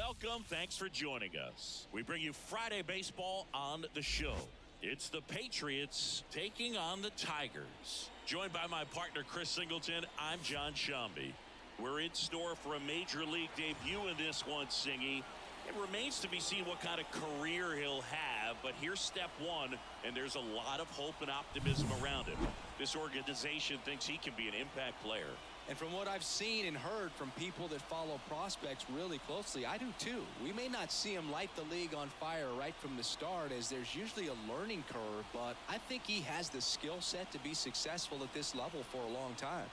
Welcome. Thanks for joining us. We bring you Friday baseball on the show. It's the Patriots taking on the Tigers. Joined by my partner Chris Singleton, I'm John Shambi. We're in store for a major league debut in this one, Singy. It remains to be seen what kind of career he'll have, but here's step one, and there's a lot of hope and optimism around him. This organization thinks he can be an impact player. And from what I've seen and heard from people that follow prospects really closely, I do too. We may not see him light the league on fire right from the start, as there's usually a learning curve, but I think he has the skill set to be successful at this level for a long time.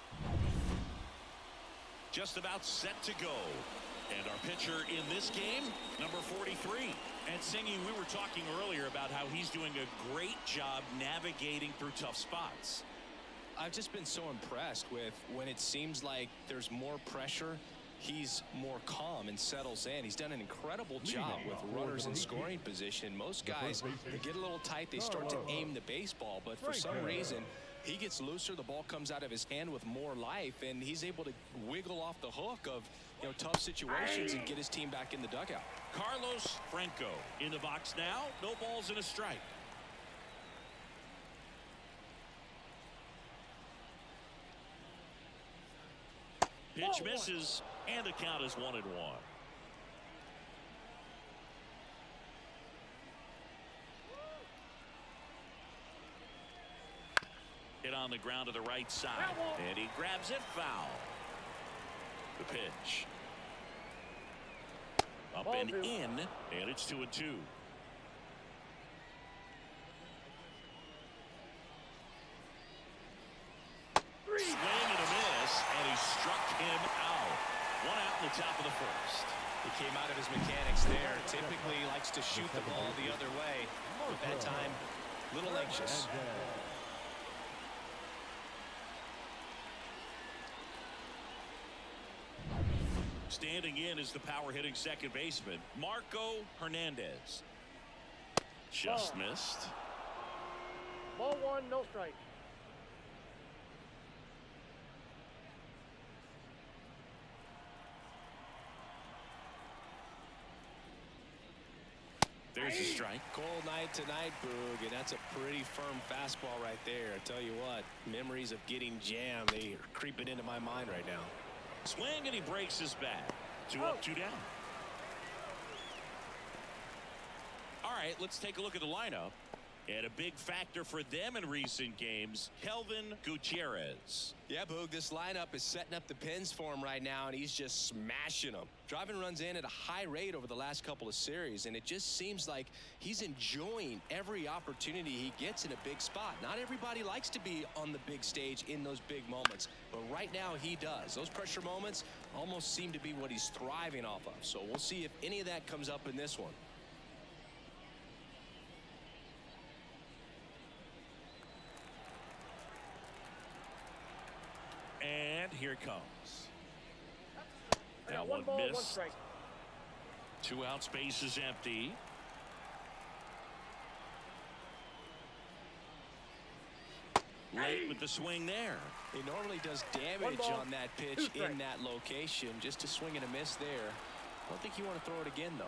Just about set to go. And our pitcher in this game, number 43. And Singy, we were talking earlier about how he's doing a great job navigating through tough spots. I've just been so impressed with when it seems like there's more pressure, he's more calm and settles in. He's done an incredible job with runners in scoring position. Most guys, they get a little tight, they start to aim the baseball, but for some reason, he gets looser, the ball comes out of his hand with more life, and he's able to wiggle off the hook of tough situations and get his team back in the dugout. Carlos Franco in the box now. No balls and a strike. Pitch misses, and the count is 1-1. Hit on the ground to the right side, and he grabs it foul. The pitch. Up and in, and it's 2-2. Swing and a miss, and he struck him out. 1 out in the top of the first. He came out of his mechanics there. Typically likes to shoot the ball the other way, but that time, a little anxious. Standing in is the power-hitting second baseman, Marco Hernandez. Just missed. Ball 1, no strike. There's a strike. Cold night tonight, Boog, and that's a pretty firm fastball right there. I tell you what, memories of getting jammed, they are creeping into my mind right now. Swing, and he breaks his bat. 2 up, 2 down. All right, let's take a look at the lineup. And a big factor for them in recent games, Kelvin Gutierrez. Yeah, Boog, this lineup is setting up the pins for him right now, and he's just smashing them. Driving runs in at a high rate over the last couple of series, and it just seems like he's enjoying every opportunity he gets in a big spot. Not everybody likes to be on the big stage in those big moments, but right now he does. Those pressure moments almost seem to be what he's thriving off of, so we'll see if any of that comes up in this one. And here it comes. Now one ball, missed. 1 strike. 2 out, space is empty. Late with the swing there. He normally does damage on that pitch in that location. Just a swing and a miss there. I don't think you want to throw it again, though.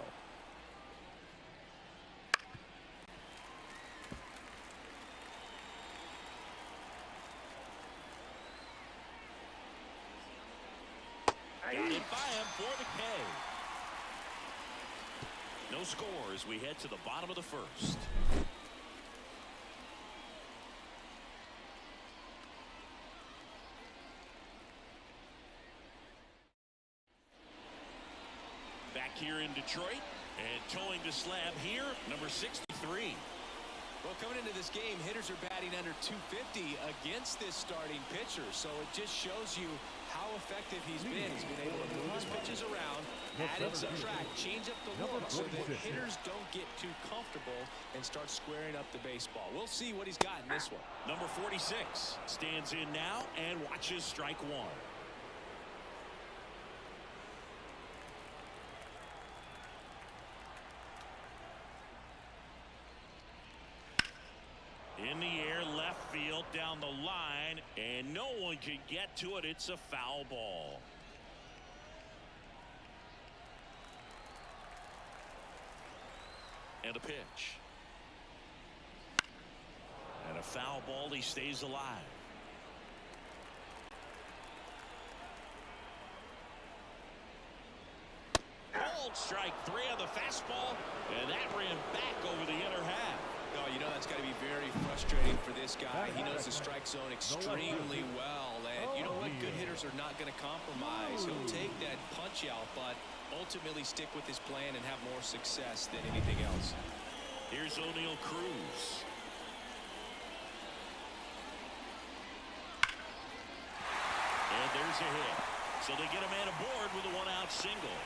Got it by him for the K. No score as we head to the bottom of the first. Back here in Detroit, and towing the slab here, number 63. Well, coming into this game, hitters are batting under 250 against this starting pitcher, so it just shows you how effective he's been. He's been able to move his pitches around, add and subtract, change up the look so that hitters don't get too comfortable and start squaring up the baseball. We'll see what he's got in this one. Number 46 stands in now and watches strike 1. In the air, left field, down the line, and no one can get to it. It's a foul ball. And a pitch. And a foul ball. He stays alive. Called strike 3 on the fastball. And that ran back over the inner half. Oh, you know that's got to be very frustrating for this guy. He knows the strike zone extremely well. And you know what? Good hitters are not going to compromise. He'll take that punch out, but ultimately stick with his plan and have more success than anything else. Here's O'Neal Cruz. And there's a hit. So they get a man aboard with a one-out single.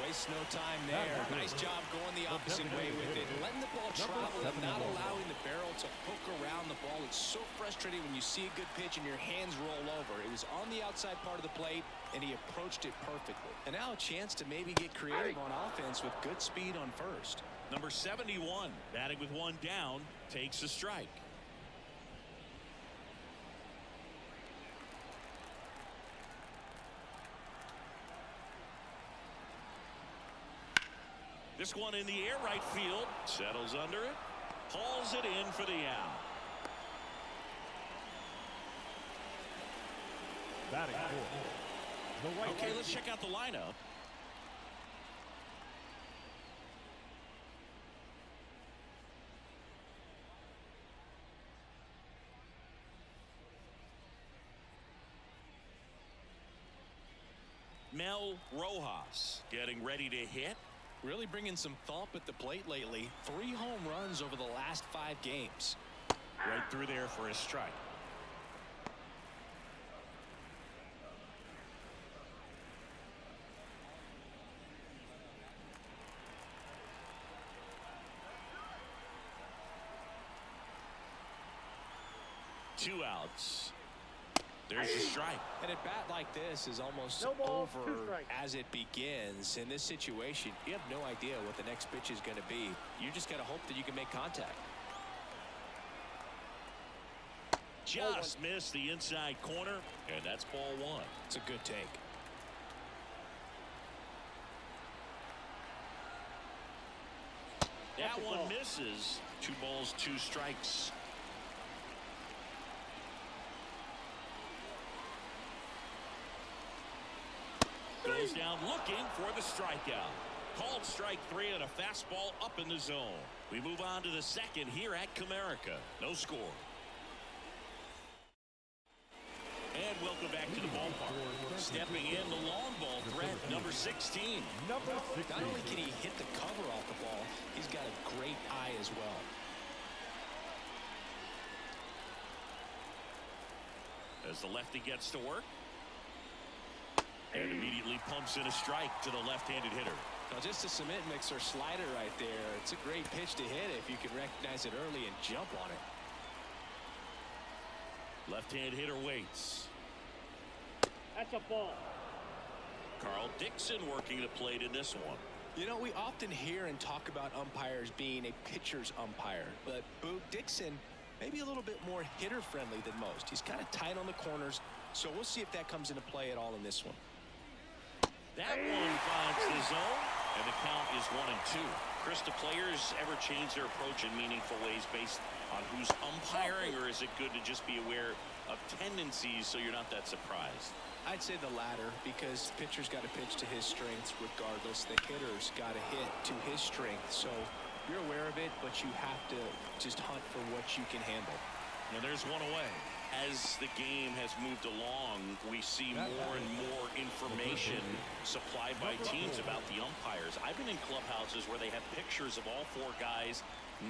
Waste no time there. Nice job going the opposite way with it. Letting the ball travel and not allowing the barrel to hook around the ball. It's so frustrating when you see a good pitch and your hands roll over. It was on the outside part of the plate, and he approached it perfectly. And now a chance to maybe get creative on offense with good speed on first. Number 71, batting with one down, takes a strike. This one in the air, right field, settles under it, hauls it in for the out. Batting fourth. Okay, let's check out the lineup. Mel Rojas getting ready to hit. Really bringing some thump at the plate lately. 3 home runs over the last 5 games. Right through there for a strike. Two outs. There's a strike. And a bat like this is almost No balls, 2 over strikes. as it begins. In this situation, you have no idea what the next pitch is going to be. You just got to hope that you can make contact. Just missed the inside corner, and that's ball 1. It's a good take. That one misses. 2 balls, 2 strikes. Goes down looking for the strikeout. Called strike 3 on a fastball up in the zone. We move on to the second here at Comerica. No score. And welcome back to the ballpark. Stepping in, the long ball threat, number 16. Not only can he hit the cover off the ball, he's got a great eye as well. As the lefty gets to work. And immediately pumps in a strike to the left-handed hitter. Now just a cement mixer slider right there. It's a great pitch to hit if you can recognize it early and jump on it. Left-hand hitter waits. That's a ball. Carl Dixon working the plate in this one. You know, we often hear and talk about umpires being a pitcher's umpire, but Boog Dixon maybe a little bit more hitter-friendly than most. He's kind of tight on the corners, so we'll see if that comes into play at all in this one. That one finds the zone, and the count is 1-2. Chris, do players ever change their approach in meaningful ways based on who's umpiring, or is it good to just be aware of tendencies so you're not that surprised? I'd say the latter, because pitcher's got to pitch to his strengths regardless. The hitter's got to hit to his strength. So you're aware of it, but you have to just hunt for what you can handle. And there's one away. As the game has moved along, we see more and more information supplied by teams about the umpires. I've been in clubhouses where they have pictures of all 4 guys,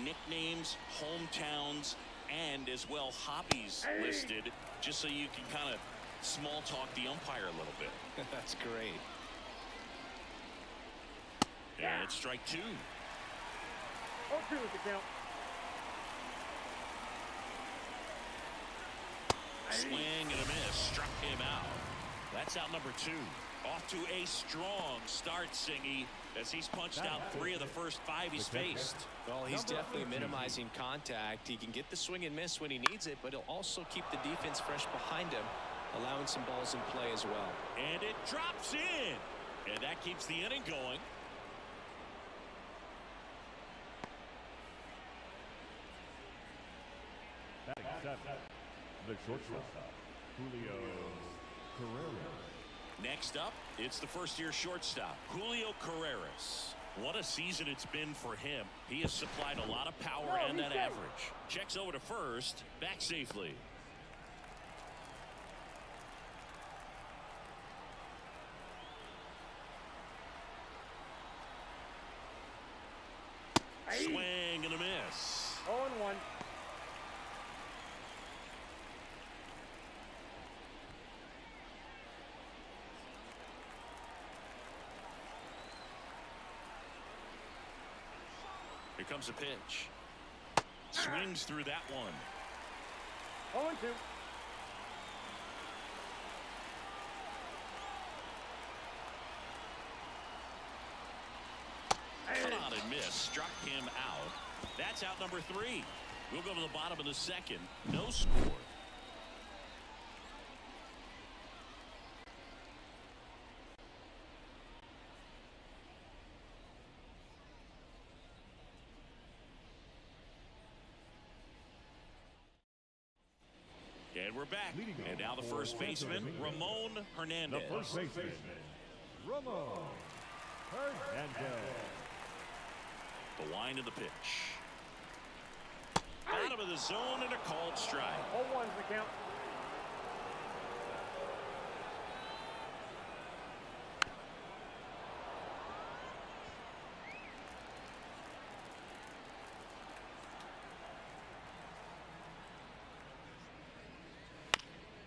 nicknames, hometowns, and as well hobbies listed, just so you can kind of small talk the umpire a little bit. That's great. And it's strike 2. 0-2 is the count. Swing and a miss. Struck him out. That's out number 2. Off to a strong start, Singy, as he's punched out 3 of the first 5 he's faced. Well, he's definitely minimizing contact. He can get the swing and miss when he needs it, but he'll also keep the defense fresh behind him, allowing some balls in play as well. And it drops in. And that keeps the inning going. The shortstop, Julio Carrera. Next up, it's the first-year shortstop, Julio Carreras. What a season it's been for him. He has supplied a lot of power and that average. Checks over to first, back safely. Swing and a miss. 0-1. Here comes a pitch. Swings through that one. 0-2. Cut on and miss. Struck him out. That's out number 3. We'll go to the bottom of the second. No score. And we're back. And now the first baseman, Ramon Hernandez. The first baseman, Ramon Hernandez. The wind of the pitch. Bottom of the zone and a called strike. 0-1's the count.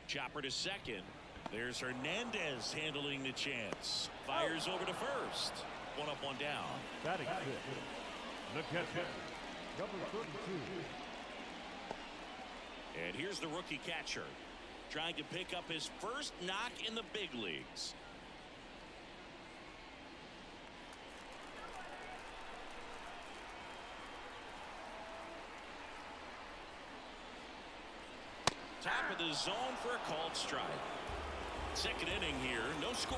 Chopper to second. There's Hernandez handling the chance. Fires over to first. One up, one down. Batting fifth, the catcher, number 32. And here's the rookie catcher, trying to pick up his first knock in the big leagues. Top of the zone for a called strike. Second inning here, no score.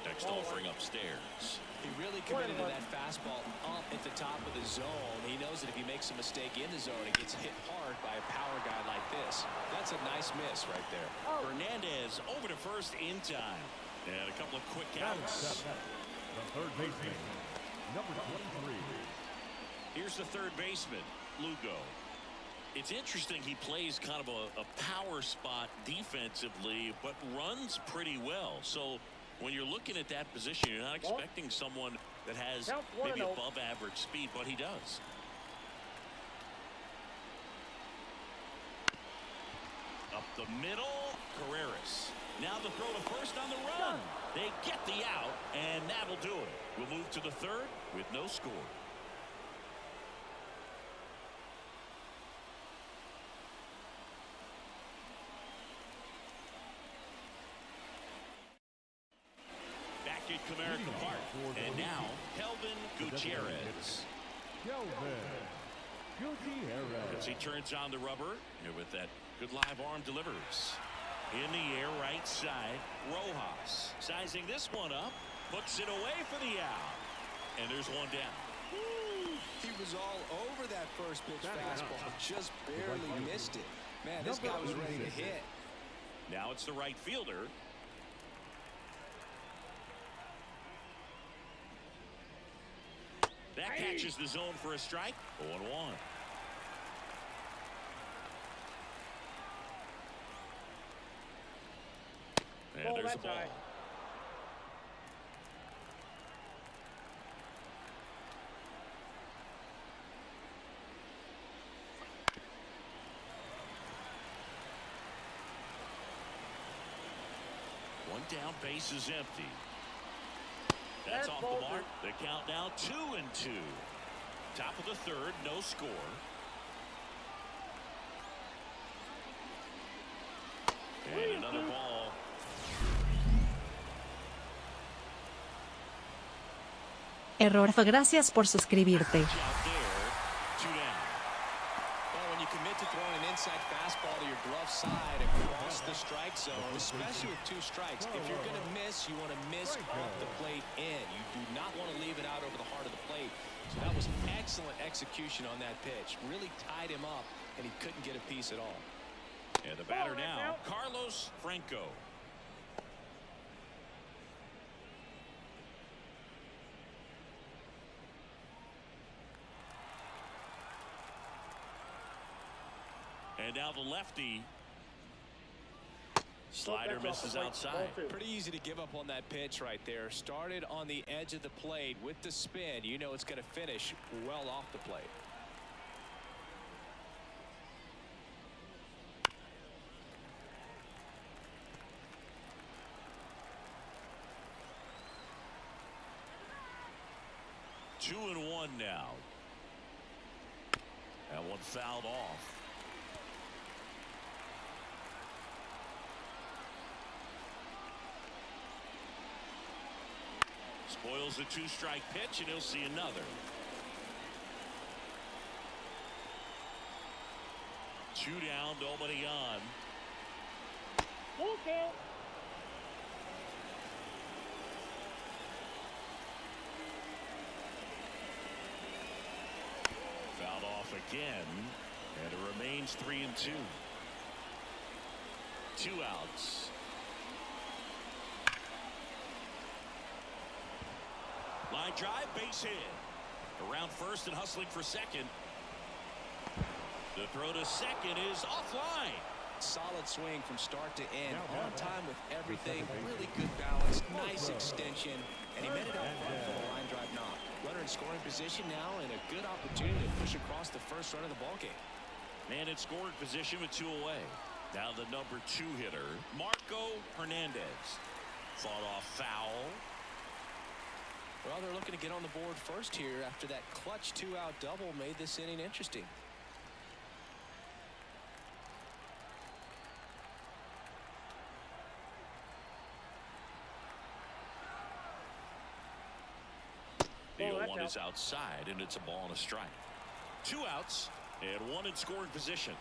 Next offering upstairs. He really committed to that fastball up at the top of the zone. He knows that if he makes a mistake in the zone, it gets hit hard by a power guy like this. That's a nice miss right there. Hernandez over to first in time. And a couple of quick outs. The third baseman, number 23. Here's the third baseman, Lugo. It's interesting, he plays kind of a power spot defensively, but runs pretty well. So when you're looking at that position, you're not expecting someone that has maybe above average speed, but he does. Up the middle, Carreras. Now the throw to first on the run. They get the out, and that'll do it. We'll move to the third with no score. Comerica Park. And now, Kelvin Gutierrez. As he turns on the rubber, and with that good live arm delivers. In the air, right side, Rojas. Sizing this one up, puts it away for the out. And there's one down. He was all over that first pitch fastball. Just barely missed it. Man, this guy was ready to hit. Now it's the right fielder. That catches the zone for a strike. 0-1. And there's the ball. One down, base is empty. That's off the mark. The count now 2-2. Top of the third, no score. And another ball. Error. Gracias por suscribirte. Out there, 2 down. Well, when you commit to throwing an inside inside fastball to your glove side across the strike zone, especially with 2 strikes. If you're going to miss, you want to miss off the plate in. You do not want to leave it out over the heart of the plate. So that was excellent execution on that pitch. Really tied him up, and he couldn't get a piece at all. And the batter now, Carlos Franco. And now the lefty. Slider misses outside. Pretty easy to give up on that pitch right there. Started on the edge of the plate with the spin. You know it's going to finish well off the plate. Two and one now. That one fouled off. Spoils the 2-strike pitch, and he'll see another. 2 down, nobody on. Full count. Fouled off again, and it remains 3 and 2. 2 outs. Line drive, base hit. Around first and hustling for second. The throw to second is offline. Solid swing from start to end. On time with everything. Really good balance. Nice extension. And he made it out front for the line drive knock. Runner in scoring position now, and a good opportunity to push across the first run of the ballgame. Man in scoring position with 2 away. Now the number 2 hitter, Marco Hernandez. Fought off foul. Well, they're looking to get on the board first here after that clutch 2-out double made this inning interesting. The 0-1 is outside, and it's a ball and a strike. 2 outs and 1 in scoring position.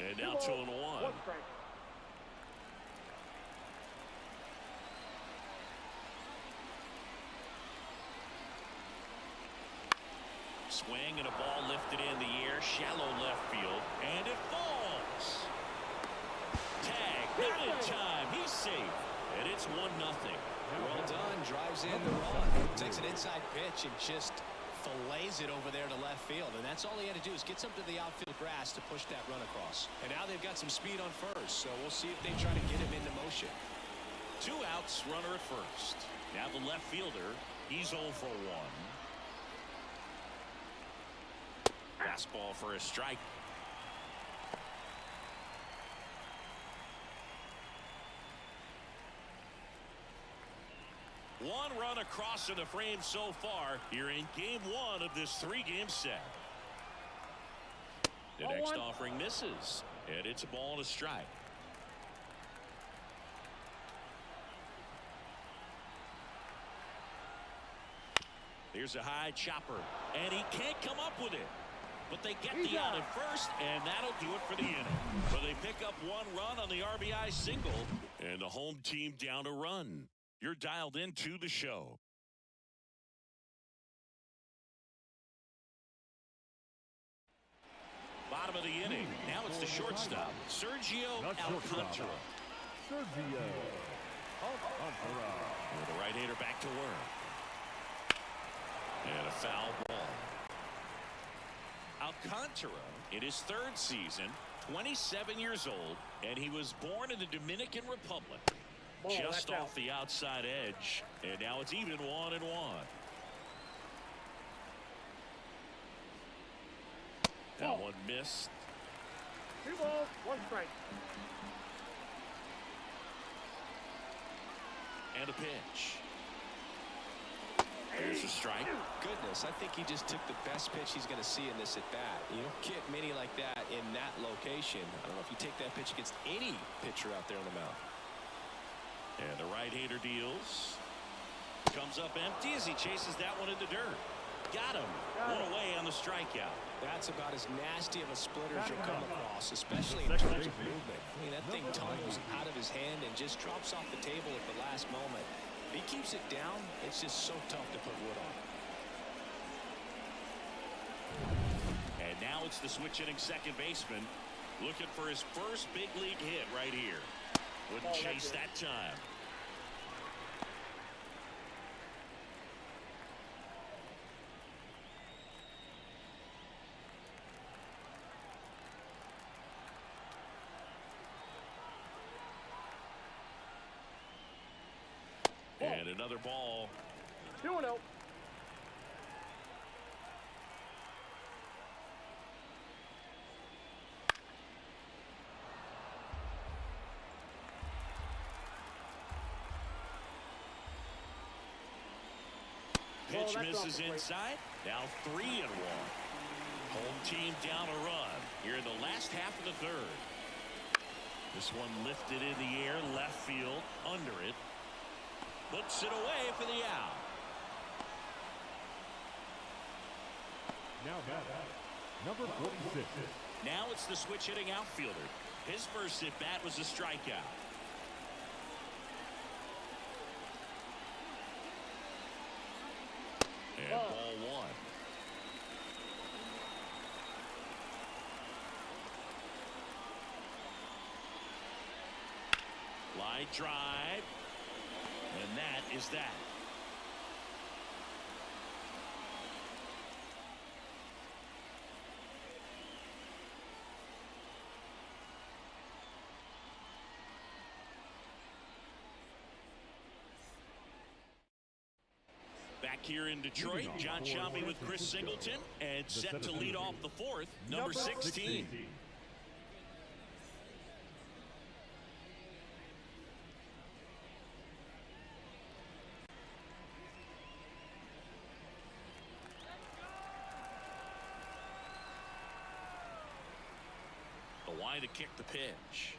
And now 2 and 1. Swing and a ball lifted in the air, shallow left field, and it falls. Tag, not in time. He's safe, and it's 1-0. Well done. Drives in the run. Takes an inside pitch and just fillets it over there to left field, and that's all he had to do is get some to the outfield grass to push that run across. And now they've got some speed on first, so we'll see if they try to get him into motion. 2 outs, runner at first. Now the left fielder, he's 0 for 1. Fastball for a strike. One run across in the frame so far here in game 1 of this 3-game set. The next offering misses, and it's a ball and a strike. Here's a high chopper, and he can't come up with it. But they get the out at first, and that'll do it for the inning. So they pick up 1 run on the RBI single, and the home team down a run. You're dialed into the show. Bottom of the inning. Now it's the shortstop, Sergio Alcantara. Sergio Alcantara. The right-hander back to work. And a foul ball. Alcantara, in his 3rd season, 27 years old, and he was born in the Dominican Republic. Just off the outside edge, and now it's even 1-1. That one missed. 2 balls, 1 strike. And a pitch. There's a strike. Goodness, I think he just took the best pitch he's going to see in this at-bat. You don't get many like that in that location. I don't know if you take that pitch against any pitcher out there on the mound. And the right-hander deals. Comes up empty as he chases that one in the dirt. Got him. One away on the strikeout. That's about as nasty of a splitter as you'll come across, especially in terms of movement. I mean, that thing tumbles out of his hand and just drops off the table at the last moment. If he keeps it down, it's just so tough to put wood on. And now it's the switch-hitting second baseman looking for his first big league hit right here. Wouldn't chase that time. And another ball. 2-0. Pitch misses inside. Now 3-1. Home team down a run here in the last half of the third. This one lifted in the air, left field, under it. Puts it away for the out. Now number 46. Now it's the switch-hitting outfielder. His first at-bat was a strikeout. And ball one. Line drive. And that is that. Back here in Detroit, John Shambi with Chris Singleton, and set to lead off the fourth, number 16. The line to kick the pitch.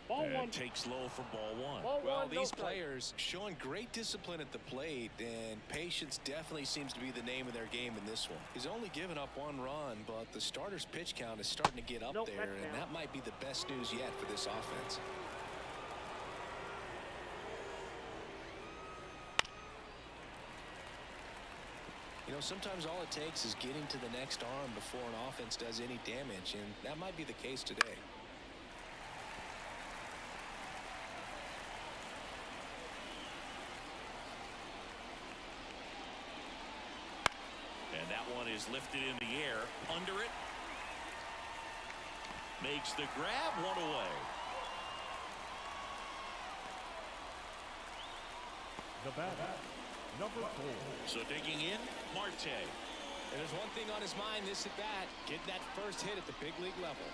Ball And one. takes low for ball one. Well, these players showing great discipline at the plate, and patience definitely seems to be the name of their game in this one. He's only given up one run, but the starter's pitch count is starting to get up there, and that might be the best news yet for this offense. You know, sometimes all it takes is getting to the next arm before an offense does any damage, and that might be the case today. And that one is lifted in the air, under it. Makes the grab, one away. The batter, number 4. So digging in, Marte. And there's one thing on his mind this at bat, getting that first hit at the big league level.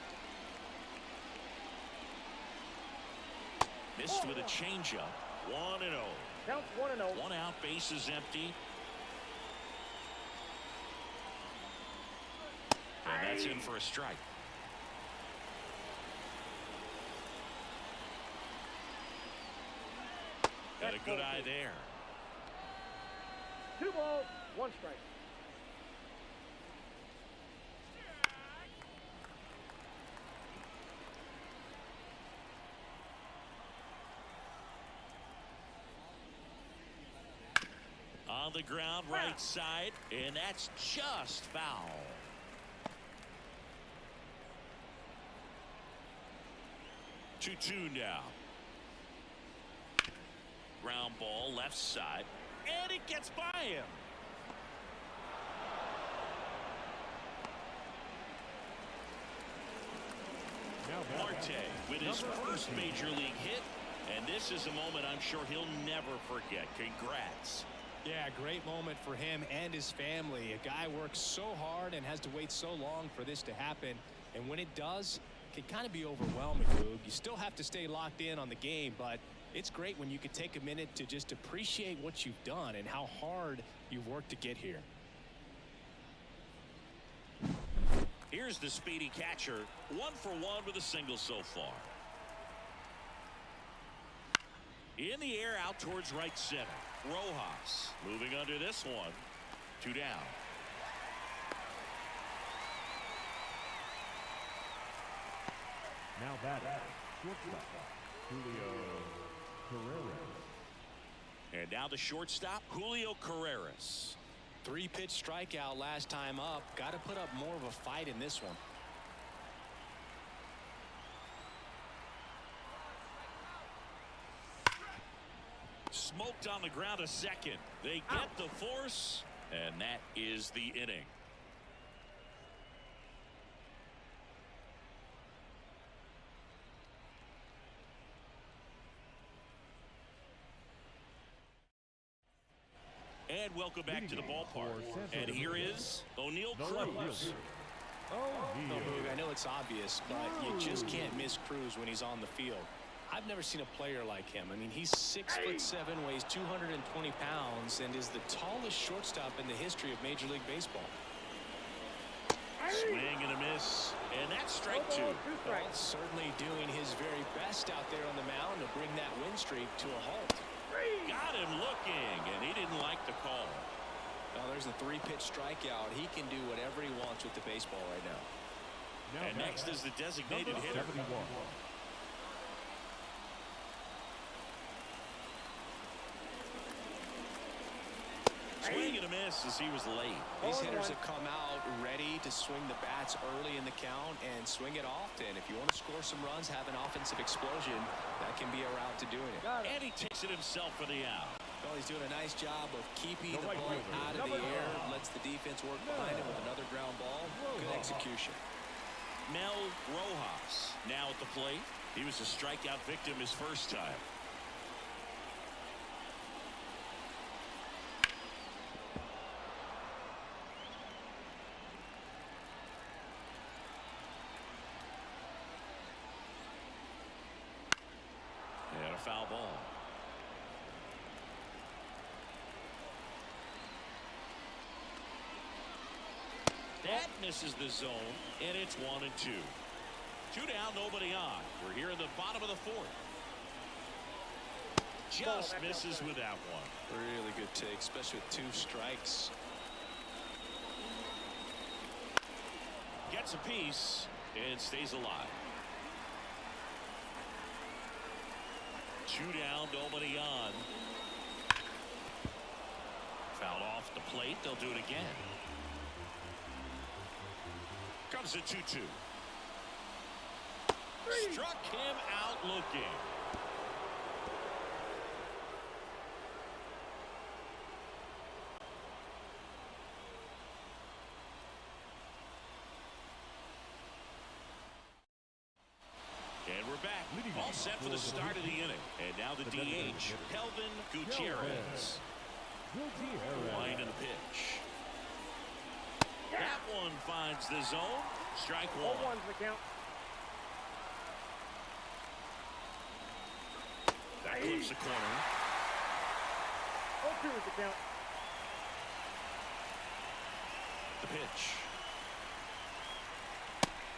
Missed with a changeup. 1-0. Counts 1-0. One out, base is empty. And that's in for a strike. And a good eye there. 2 balls, 1 strike. On the ground, right side, and that's just foul. Two now. Ground ball, left side, and it gets by him. Marte with his first major league hit, and this is a moment I'm sure he'll never forget. Congrats. Yeah, great moment for him and his family. A guy works so hard and has to wait so long for this to happen, and when it does, it can kind of be overwhelming, Boog. You still have to stay locked in on the game, but it's great when you can take a minute to just appreciate what you've done and how hard you've worked to get here. Here's the speedy catcher, 1 for 1 with a single so far. In the air, out towards right center. Rojas moving under this one. 2 down. Now batting, shortstop, Julio Carreras. And now the shortstop, Julio Carreras. 3-pitch strikeout last time up. Got to put up more of a fight in this one. Smoked on the ground a second. They get the force, and that is the inning. And welcome back to the ballpark. And here is O'Neal Cruz. I know it's obvious, but you just can't miss Cruz when he's on the field. I've never seen a player like him. I mean, he's 6'7", weighs 220 pounds, and is the tallest shortstop in the history of Major League Baseball. Swing and a miss, and that's strike 2. Well, certainly doing his very best out there on the mound to bring that win streak to a halt. Got him looking, and he didn't like the call. Well, there's a 3-pitch strikeout. He can do whatever he wants with the baseball right now. And next is the designated hitter. 71. Swing and a miss as he was late. These hitters have come out ready to swing the bats early in the count and swing it often. If you want to score some runs, have an offensive explosion, that can be a route to doing it. And he takes it himself for the out. Well, he's doing a nice job of keeping the ball out of the air. Lets the defense work behind him with another ground ball. Good execution. Mel Rojas now at the plate. He was a strikeout victim his first time. And a foul ball. That misses the zone, and it's 1 and 2. 2 down, nobody on. We're here in the bottom of the 4th. Just misses with that one. Really good take, especially with 2 strikes. Gets a piece and stays alive. 2 down, nobody on. Foul off the plate. They'll do it again. Comes a 2-2. Struck him out looking. And we're back. All set for the start of the inning. And now the DH, Kelvin Gutierrez. Line in the pitch. That one finds the zone. Strike 1. 0-1's the count. That clips the corner. 0-2 is the count. The pitch.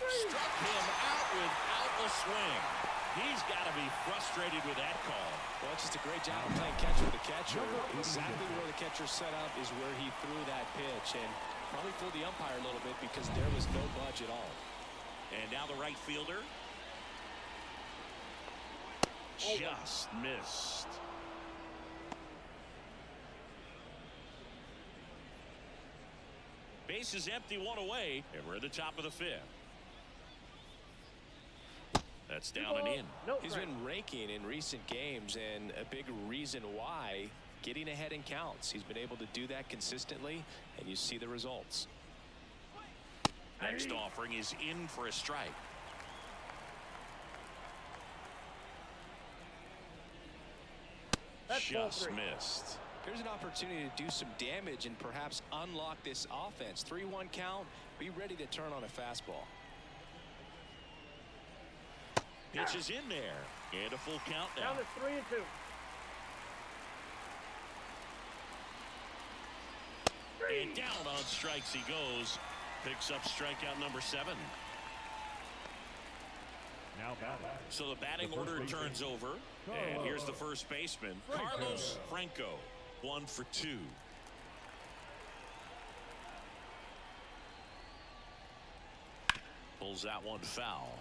Struck him out without a swing. He's got to be frustrated with that call. Well, it's just a great job of playing catch with the catcher. Exactly where the catcher set up is where he threw that pitch, and probably fooled the umpire a little bit because there was no budge at all. And now the right fielder. Just missed. Base is empty, 1 away, and we're at the top of the 5th. That's down and in. He's been raking in recent games, and a big reason why. Getting ahead in counts. He's been able to do that consistently, and you see the results. Next offering is in for a strike. Just missed. Here's an opportunity to do some damage and perhaps unlock this offense. 3-1 count. Be ready to turn on a fastball. Pitch is in there, and a full count now. Down to 3 and 2. And down on strikes he goes. Picks up strikeout number 7. Now batting. So the batting order turns over. And here's the first baseman, Carlos Franco. 1 for 2. Pulls that one foul.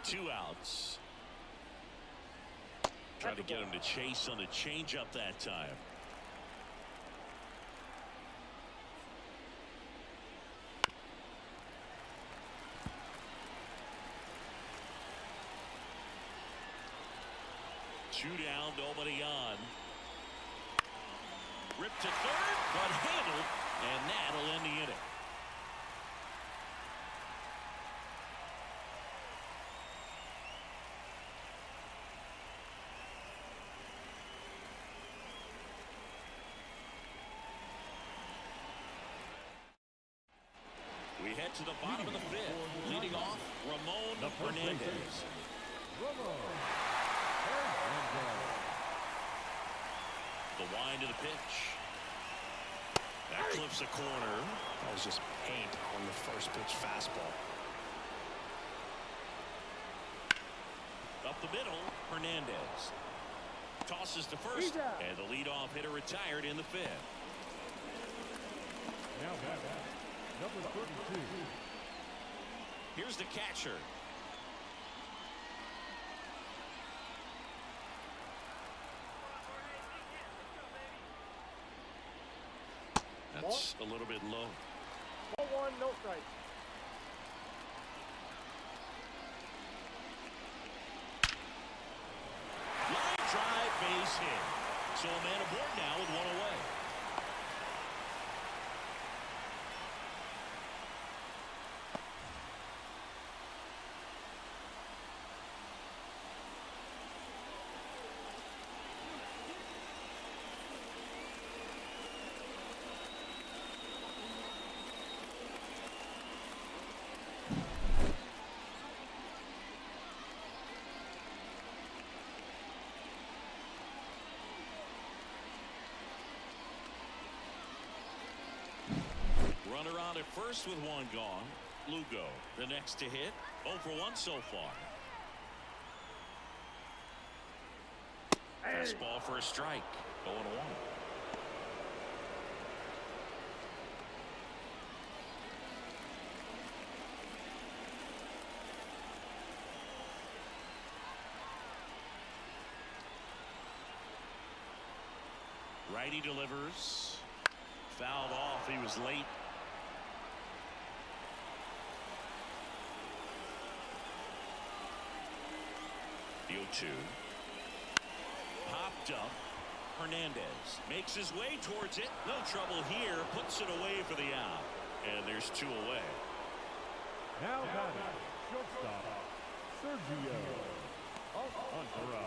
Two outs. Trying to get him to chase on the changeup that time. Two down, nobody on. Ripped to third, but handled, and that'll end the inning. We head to the bottom of the fifth. Leading off, Ramon Hernandez. The wind to the pitch. That clips a corner. That was just paint on the first pitch fastball. Up the middle, Hernandez. Tosses to first, and the leadoff hitter retired in the fifth. Now back, number 32. Here's the catcher. That's a little bit low. 1-1, no strike. Line drive, base hit. So a man aboard now with one away. Runner on at first with one gone. Lugo, the next to hit. 0 for 1 so far. Fastball for a strike. 0-1. Righty delivers. Fouled off. He was late. The 0-2. Popped up. Hernandez makes his way towards it. No trouble here. Puts it away for the out. And there's 2 away. Now batting, shortstop, Sergio Alcantara.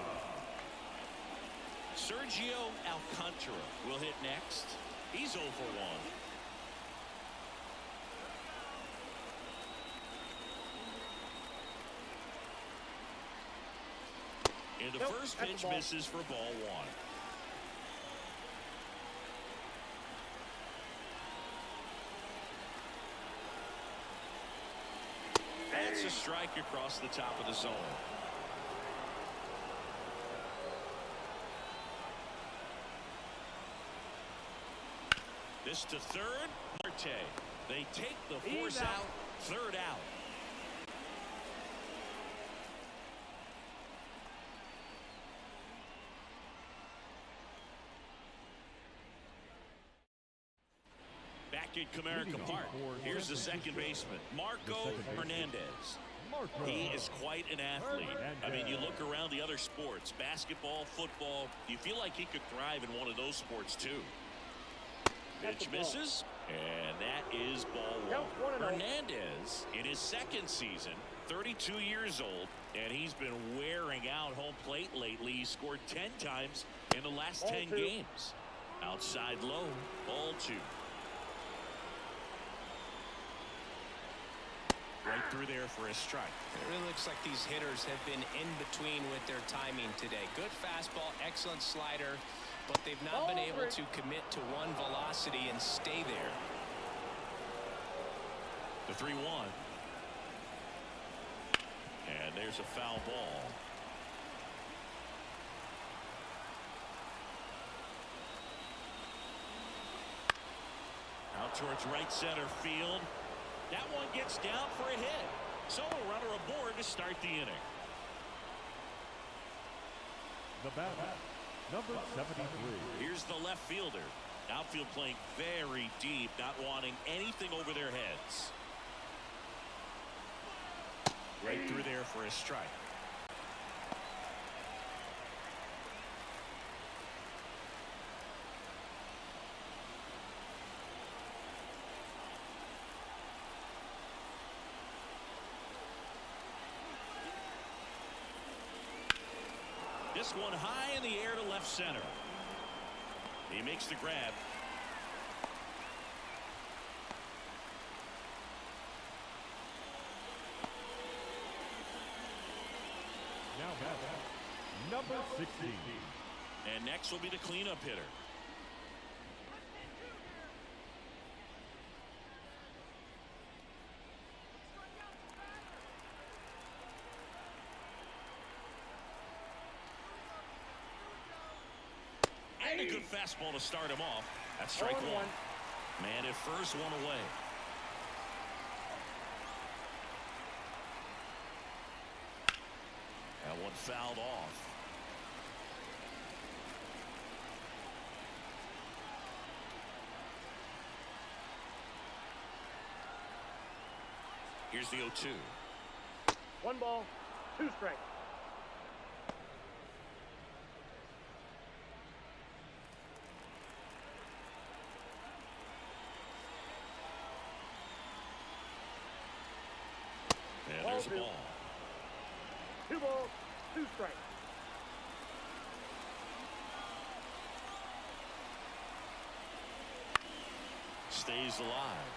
Sergio Alcantara will hit next. He's 0 for 1. And the first pitch misses for ball 1. That's a strike across the top of the zone. This to third, Marte. They take the force out, third out. Back at Comerica Park, here's the second baseman, Marco Hernandez. He is quite an athlete. I mean, you look around the other sports, basketball, football, you feel like he could thrive in one of those sports too. Pitch misses, and that is ball 1. Hernandez in his second season, 32 years old, and he's been wearing out home plate lately. He scored 10 times in the last 10 games. Outside low, ball 2. Right through there for a strike. It really looks like these hitters have been in between with their timing today. Good fastball, excellent slider, but they've not been able to commit to one velocity and stay there. The 3-1. And there's a foul ball. Out towards right center field. That one gets down for a hit. So a runner aboard to start the inning. The batter, number 73. Here's the left fielder. Outfield playing very deep, not wanting anything over their heads. Right through there for a strike. This one high in the air to left center. He makes the grab. Now batter, number 16. And next will be the cleanup hitter. And a good fastball to start him off. That's strike one. Man at first, one away. That one fouled off. Here's the 0-2. 1 ball, 2 strikes. And there's a ball. 2 balls, 2 strikes. Stays alive.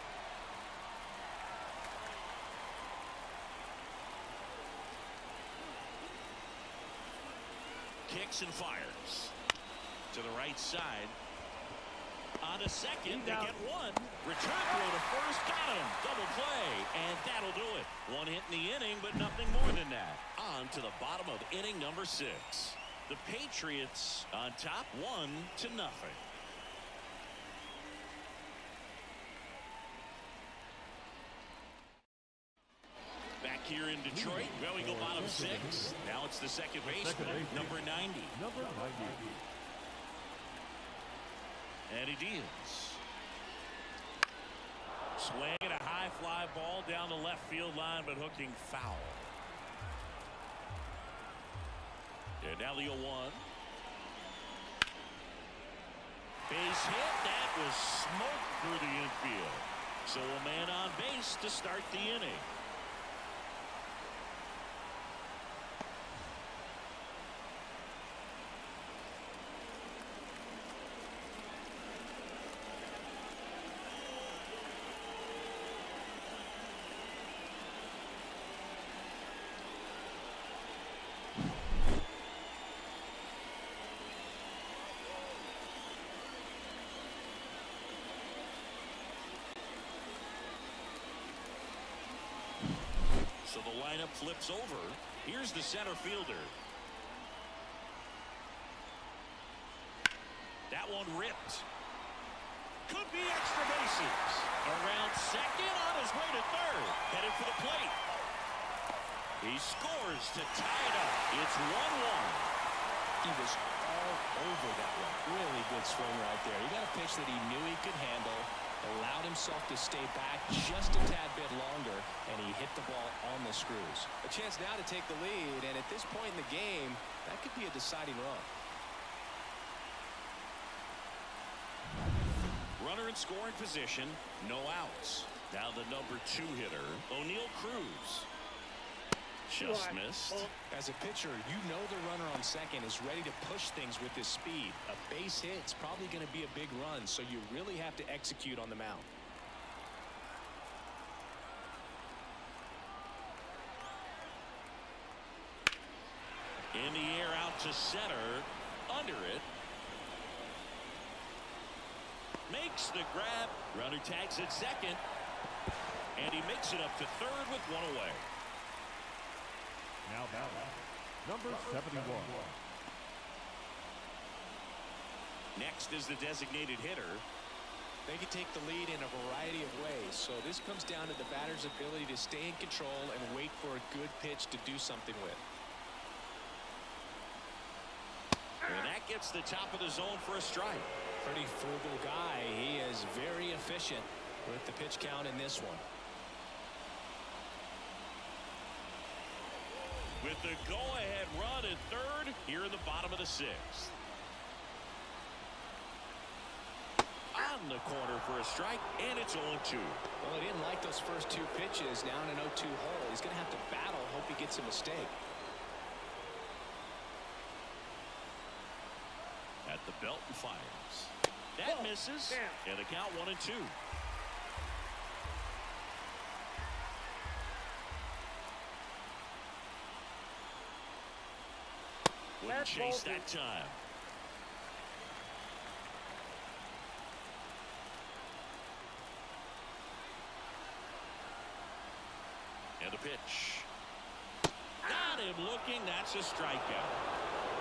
Kicks and fires. To the right side. On a second, they get one. Return throw to first, got him. Double play, and that'll do it. One hit in the inning, but nothing more than that. On to the bottom of inning number 6. The Patriots on top, 1-0. Back here in Detroit, well, we go bottom 6. Now it's the second baseman, number 90. Number 90. And he deals. Swinging a high fly ball down the left field line, but hooking foul. And now the 0-1. Base hit. That was smoked through the infield. So a man on base to start the inning. So the lineup flips over. Here's the center fielder. That one ripped. Could be extra bases. Around second, on his way to third. Headed for the plate. He scores to tie it up. It's 1-1. He was all over that one. Really good swing right there. He got a pitch that he knew he could handle. Allowed himself to stay back just a tad bit longer, and he hit the ball on the screws. A chance now to take the lead, and at this point in the game, that could be a deciding run. Runner in scoring position, no outs. Now the number 2 hitter, O'Neal Cruz. Just missed. As a pitcher, you know the runner on second is ready to push things with his speed. A base hit's probably going to be a big run, so you really have to execute on the mound. In the air out to center. Under it. Makes the grab. Runner tags at second. And he makes it up to third with one away. Now batting, number 71. Next is the designated hitter. They can take the lead in a variety of ways, so this comes down to the batter's ability to stay in control and wait for a good pitch to do something with. And that gets the top of the zone for a strike. Pretty frugal guy. He is very efficient with the pitch count in this one. With the go-ahead run at third here in the bottom of the sixth. On the corner for a strike, and it's 0-2. Well, he didn't like those first two pitches down an 0-2 hole. He's going to have to battle, hope he gets a mistake. At the belt and fires. That misses, and the count 1-2. Wouldn't chase that time. And a pitch. Got him looking. That's a strikeout.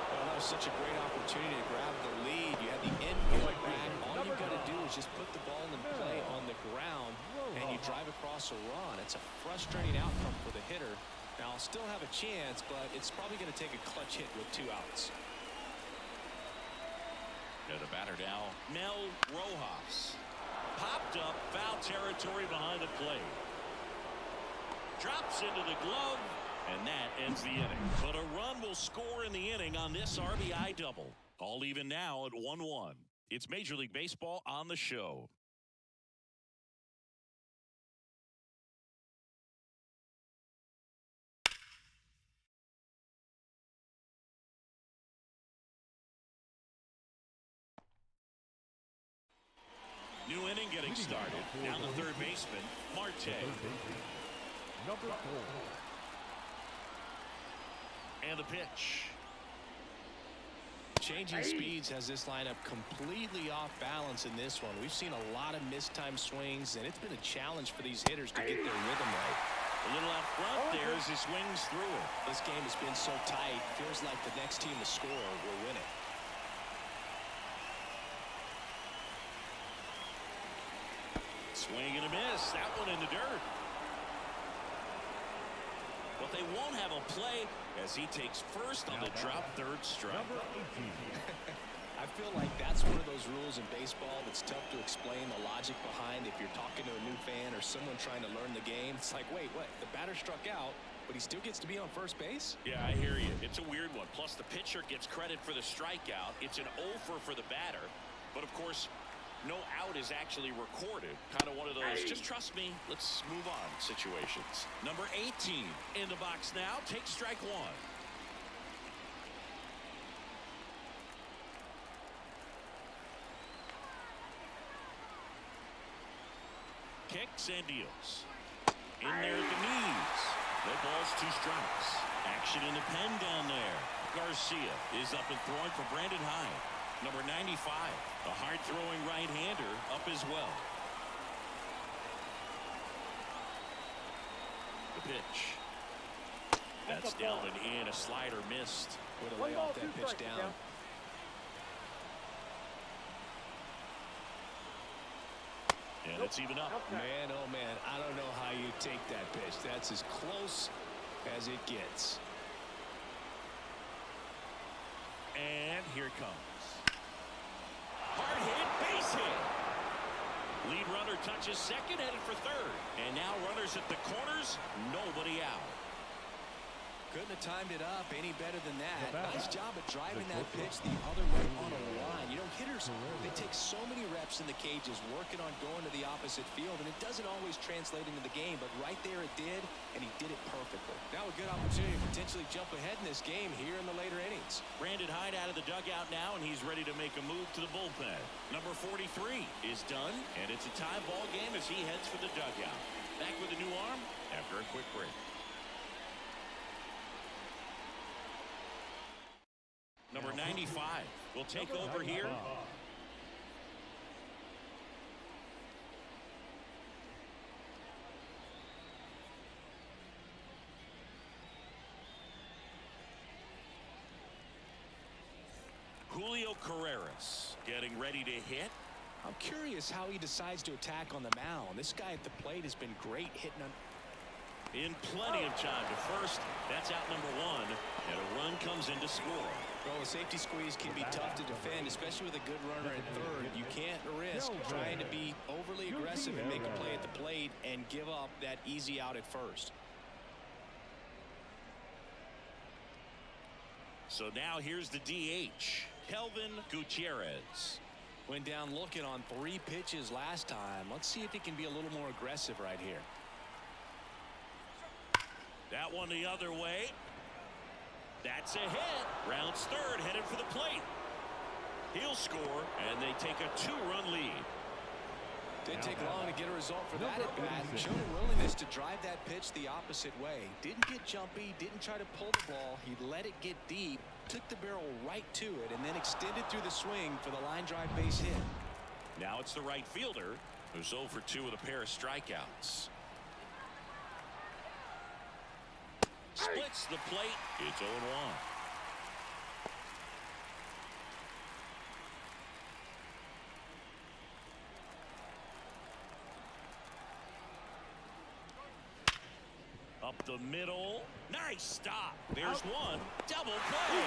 Well, that was such a great opportunity to grab the lead. You have the infield back. All you've got to do is just put the ball in play on the ground, and you drive across a run. It's a frustrating outcome for the hitter. Now, I'll still have a chance, but it's probably going to take a clutch hit with 2 outs. And the batter now, Mel Rojas. Popped up, foul territory behind the plate. Drops into the glove, and that ends the inning. But a run will score in the inning on this RBI double. All even now at 1-1. It's Major League Baseball on the show. New inning getting started. Now the third baseman, Marte. Number 4. And the pitch. Changing speeds has this lineup completely off balance in this one. We've seen a lot of mistimed swings, and it's been a challenge for these hitters to get their rhythm right. A little out front there as he swings through it. This game has been so tight, feels like the next team to score will win it. Swing and a miss. That one in the dirt. But they won't have a play as he takes first on the drop third strike. Number 18. I feel like that's one of those rules in baseball that's tough to explain the logic behind if you're talking to a new fan or someone trying to learn the game. It's like, wait, what? The batter struck out, but he still gets to be on first base? Yeah, I hear you. It's a weird one. Plus, the pitcher gets credit for the strikeout. It's an offer for the batter. But, of course, no out is actually recorded. Kind of one of those, just trust me, let's move on situations. Number 18 in the box now. Take strike one. Kicks and deals. In there at the knees. No balls, 2 strikes. Action in the pen down there. Garcia is up and throwing for Brandon Hyde. Number 95, a hard-throwing right-hander, up as well. The pitch. That's down and in. A slider missed. Way to lay off that pitch down. And it's even up. Man, oh man, I don't know how you take that pitch. That's as close as it gets. And here it comes. Hard hit, base hit. Lead runner touches second, headed for third. And now runners at the corners, nobody out. Couldn't have timed it up any better than that. Nice job of driving that pitch the other way on a line. You know, hitters, they take so many reps in the cages working on going to the opposite field, and it doesn't always translate into the game, but right there it did, and he did it perfectly. Now a good opportunity to potentially jump ahead in this game here in the later innings. Brandon Hyde out of the dugout now, and he's ready to make a move to the bullpen. Number 43 is done, and it's a tie ball game as he heads for the dugout. Back with a new arm after a quick break. Number 95 will take over here. Julio Carreras getting ready to hit. I'm curious how he decides to attack on the mound. This guy at the plate has been great hitting on. In plenty of time to first. That's out number one. And a run comes in to score. Well, a safety squeeze can be tough to defend, especially with a good runner at third. You can't risk trying to be overly aggressive and make a play at the plate and give up that easy out at first. So now here's the DH, Kelvin Gutierrez. Went down looking on 3 pitches last time. Let's see if he can be a little more aggressive right here. That one the other way. That's a hit. Rounds third, headed for the plate. He'll score, and they take a 2-run lead. Didn't take long to get a result for that at bat. Showed a willingness to drive that pitch the opposite way. Didn't get jumpy, didn't try to pull the ball. He let it get deep, took the barrel right to it, and then extended through the swing for the line drive base hit. Now it's the right fielder who's 0 for 2 with a pair of strikeouts. Splits the plate. It's 0-1. Up the middle. Nice stop. There's one. Double play.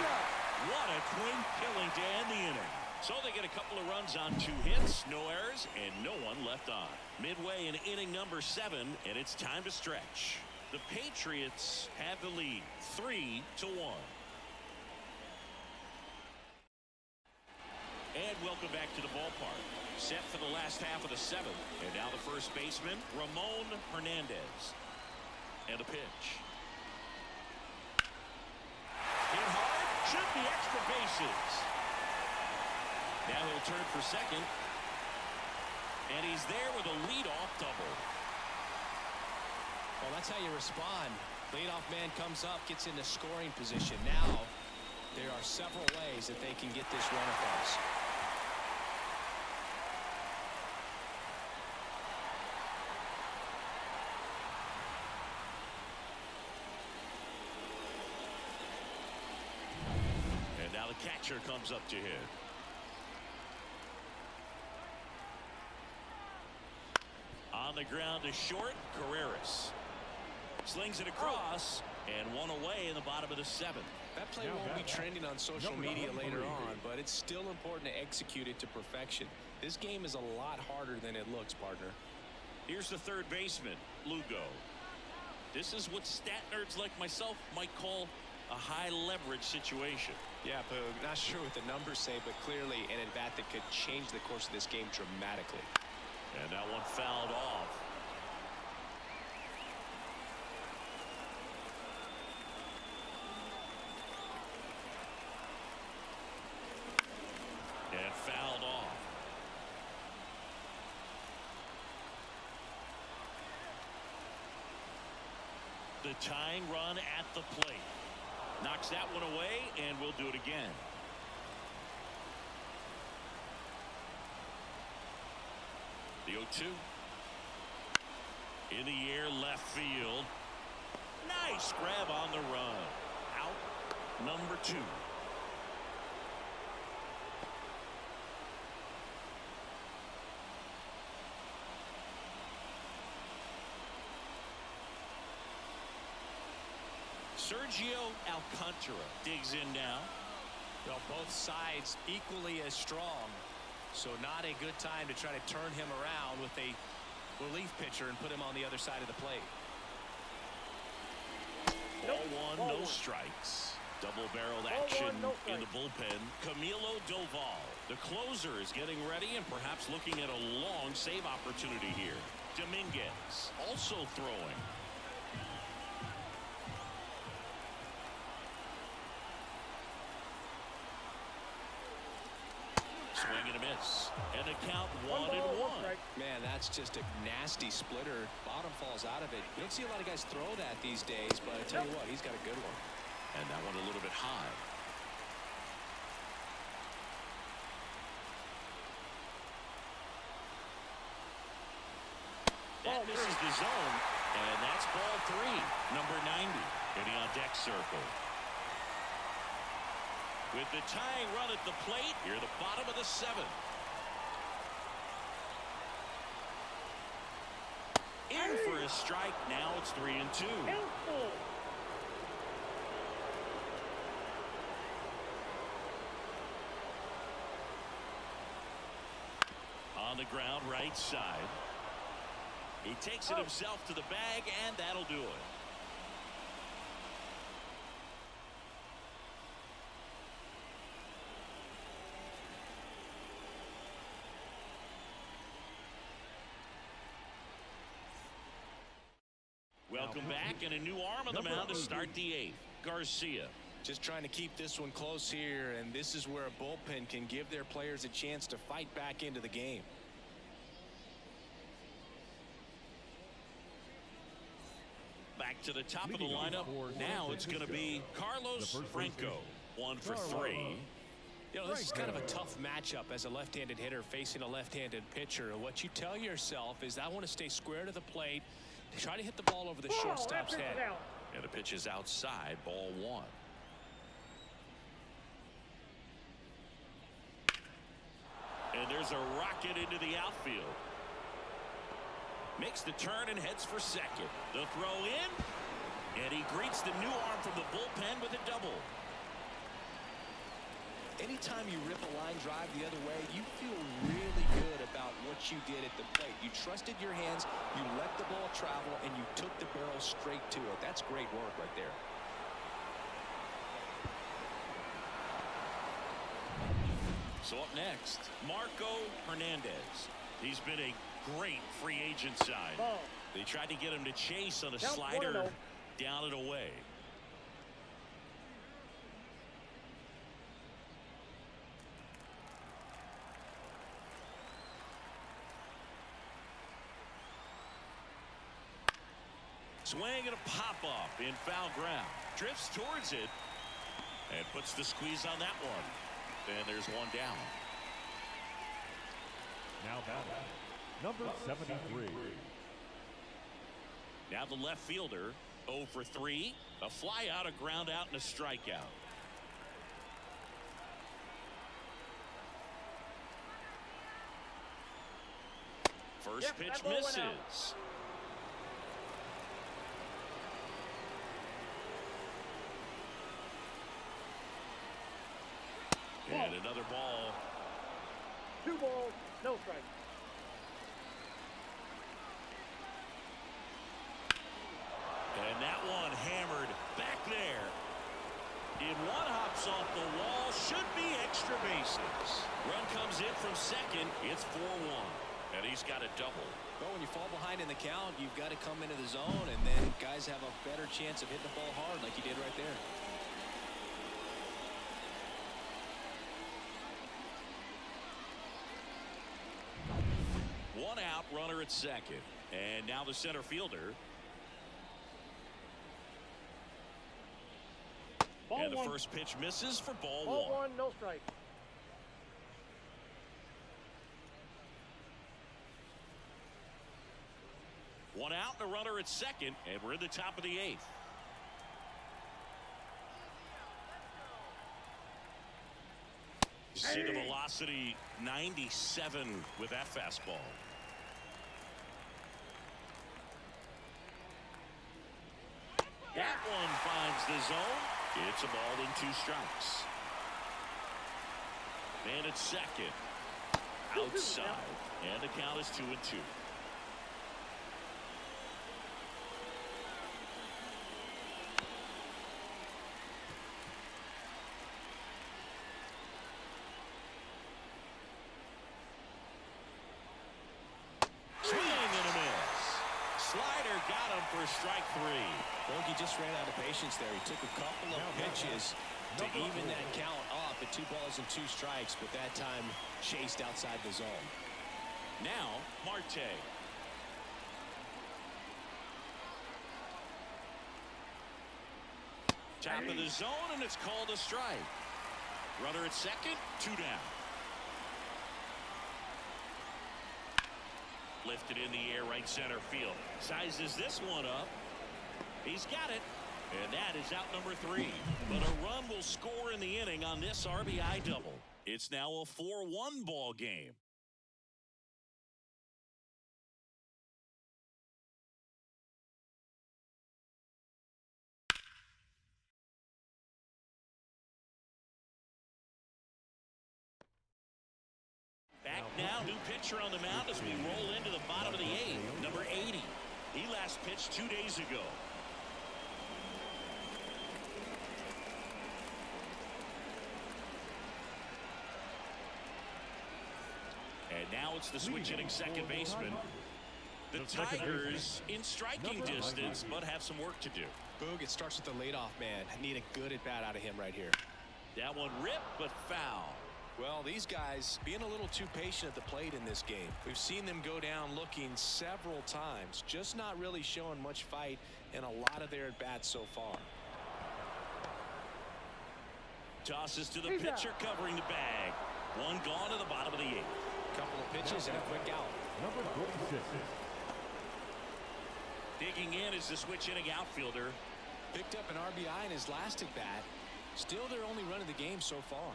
What a twin killing to end the inning. So they get a couple of runs on 2 hits, no errors, and no one left on. Midway in inning number 7, and it's time to stretch. The Patriots have the lead, 3-1. And welcome back to the ballpark. Set for the last half of the 7th. And now the first baseman, Ramon Hernandez. And a pitch. Hit hard, should be extra bases. Now he'll turn for second. And he's there with a leadoff double. Well, that's how you respond. Leadoff man comes up, gets into scoring position. Now there are several ways that they can get this run across. And now the catcher comes up to hit. On the ground to short, Carreras slings it across, and one away in the bottom of the 7th. That play won't be trending on social media later on, but it's still important to execute it to perfection. This game is a lot harder than it looks, partner. Here's the third baseman, Lugo. This is what stat nerds like myself might call a high leverage situation. Yeah, Boog, not sure what the numbers say, but clearly an at-bat that could change the course of this game dramatically. And that one fouled off. And fouled off. The tying run at the plate. Knocks that one away, and we'll do it again. The 0-2. In the air, left field. Nice grab on the run. Out number 2. Sergio Alcantara digs in now. Well, both sides equally as strong. So not a good time to try to turn him around with a relief pitcher and put him on the other side of the plate. Ball one, no strikes. Double-barreled action in the bullpen. Camilo Doval, the closer, is getting ready and perhaps looking at a long save opportunity here. Dominguez also throwing. Swing and a miss. And the count 1-1. Man, that's just a nasty splitter. Bottom falls out of it. You don't see a lot of guys throw that these days, but I tell you what, he's got a good one. And that one a little bit high. That misses the zone. And that's ball 3. Number 90 hitting on deck circle. With the tying run at the plate, here at the bottom of the seventh. In for a strike. Now it's 3-2. On the ground, right side. He takes it himself to the bag, and that'll do it. Welcome back, and a new arm on the mound to start the eighth. Garcia. Just trying to keep this one close here, and this is where a bullpen can give their players a chance to fight back into the game. Back to the top of the lineup. Now it's going to be Carlos Franco. 1 for 3. You know, this is kind of a tough matchup as a left-handed hitter facing a left-handed pitcher. What you tell yourself is, I want to stay square to the plate, try to hit the ball over the shortstop's head. And the pitch is outside, ball 1. And there's a rocket into the outfield. Makes the turn and heads for second. The throw in, and he greets the new arm from the bullpen with a double. Anytime you rip a line drive the other way, you feel really good about what you did at the plate. You trusted your hands, you let the ball travel, and you took the barrel straight to it. That's great work right there. So up next, Marco Hernandez. He's been a great free agent sign. They tried to get him to chase on a slider down and away. Swing and a pop-up in foul ground. Drifts towards it and puts the squeeze on that one. And there's one down. Now batting, number 73. Now the left fielder, 0 for 3. A fly out, a ground out, and a strikeout. First pitch misses. And another ball. 2 balls, no strike. And that one hammered back there. In one, hops off the wall. Should be extra bases. Run comes in from second. It's 4-1. And he's got a double. Well, when you fall behind in the count, you've got to come into the zone, and then guys have a better chance of hitting the ball hard like he did right there. One out, runner at second. And now the center fielder. And the first pitch misses for ball 1. No strike. One out and a runner at second, and we're in the top of the 8th. You see the velocity 97 with that fastball. That one finds the zone. It's a ball and 2 strikes. And it's second. Outside. And the count is 2-2. For strike 3. Bogey just ran out of patience there. He took a couple of pitches to even that count up at 2 balls and 2 strikes, but that time chased outside the zone. Now Marte. Top of the zone, and it's called a strike. Runner at second, 2 down. Lifted in the air, right center field. Sizes this one up. He's got it. And that is out number 3. But a run will score in the inning on this RBI double. It's now a 4-1 ball game. Back now, new pitcher on the mound as we roll into the bottom of the 8th, number 80. He last pitched 2 days ago. And now it's the switch hitting second baseman. The Tigers in striking distance, but have some work to do. Boog, it starts with the leadoff man. Need a good at bat out of him right here. That one ripped, but foul. Well, these guys being a little too patient at the plate in this game. We've seen them go down looking several times, just not really showing much fight in a lot of their at bats so far. Tosses to the pitcher, covering the bag. One gone to the bottom of the 8th. Couple of pitches and a quick out. Number 46. Digging in is the switch hitting outfielder. Picked up an RBI in his last at bat. Still their only run of the game so far.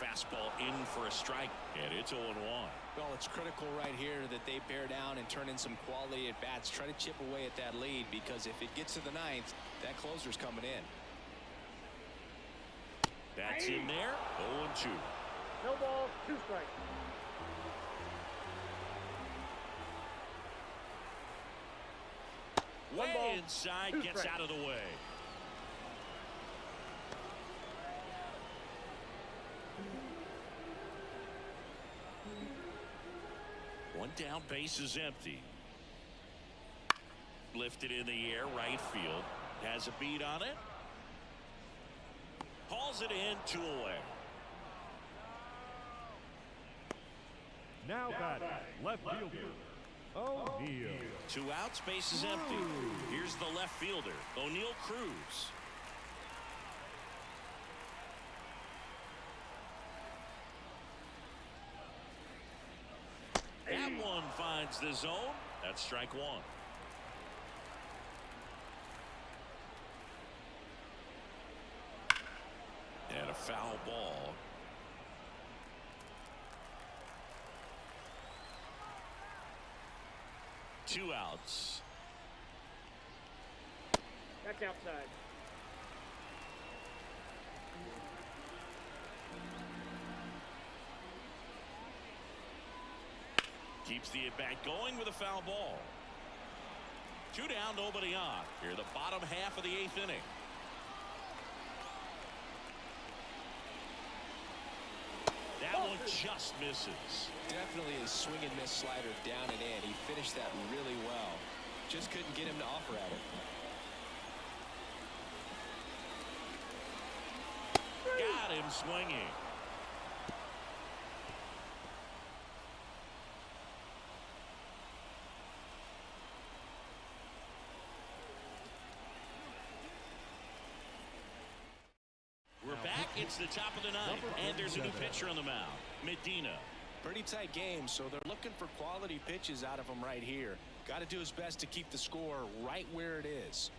Fastball in for a strike, and it's 0-1. Well, it's critical right here that they bear down and turn in some quality at bats. Try to chip away at that lead, because if it gets to the 9th, that closer's coming in. That's in there. 0-2. No ball, 2 strikes. Way inside, gets out of the way. One down, base is empty. Lifted in the air, right field. Has a beat on it. Hauls it in, 2 away. Now batting, left fielder, O'Neal. 2 outs, base is empty. Here's the left fielder, O'Neal Cruz. That one finds the zone. That's strike 1. And a foul ball. Two outs. That's outside. Keeps the at-bat going with a foul ball. 2 down, nobody on. Here, the bottom half of the 8th inning. That one just misses. Definitely a swing and miss slider down and in. He finished that really well. Just couldn't get him to offer at it. Got him swinging. We're back. It's the top of the 9th, and there's a new pitcher on the mound, Medina. Pretty tight game, so they're looking for quality pitches out of him right here. Got to do his best to keep the score right where it is.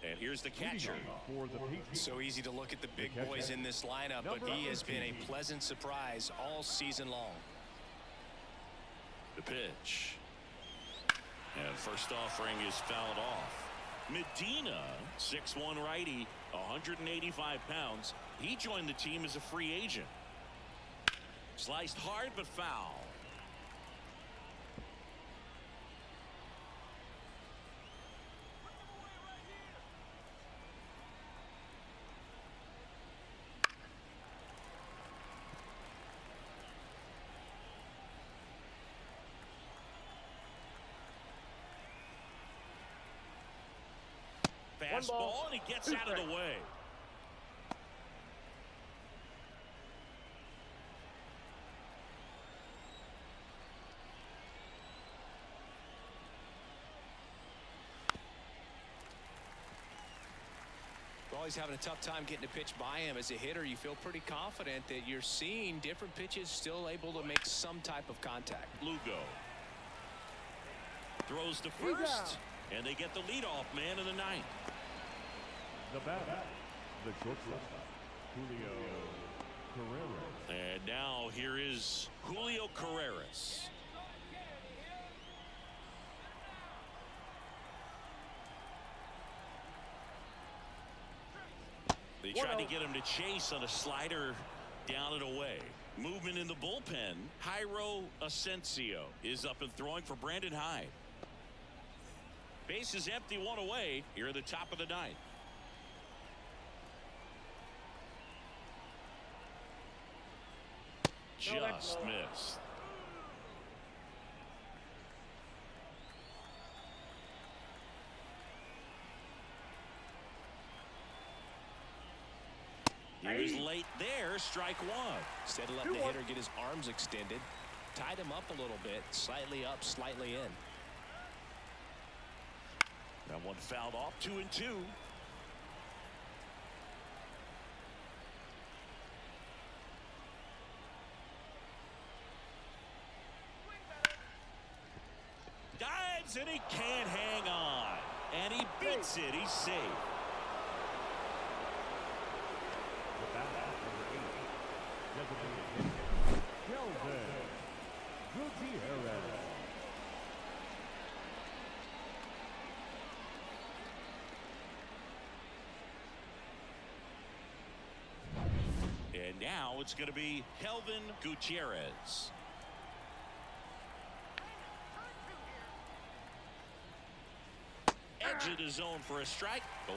And here's the catcher. For the Patriots. So easy to look at the big boys in this lineup, but he has been a pleasant surprise all season long. The pitch. And first offering is fouled off. Medina, 6'1" righty, 185 pounds. He joined the team as a free agent. Sliced hard but foul. Fastball, and he gets out of the way. Well, always having a tough time getting a pitch by him. As a hitter, you feel pretty confident that you're seeing different pitches still able to make some type of contact. Lugo throws to first, and they get the leadoff man in the ninth. The batter, the shortstop, Julio Carreras. And now here is Julio Carreras. They tried to get him to chase on a slider down and away. Movement in the bullpen. Jairo Asensio is up and throwing for Brandon Hyde. Base is empty, one away here at the top of the ninth. Just missed. He was late there, strike one. Instead of letting the hitter get his arms extended, tied him up a little bit, slightly up, slightly in. That one fouled off, 2-2. Dives and he can't hang on. And he beats it. He's safe. And now it's going to be Kelvin Gutierrez. Edge of the zone for a strike. 0-1.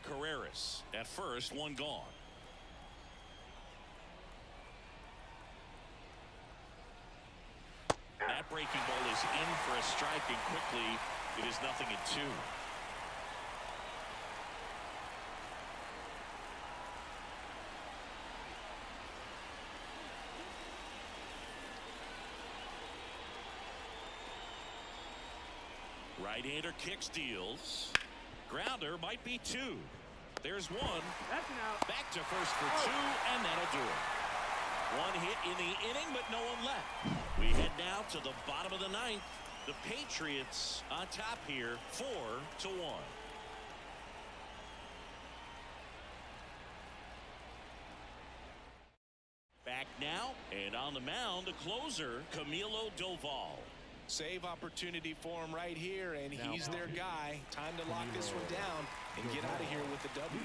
Carreras at first, one gone. That breaking ball is in for a strike, and quickly it is 0-2. Right-hander kicks, deals. Grounder might be two. There's one. That's an out. Back to first for two, and that'll do it. One hit in the inning, but no one left. We head now to the bottom of the ninth. The Patriots on top here, 4-1. Back now, and on the mound, the closer, Camilo Doval. Save opportunity for him right here, and he's their guy. Time to lock this one down and get out of here with the W.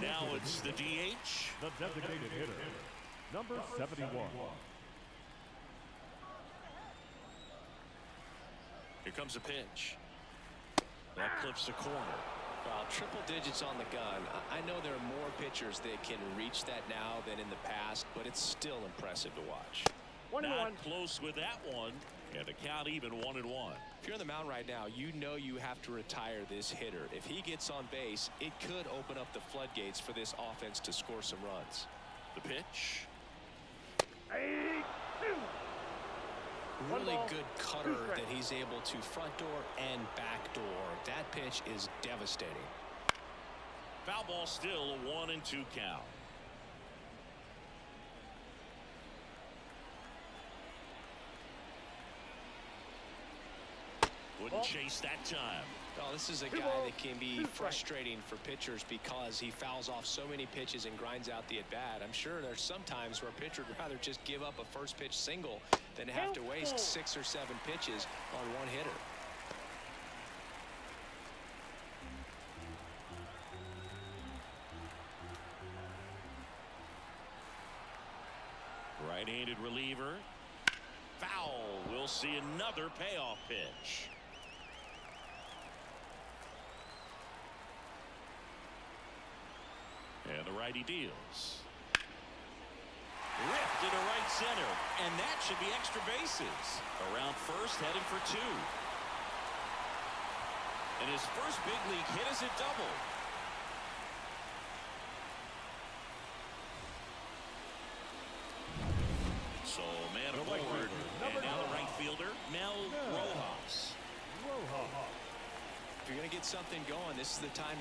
Now it's the DH. The designated hitter, number 71. Here comes a pitch. That clips the corner. Well, triple digits on the gun. I know there are more pitchers that can reach that now than in the past, but it's still impressive to watch. Not close with that one, and the count even 1-1. If you're on the mound right now, you know you have to retire this hitter. If he gets on base, it could open up the floodgates for this offense to score some runs. The pitch. Really good cutter that he's able to front door and back door. That pitch is devastating. Foul ball, still a 1-2 count. Wouldn't chase that time. Oh, this is a guy that can be frustrating for pitchers because he fouls off so many pitches and grinds out the at-bat. I'm sure there's some times where a pitcher would rather just give up a first pitch single than have to waste 6 or 7 pitches on one hitter. Right-handed reliever. Foul. We'll see another payoff pitch. And the righty deals. Ripped into right center. And that should be extra bases. Around first, heading for 2. And his first big league hit is a double. So man aboard. And now the right Mel Rojas. If you're going to get something going, this is the time.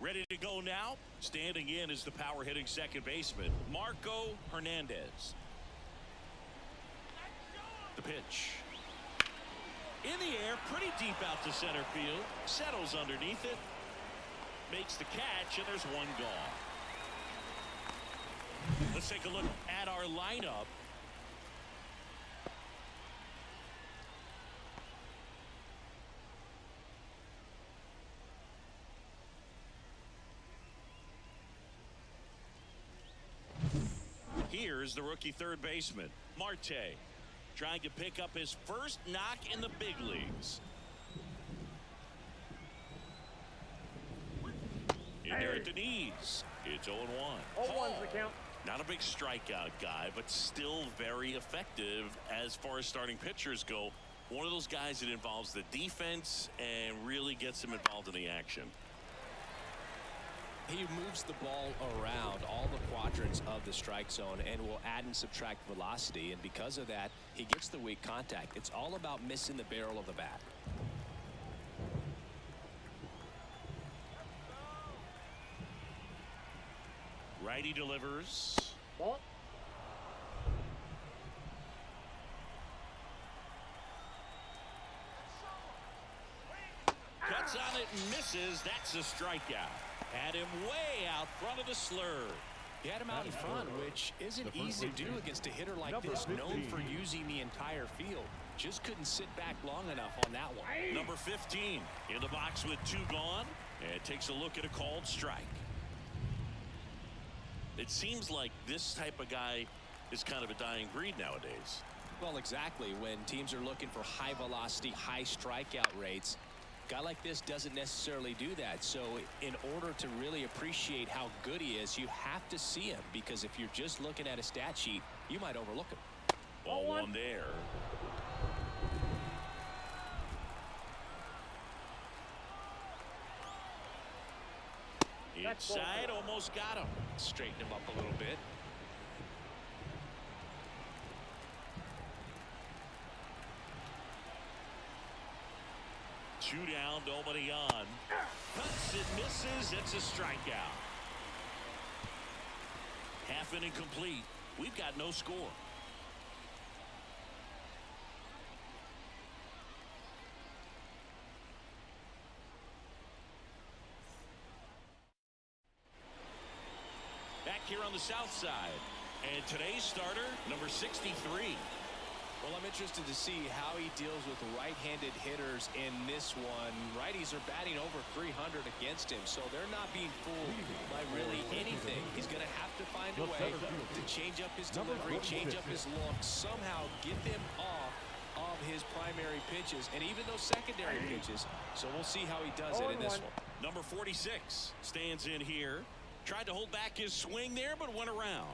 Ready to go now. Standing in is the power hitting second baseman, Marco Hernandez. The pitch. In the air, pretty deep out to center field. Settles underneath it. Makes the catch, and there's one gone. Let's take a look at our lineup. Here's the rookie third baseman, Marte, trying to pick up his first knock in the big leagues. In there at the knees. It's 0-1. 0-1's the count. Not a big strikeout guy, but still very effective as far as starting pitchers go. One of those guys that involves the defense and really gets him involved in the action. He moves the ball around all the quadrants of the strike zone and will add and subtract velocity, and because of that he gets the weak contact. It's all about missing the barrel of the bat. Righty delivers. Ball. Cuts on it and misses. That's a strikeout. Had him way out front of the slur. He had him out in front, which isn't easy to do against a hitter like this, known for using the entire field. Just couldn't sit back long enough on that one. Number 15 in the box with 2 gone, and takes a look at a called strike. It seems like this type of guy is kind of a dying breed nowadays. Well, exactly. When teams are looking for high velocity, high strikeout rates, a guy like this doesn't necessarily do that. So in order to really appreciate how good he is, you have to see him, because if you're just looking at a stat sheet, you might overlook him. Ball one there. Inside, almost got him. Straighten him up a little bit. Two down, nobody on. Cuts it, misses. It's a strikeout. Half inning complete. We've got no score. Back here on the south side. And today's starter, number 63. Well, I'm interested to see how he deals with right-handed hitters in this one. Righties are batting over 300 against him, so they're not being fooled by really anything. He's going to have to find a way to change up his delivery, change up his look, somehow get them off of his primary pitches and even those secondary pitches. So we'll see how he does it in this one. Number 46 stands in here. Tried to hold back his swing there, but went around.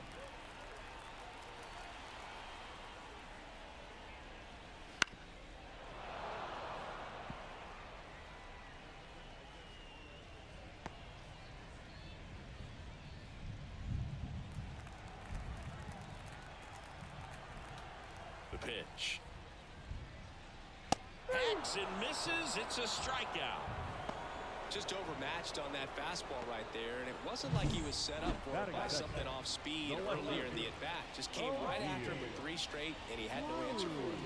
pitch. Hacks and misses. It's a strikeout. Just overmatched on that fastball right there, and it wasn't like he was set up for it by something off speed earlier in the at-bat. Just came right after him with 3 straight, and he had no answer for it.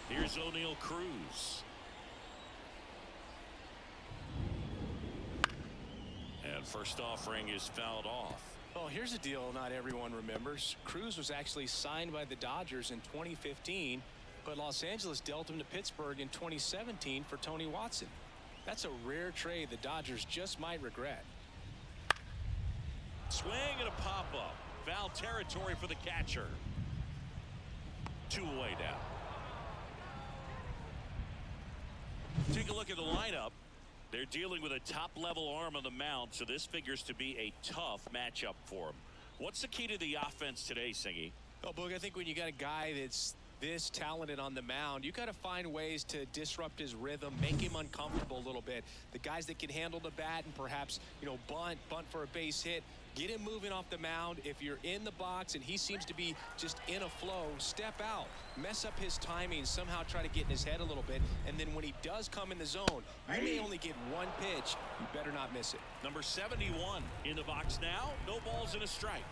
Here's O'Neal Cruz. And first offering is fouled off. Well, here's a deal not everyone remembers. Cruz was actually signed by the Dodgers in 2015, but Los Angeles dealt him to Pittsburgh in 2017 for Tony Watson. That's a rare trade the Dodgers just might regret. Swing and a pop-up. Foul territory for the catcher. 2 away now. Take a look at the lineup. They're dealing with a top-level arm on the mound, so this figures to be a tough matchup for them. What's the key to the offense today, Singy? Oh, Boog, I think when you got a guy that's this talented on the mound, you got to find ways to disrupt his rhythm, make him uncomfortable a little bit. The guys that can handle the bat and perhaps, bunt for a base hit, get him moving off the mound. If you're in the box and he seems to be just in a flow, step out, mess up his timing, somehow try to get in his head a little bit, and then when he does come in the zone, you may only get 1 pitch. You better not miss it. Number 71 in the box now. No balls and a strike.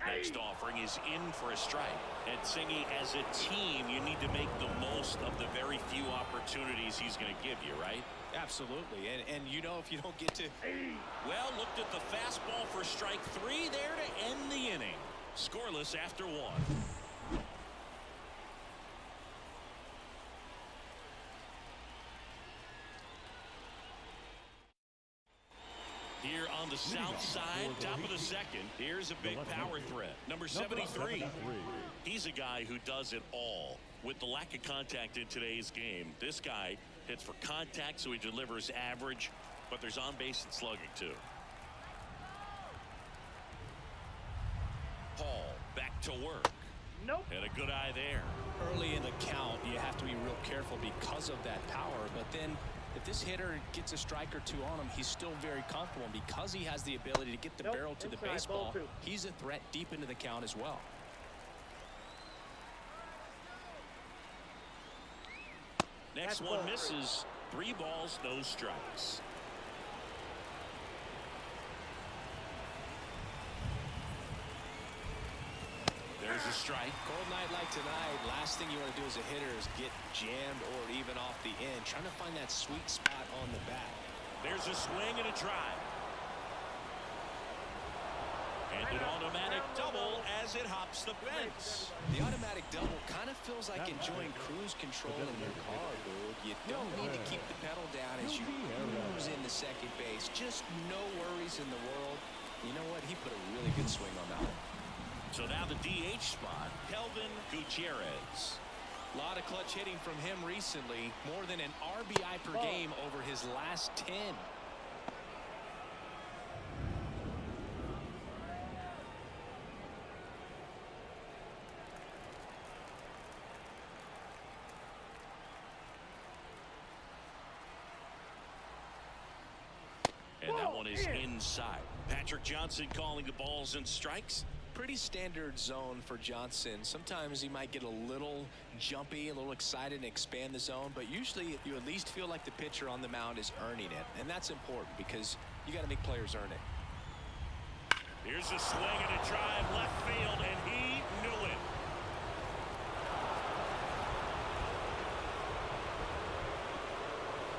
Next offering is in for a strike. And Singy, as a team, you need to make the most of the very few opportunities he's going to give you, right? Absolutely. And if you don't get to... Well, looked at the fastball for strike 3 there to end the inning. Scoreless after 1. Here on the south side, top of the second, here's a big power threat. Number 73. He's a guy who does it all. With the lack of contact in today's game, this guy hits for contact, so he delivers average, but there's on base and slugging too. Paul back to work. Nope. And a good eye there. Early in the count, you have to be real careful because of that power, but then if this hitter gets a strike or 2 on him, he's still very comfortable. And because he has the ability to get the barrel to the baseball, he's a threat deep into the count as well. Next one misses. 3 balls, no strikes. There's a strike. Cold night like tonight, last thing you want to do as a hitter is get jammed or even off the end. Trying to find that sweet spot on the bat. There's a swing and a drive. And an automatic double as it hops the fence. The automatic double kind of feels like enjoying cruise control in your car, dude. You don't need to keep the pedal down as you cruise into second base. Just no worries in the world. You know what? He put a really good swing on that one. So now the DH spot, Kelvin Gutierrez. A lot of clutch hitting from him recently. More than an RBI per game over his last 10. And that one is inside. Patrick Johnson calling the balls and strikes. Pretty standard zone for Johnson. Sometimes he might get a little jumpy, a little excited and expand the zone, but usually you at least feel like the pitcher on the mound is earning it, and that's important because you got to make players earn it. Here's a swing and a drive left field, and he knew it.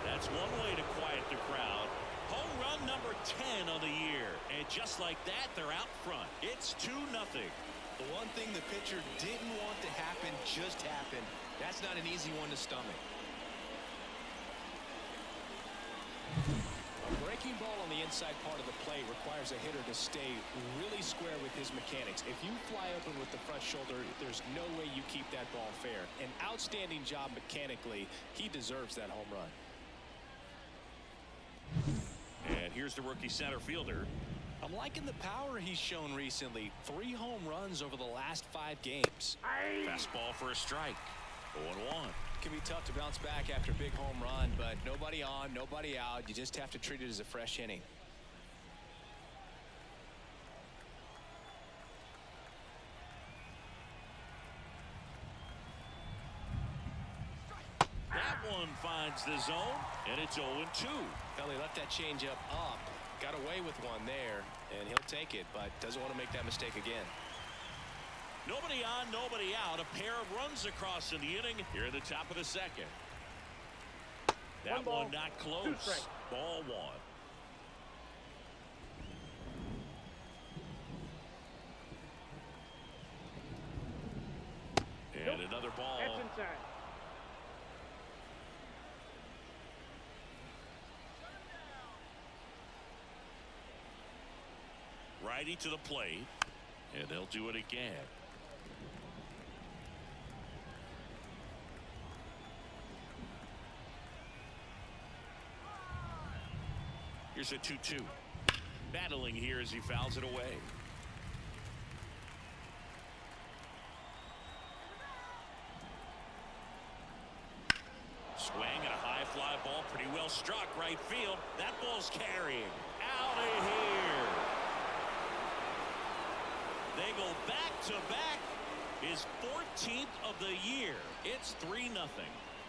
That's one way to quiet the crowd. Home run number 10 of the year. And just like that, they're out front. It's 2-0. The one thing the pitcher didn't want to happen just happened. That's not an easy one to stomach. A breaking ball on the inside part of the plate requires a hitter to stay really square with his mechanics. If you fly open with the front shoulder, there's no way you keep that ball fair. An outstanding job mechanically. He deserves that home run. And here's the rookie center fielder. I'm liking the power he's shown recently. 3 home runs over the last 5 games. Fastball for a strike. 0-1. Can be tough to bounce back after a big home run, but nobody on, nobody out. You just have to treat it as a fresh inning. one finds the zone, and it's 0-2. Well, he left that changeup up, got away with one there, and he'll take it, but doesn't want to make that mistake again. Nobody on, nobody out. A pair of runs across in the inning here in the top of the second. That one not close. Ball one. And another ball. That's inside. Righty to the plate. And they'll do it again. Here's a 2-2. Battling here as he fouls it away. Swing and a high fly ball, pretty well struck right field. That ball's carrying out of here. They go back to back. His 14th of the year. It's 3-0.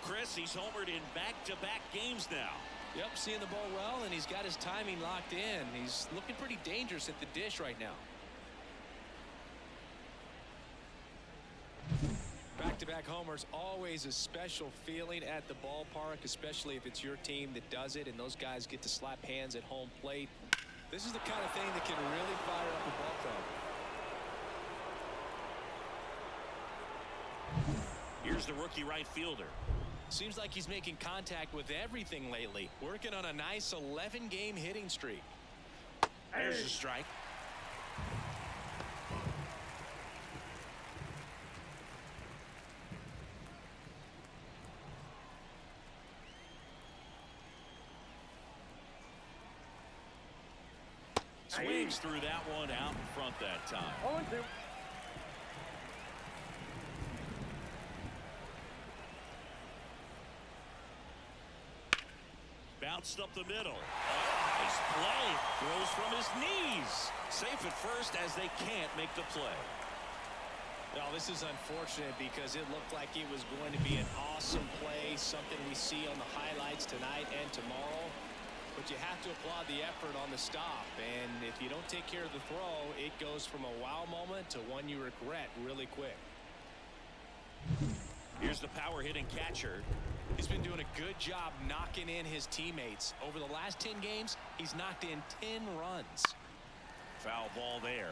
Chris, he's homered in back-to-back games now. Yep, seeing the ball well, and he's got his timing locked in. He's looking pretty dangerous at the dish right now. Back-to-back homers, always a special feeling at the ballpark, especially if it's your team that does it and those guys get to slap hands at home plate. This is the kind of thing that can really fire up a ball club. Here's the rookie right fielder. Seems like he's making contact with everything lately. Working on a nice 11-game hitting streak. There's the strike. Swings through that one out in front that time. 0-2. Bounced up the middle. Oh, nice play. Throws from his knees. Safe at first as they can't make the play. Well, this is unfortunate because it looked like it was going to be an awesome play, something we see on the highlights tonight and tomorrow. But you have to applaud the effort on the stop. And if you don't take care of the throw, it goes from a wow moment to one you regret really quick. Here's the power hitting catcher. He's been doing a good job knocking in his teammates. Over the last 10 games, he's knocked in 10 runs. Foul ball there.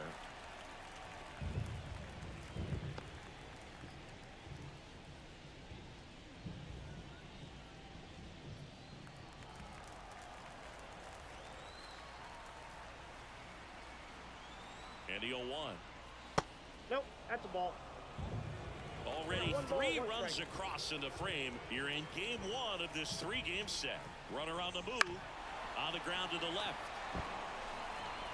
And the 0-1. Nope, that's a ball. Already 3 runs across in the frame. You're in game 1 of this 3-game set. Runner on the move. On the ground to the left.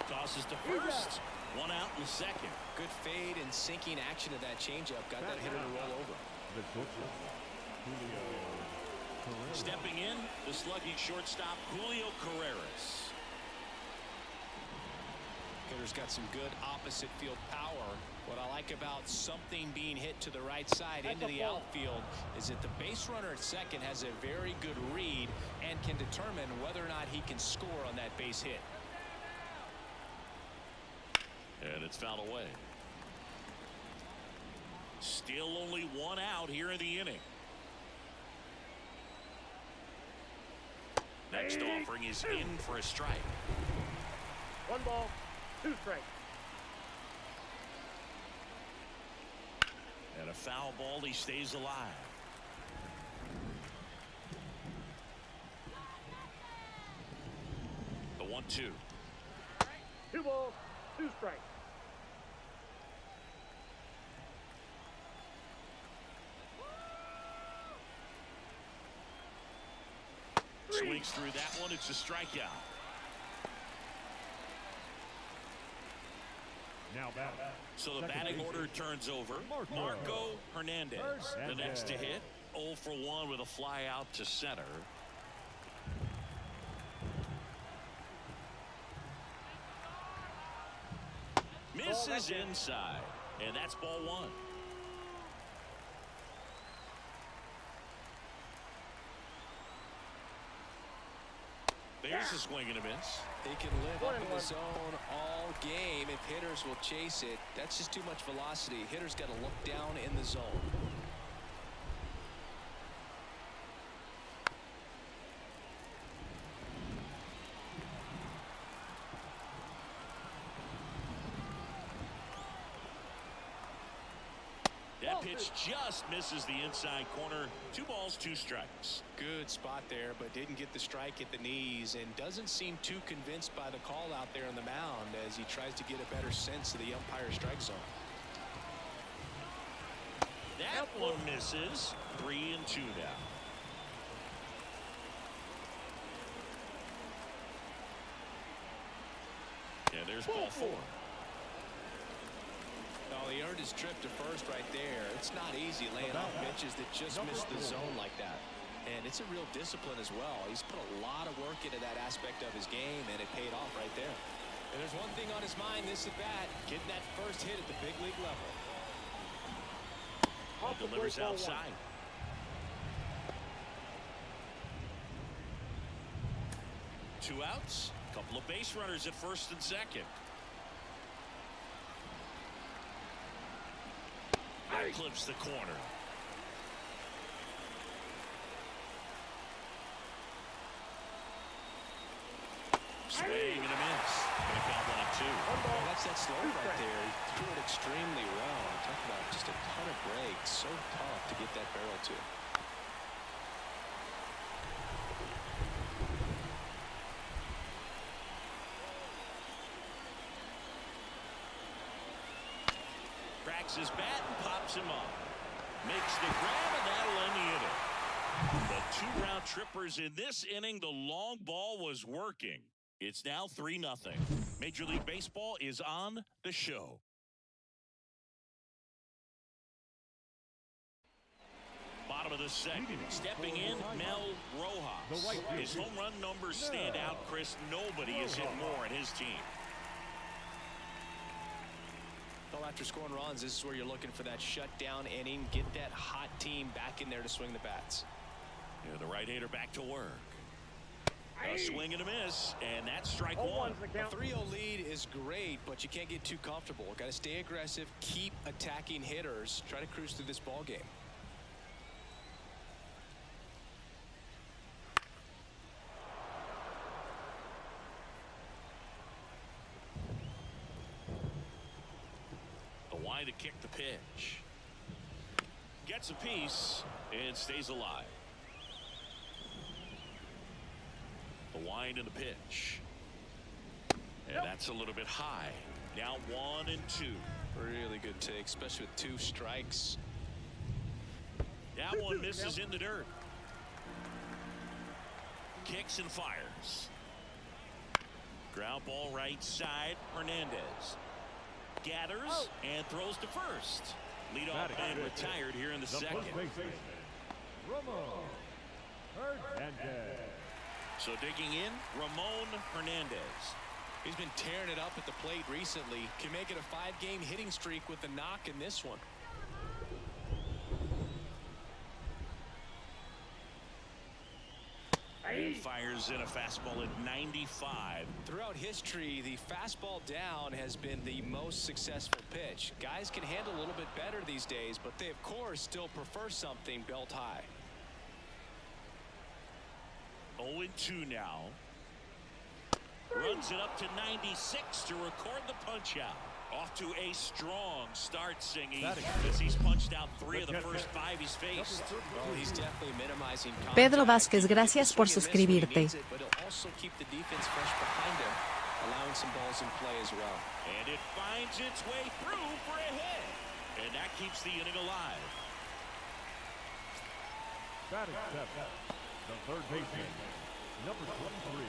Tosses to first. 1 out in the second. Good fade and sinking action of that changeup. Got that hitter to roll over. Stepping in, the slugging shortstop, Julio Carreras. Hitter's got some good opposite field power. What I like about something being hit to the right side into the outfield is that the base runner at second has a very good read and can determine whether or not he can score on that base hit. And it's fouled away. Still only 1 out here in the inning. Next offering is in for a strike. 1 ball, 2 strikes. And a foul ball, he stays alive. The 1-2. 2 balls, 2 strikes. Swings through that one. It's a strikeout. Now back. So the batting order turns over. Marco Hernandez, the next to hit. 0 for 1 with a fly out to center. Misses inside, and that's ball 1. Here's a swing and a miss. They can live up in the zone all game if hitters will chase it. That's just too much velocity. Hitters got to look down in the zone. That pitch just misses the inside corner. 2 balls, 2 strikes. Good spot there, but didn't get the strike at the knees and doesn't seem too convinced by the call out there on the mound as he tries to get a better sense of the umpire strike zone. That one misses. 3-2 now. Yeah, there's ball 4. Oh, he earned his trip to first right there. It's not easy laying off pitches that just miss the zone like that. And it's a real discipline as well. He's put a lot of work into that aspect of his game, and it paid off right there. And there's one thing on his mind this at bat, getting that first hit at the big league level. Delivers outside. Two outs. Couple of base runners at first and second. That clips the corner. Swing and a miss. Gonna count 1-2. Oh, that's that slow right there. He threw it extremely well. Talk about just a ton of breaks. So tough to get that barrel to. Cracks his bat and pops him up. Makes the grab, and that'll end the inning. The 2 round trippers in this inning. The long ball was working. It's now 3-0. Major League Baseball is on the show. Bottom of the second. Stepping in, Mel Rojas. His home run numbers stand out, Chris. Nobody has hit more in his team. Well, after scoring runs, this is where you're looking for that shutdown inning. Get that hot team back in there to swing the bats. Yeah, the right-hander back to work. A swing and a miss, and that's strike 1. A 3-0 lead is great, but you can't get too comfortable. Got to stay aggressive, keep attacking hitters, try to cruise through this ball game. The wide to kick the pitch. Gets a piece and stays alive. The wind and the pitch. And that's a little bit high. Now 1-2. Really good take, especially with 2 strikes. That one misses in the dirt. Kicks and fires. Ground ball right side. Hernandez gathers and throws to first. Leadoff man retired here in the second. So digging in, Ramon Hernandez. He's been tearing it up at the plate recently. Can make it a 5-game hitting streak with the knock in this one. And fires in a fastball at 95. Throughout history, the fastball down has been the most successful pitch. Guys can handle a little bit better these days, but they, of course, still prefer something belt high. 0-2 now. Runs it up to 96 to record the punch out. Off to a strong start, Singy, as he's punched out 3 of the first 5 he's faced. Well, he's definitely minimizing contact. Pedro Vázquez, gracias por suscribirte. But he'll also keep the defense fresh behind him, allowing some balls in play as well. And it finds its way through for a hit. And that keeps the inning alive. Batting seventh, the third baseman, number 23.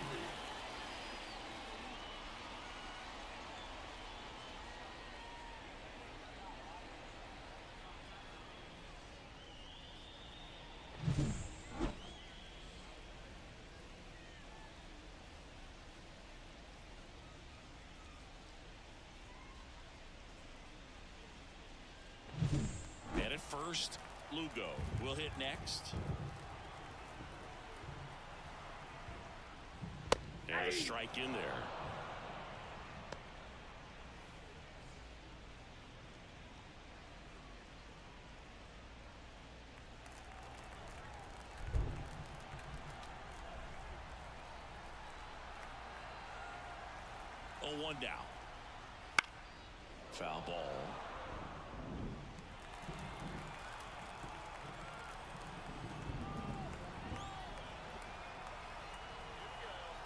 And at first, Lugo will hit next. And a strike in there. Oh, 1 down. Foul ball.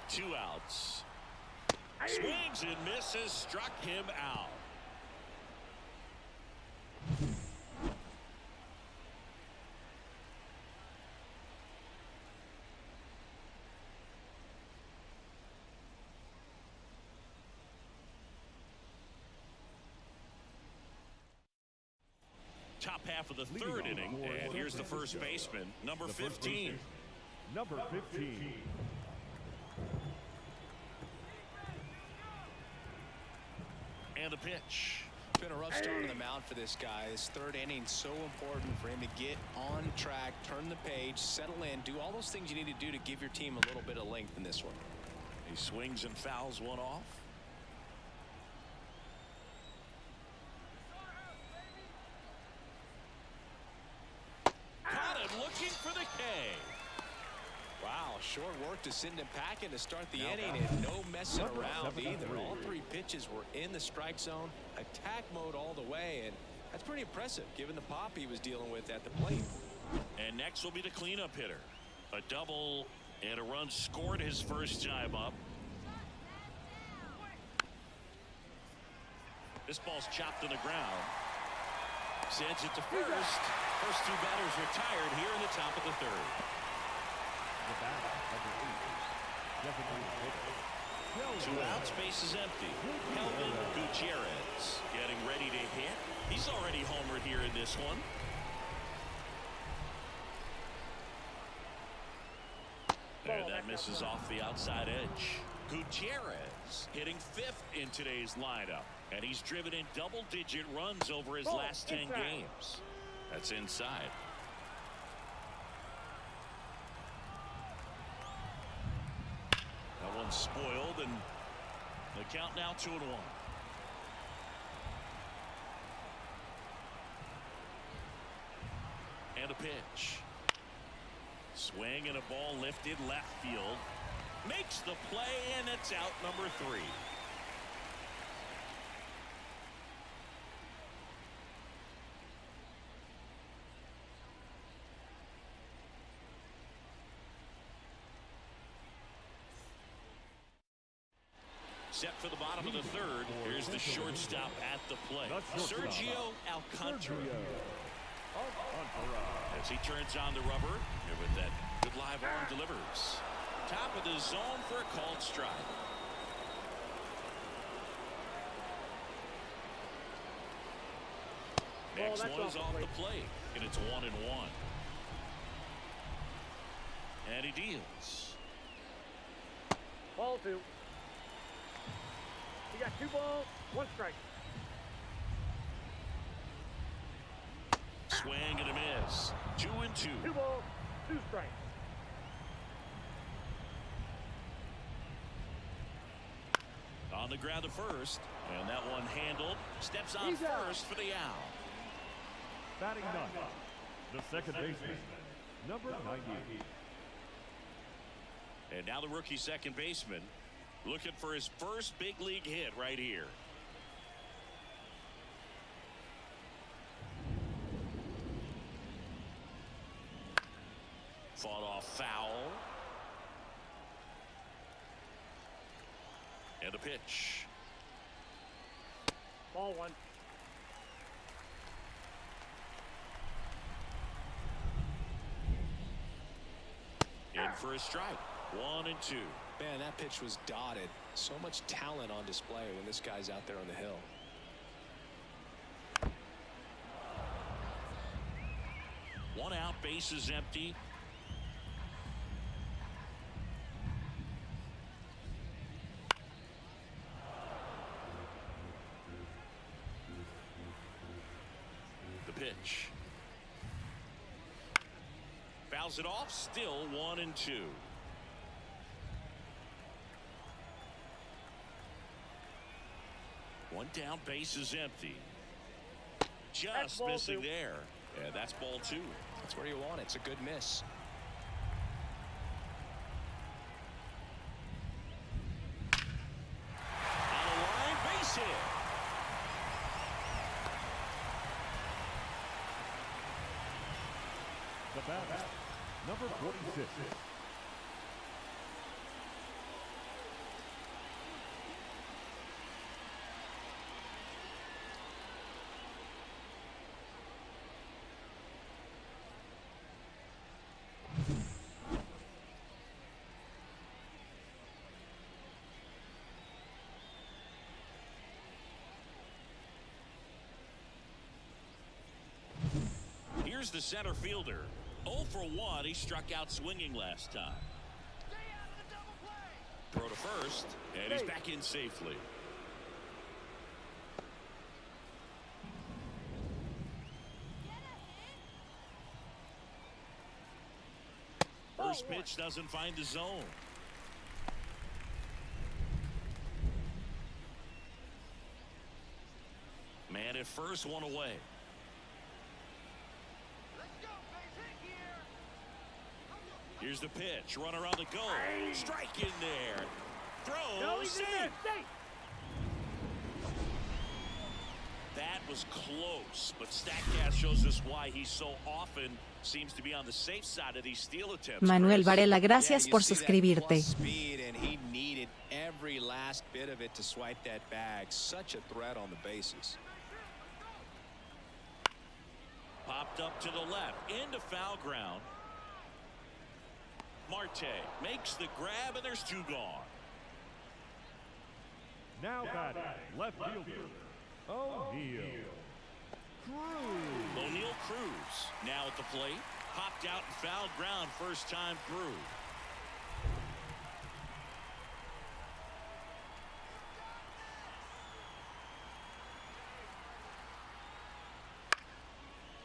Two outs. Swings and misses, struck him out. Top half of the third inning, and here's the first baseman, number 15. Number 15. And the pitch. It's been a rough start on the mound for this guy. This third inning so important for him to get on track, turn the page, settle in, do all those things you need to do to give your team a little bit of length in this one. He swings and fouls one off. Caught him looking for the K. Wow, short work to send him packing to start the inning, and no messing around either. All three pitches were in the strike zone, attack mode all the way, and that's pretty impressive given the pop he was dealing with at the plate. And next will be the cleanup hitter. A double and a run scored his first time up. This ball's chopped to the ground. Sends it to first. First two batters retired here in the top of the third. The batter, number 8. Two outs, base is empty. Kelvin Gutierrez getting ready to hit. He's already homered here in this one. And that misses off the outside edge. Gutierrez hitting 5th in today's lineup. And he's driven in double-digit runs over his last 10 games. That's inside. That one's spoiled, and the count now 2-1. And a pitch. Swing and a ball lifted left field. Makes the play, and it's out number 3. Set for the bottom of the third. Here's the shortstop at the plate. Sergio Alcantara. As he turns on the rubber, and with that good live arm delivers. Top of the zone for a called strike. Next one is off the plate, and it's 1-1. And he deals. Ball 2. You got 2 balls, 1 strike. Swing and a miss. 2-2. 2 balls, 2 strikes. On the ground to first, and that one handled. Steps on first for the out. Batting 9. The second baseman, number 90. And now the rookie second baseman looking for his first big league hit right here. Fought off foul. And a pitch. Ball 1. In for a strike. 1-2. Man, that pitch was dotted. So much talent on display when this guy's out there on the hill. One out, base is empty. The pitch. Fouls it off, still 1-2. One down, base is empty. That's Just ball missing two. there. Yeah, that's ball 2. That's where you want it. It's a good miss. On the line, base hit. The batter, number 46. Here's the center fielder. 0 for 1. He struck out swinging last time. Throw to first, and he's back in safely. First pitch doesn't find the zone. Man at first, one away. Here's the pitch. Runner on the go. Strike in there. Throw. Safe. That was close, but StatCast shows us why he so often seems to be on the safe side of these steal attempts. Manuel Chris. Varela, gracias Yeah, por you see that suscribirte. plus speed, and he needed every last bit of it to swipe that bag. Such a threat on the bases. Popped up to the left, into foul ground. Marte makes the grab, and there's 2 gone. Now batting, left fielder, O'Neal Cruz. O'Neal Cruz now at the plate. Popped out and fouled ground first time through.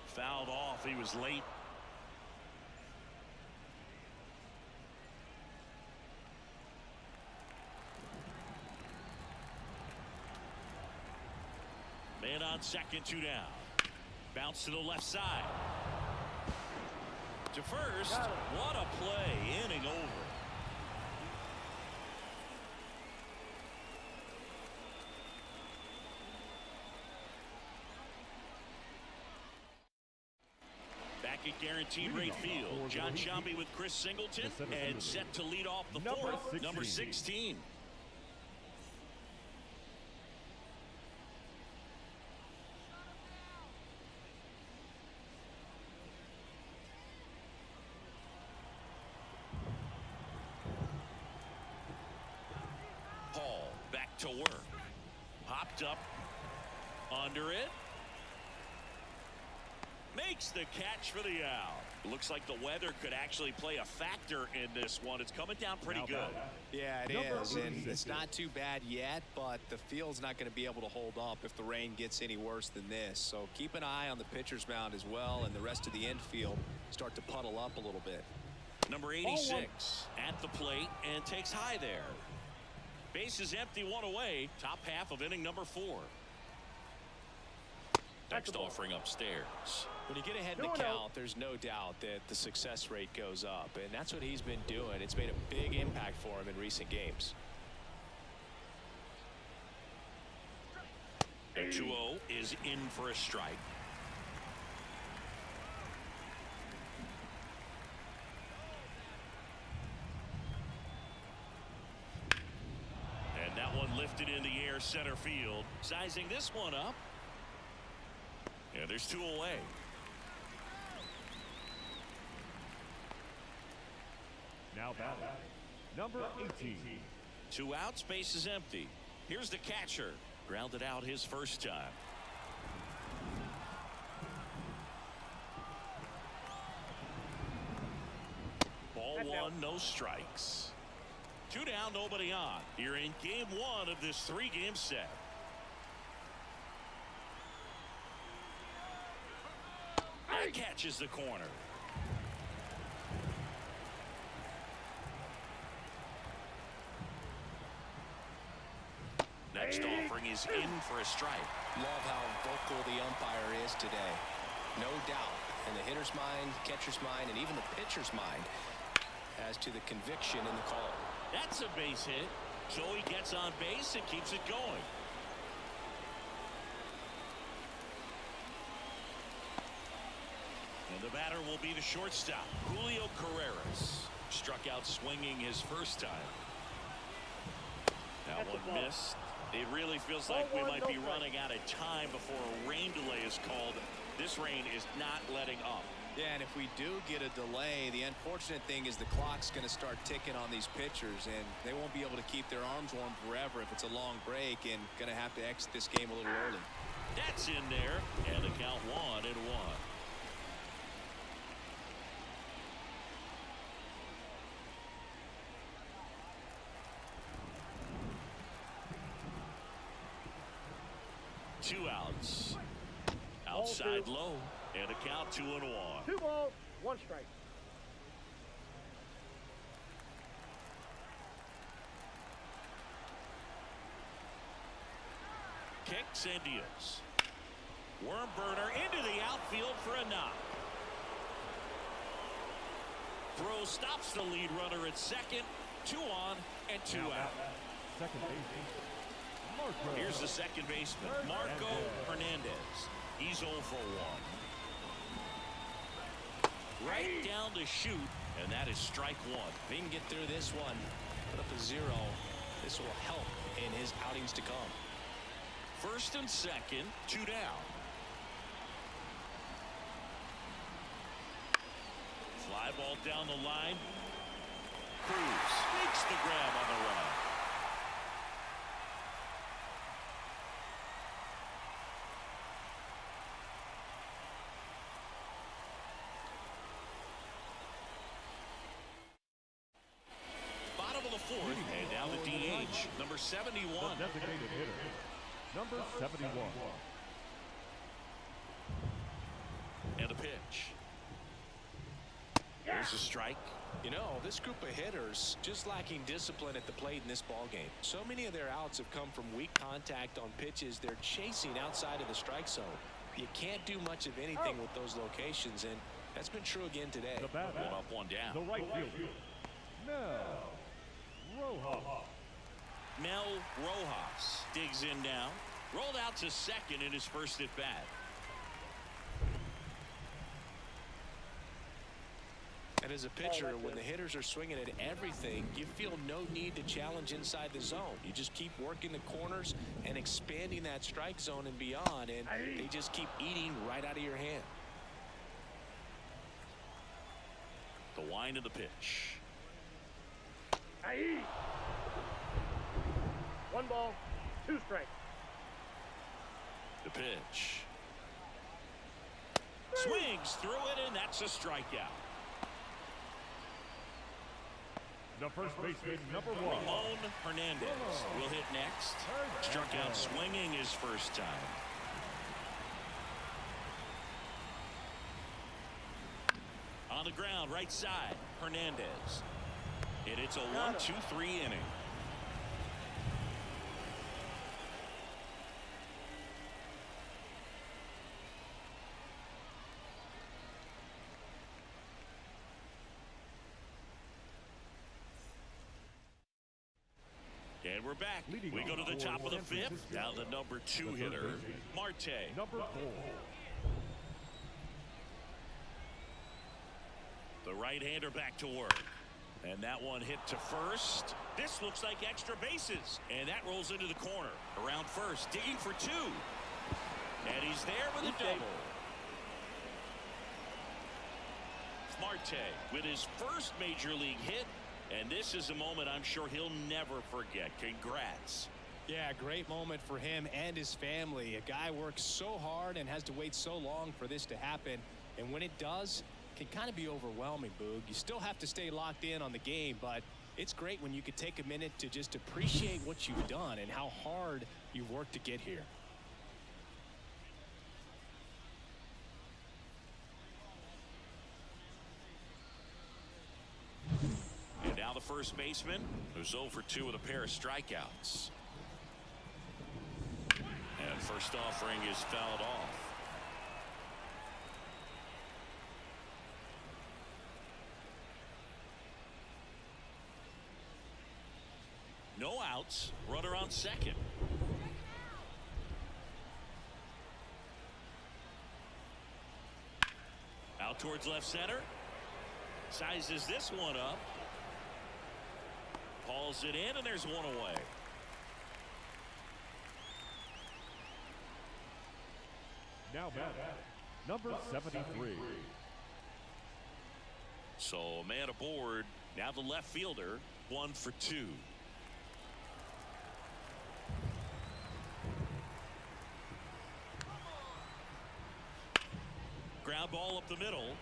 Fouled off. He was late. Man on second, 2 down. Bounce to the left side. To first. What a play. Inning over. Back at guaranteed rate field. John Shambi with Chris Singleton and set to lead off the fourth. Number 16. Paul back to work. Popped up under it. Makes the catch for the out. Looks like the weather could actually play a factor in this one. It's coming down pretty good. Yeah, it is, and it's not too bad yet, but the field's not going to be able to hold up if the rain gets any worse than this. So keep an eye on the pitcher's mound as well, and the rest of the infield start to puddle up a little bit. Number 86 at the plate and takes high there. Base is empty, 1 away. Top half of inning number 4. Next offering upstairs. When you get ahead in the count, there's no doubt that the success rate goes up, and that's what he's been doing. It's made a big impact for him in recent games. 2-0 is in for a strike. And that one lifted in the air center field. Sizing this one up. Yeah, there's 2 away. Now batting, number 18. 2 outs, base is empty. Here's the catcher. Grounded out his first time. Ball 1, no strikes. 2 down, nobody on. You're in game 1 of this 3-game set. That catches the corner. next offering is in for a strike. Love how vocal the umpire is today. No doubt in the hitter's mind, catcher's mind, and even the pitcher's mind as to the conviction in the call. That's a base hit. So he gets on base and keeps it going. And the batter will be the shortstop, Julio Carreras. Struck out swinging his first time. That one missed. It really feels like we might be running out of time before a rain delay is called. This rain is not letting up. Yeah, and if we do get a delay, the unfortunate thing is the clock's going to start ticking on these pitchers, and they won't be able to keep their arms warm forever if it's a long break, and going to have to exit this game a little early. That's in there, and the count 1-1. Two outs. Outside low. And a count 2-1. 2 balls, 1 strike. Kicks and deals. Worm burner into the outfield for a knock. Throw stops the lead runner at second. 2 on and 2 out. Second baseman, Marco. Here's the second baseman, Marco Hernandez. He's 0 for 1. Right down to shoot, and that is strike 1. If he can get through this one, put up a 0, this will help in his outings to come. First and second, 2 down. Fly ball down the line. Cruz makes the grab on the run. Bottom of the 4th, and now the DH, number 71. The designated hitter, number 71. And a pitch. There's a strike. You know, this group of hitters just lacking discipline at the plate in this ball game. So many of their outs have come from weak contact on pitches they're chasing outside of the strike zone. You can't do much of anything with those locations, and that's been true again today. The bat, 1 up, 1 down. the right fielder, Mel Rojas. Mel Rojas digs in now. Rolled out to second in his first at bat. And as a pitcher, when the hitters are swinging at everything, you feel no need to challenge inside the zone. You just keep working the corners and expanding that strike zone and beyond, and they just keep eating right out of your hand. The wind of the pitch. 1 ball, 2 strikes. The pitch. Swings through it, and that's a strikeout. The first baseman, number 1. Ramon Hernandez will hit next. Struck out swinging his first time. On the ground, right side, Hernandez. And it's a 1-2-3 inning. And we're back. Leading We go to the off top of the for 5th. Now the number 2 The third hitter, baseman, Marte. Number 4. The right-hander back to work. And that one hit to first. This looks like extra bases. And that rolls into the corner. Around first, digging for 2. And he's there with a double. Marte with his first major league hit. And this is a moment I'm sure he'll never forget. Congrats. Yeah, great moment for him and his family. A guy works so hard and has to wait so long for this to happen. And when it does, it can kind of be overwhelming, Boog. You still have to stay locked in on the game, but it's great when you could take a minute to just appreciate what you've done and how hard you've worked to get here. And now the first baseman, who's 0 for 2 with a pair of strikeouts. First offering is fouled off. No outs. Runner on second. Out towards left center. Sizes this one up. Hauls it in, and there's one away. Now batting, number 73. So a man aboard. Now the left fielder, 1 for 2. Ground ball up the middle.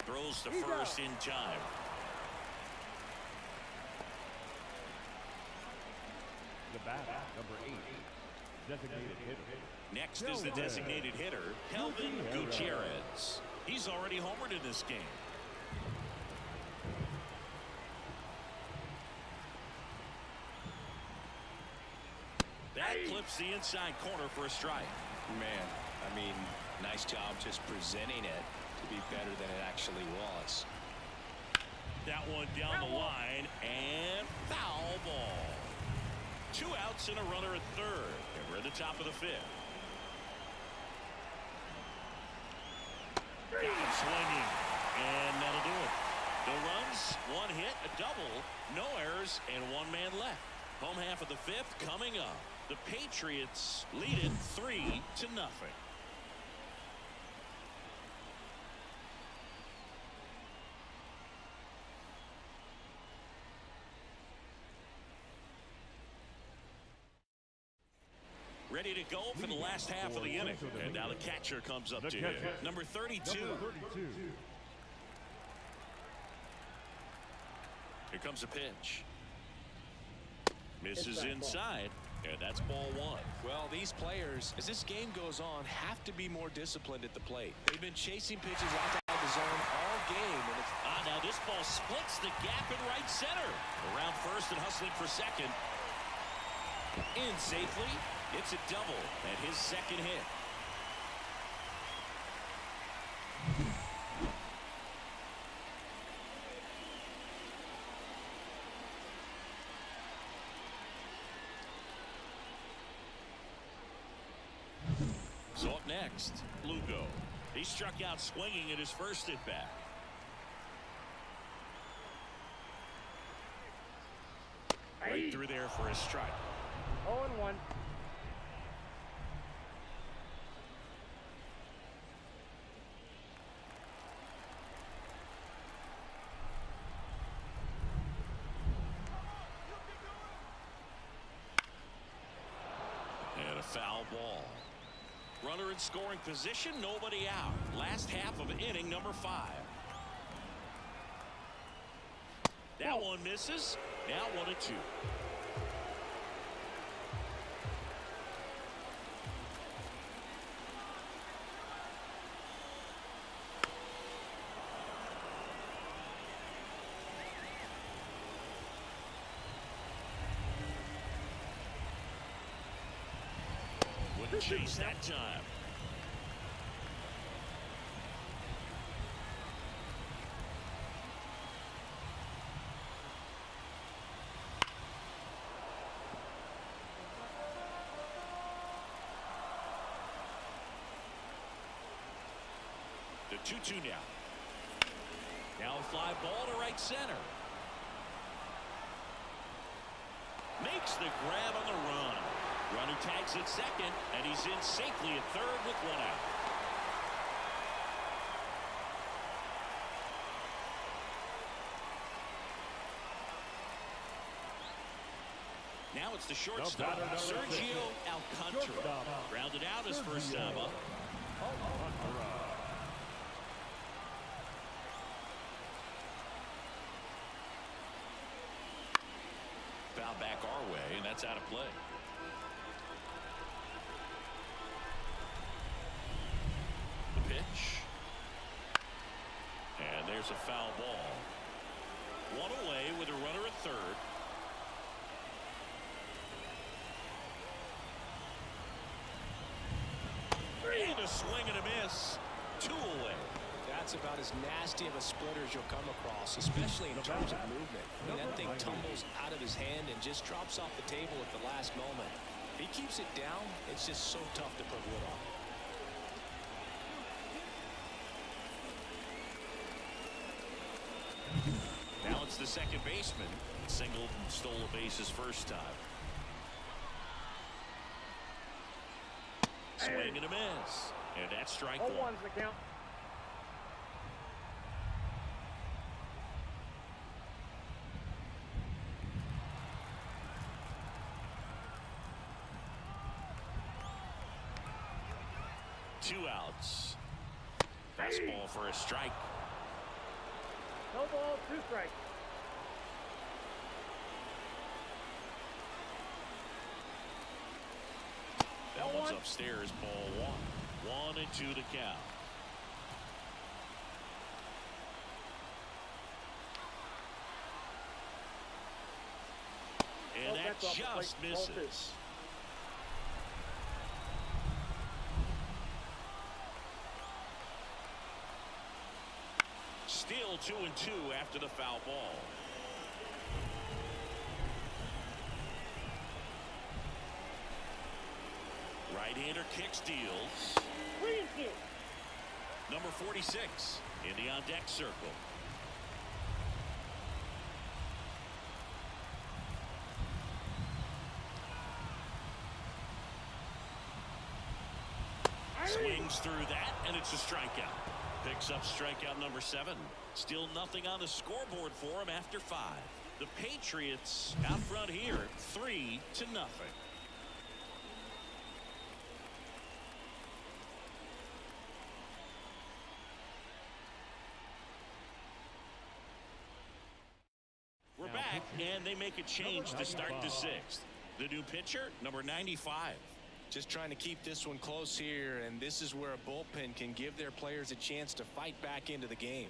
Throws to first in time. The batter, number 8, designated hitter. Next is the designated hitter, Kelvin Gutierrez. He's already homered in this game. That clips the inside corner for a strike. Man, I mean, nice job just presenting it to be better than it actually was. That one down the line, and foul ball. 2 outs and a runner at third, and we're at the top of the 5th. Got him swinging, and that'll do it. No runs, 1 hit, a double, no errors, and 1 man left. Home half of the 5th coming up. The Patriots lead it 3-0. Ready to go for the last half of the inning. And now the catcher comes up to him. Number 32. Here comes a pitch. Misses inside. And that's ball 1. Well, these players, as this game goes on, have to be more disciplined at the plate. They've been chasing pitches outside the zone all game. And now this ball splits the gap in right center. Around first and hustling for second. In safely. It's a double and his second hit. So up next, Lugo. He struck out swinging at his first at bat. Right through there for a strike. 0-1. And a foul ball. Runner in scoring position, nobody out. Last half of inning number 5. That one misses. Now 1-2. Wouldn't chase that time. The 2-2 now. Now a fly ball to right center. Makes the grab on the run. Runner tags at second, and he's in safely at third with 1 out. Now it's the shortstop, Sergio Alcantara. Grounded out his first time up. Foul back our way, and that's out of play. The pitch. And there's a foul ball. 1 away with a runner at third. a swing and a miss. 2 away. That's about as nasty of a splitter as you'll come across, especially in terms of movement. I mean, that thing tumbles out of his hand and just drops off the table at the last moment. If he keeps it down, it's just so tough to put wood on. Now it's the second baseman. Singled and stole a base his first time. Swing and a miss. And that's strike 1. 0-1's the count. Two outs. Fastball for a strike. No ball, 2 strikes. That one's upstairs, ball 1. 1-2 the count. And that just misses. Still 2-2 after the foul ball. Right-hander kicks, deals. Number 46 in the on-deck circle. Swings through that, and it's a strikeout. Picks up strikeout number 7. Still nothing on the scoreboard for him after 5. The Patriots out front here, 3-0. We're back, and they make a change to start the 6th. The new pitcher, number 95. Just trying to keep this one close here, and this is where a bullpen can give their players a chance to fight back into the game.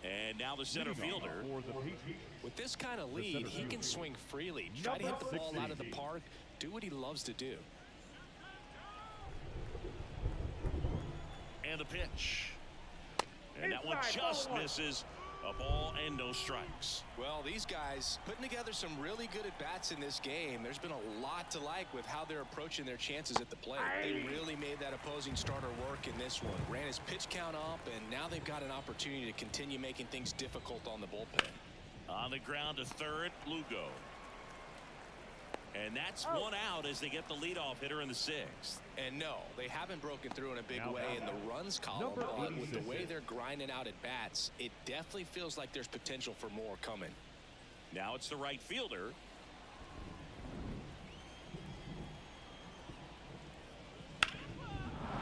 And now the center fielder. With this kind of lead, he can swing freely, try to hit the ball out of the park, do what he loves to do. And the pitch. And that one just misses. A ball and no strikes. Well, these guys putting together some really good at-bats in this game. There's been a lot to like with how they're approaching their chances at the plate. They really made that opposing starter work in this one. Ran his pitch count up, and now they've got an opportunity to continue making things difficult on the bullpen. On the ground to third, Lugo. And that's 1 out as they get the leadoff hitter in the 6th. And no, they haven't broken through in a big way in the runs column, but with the way they're grinding out at bats, it definitely feels like there's potential for more coming. Now it's the right fielder.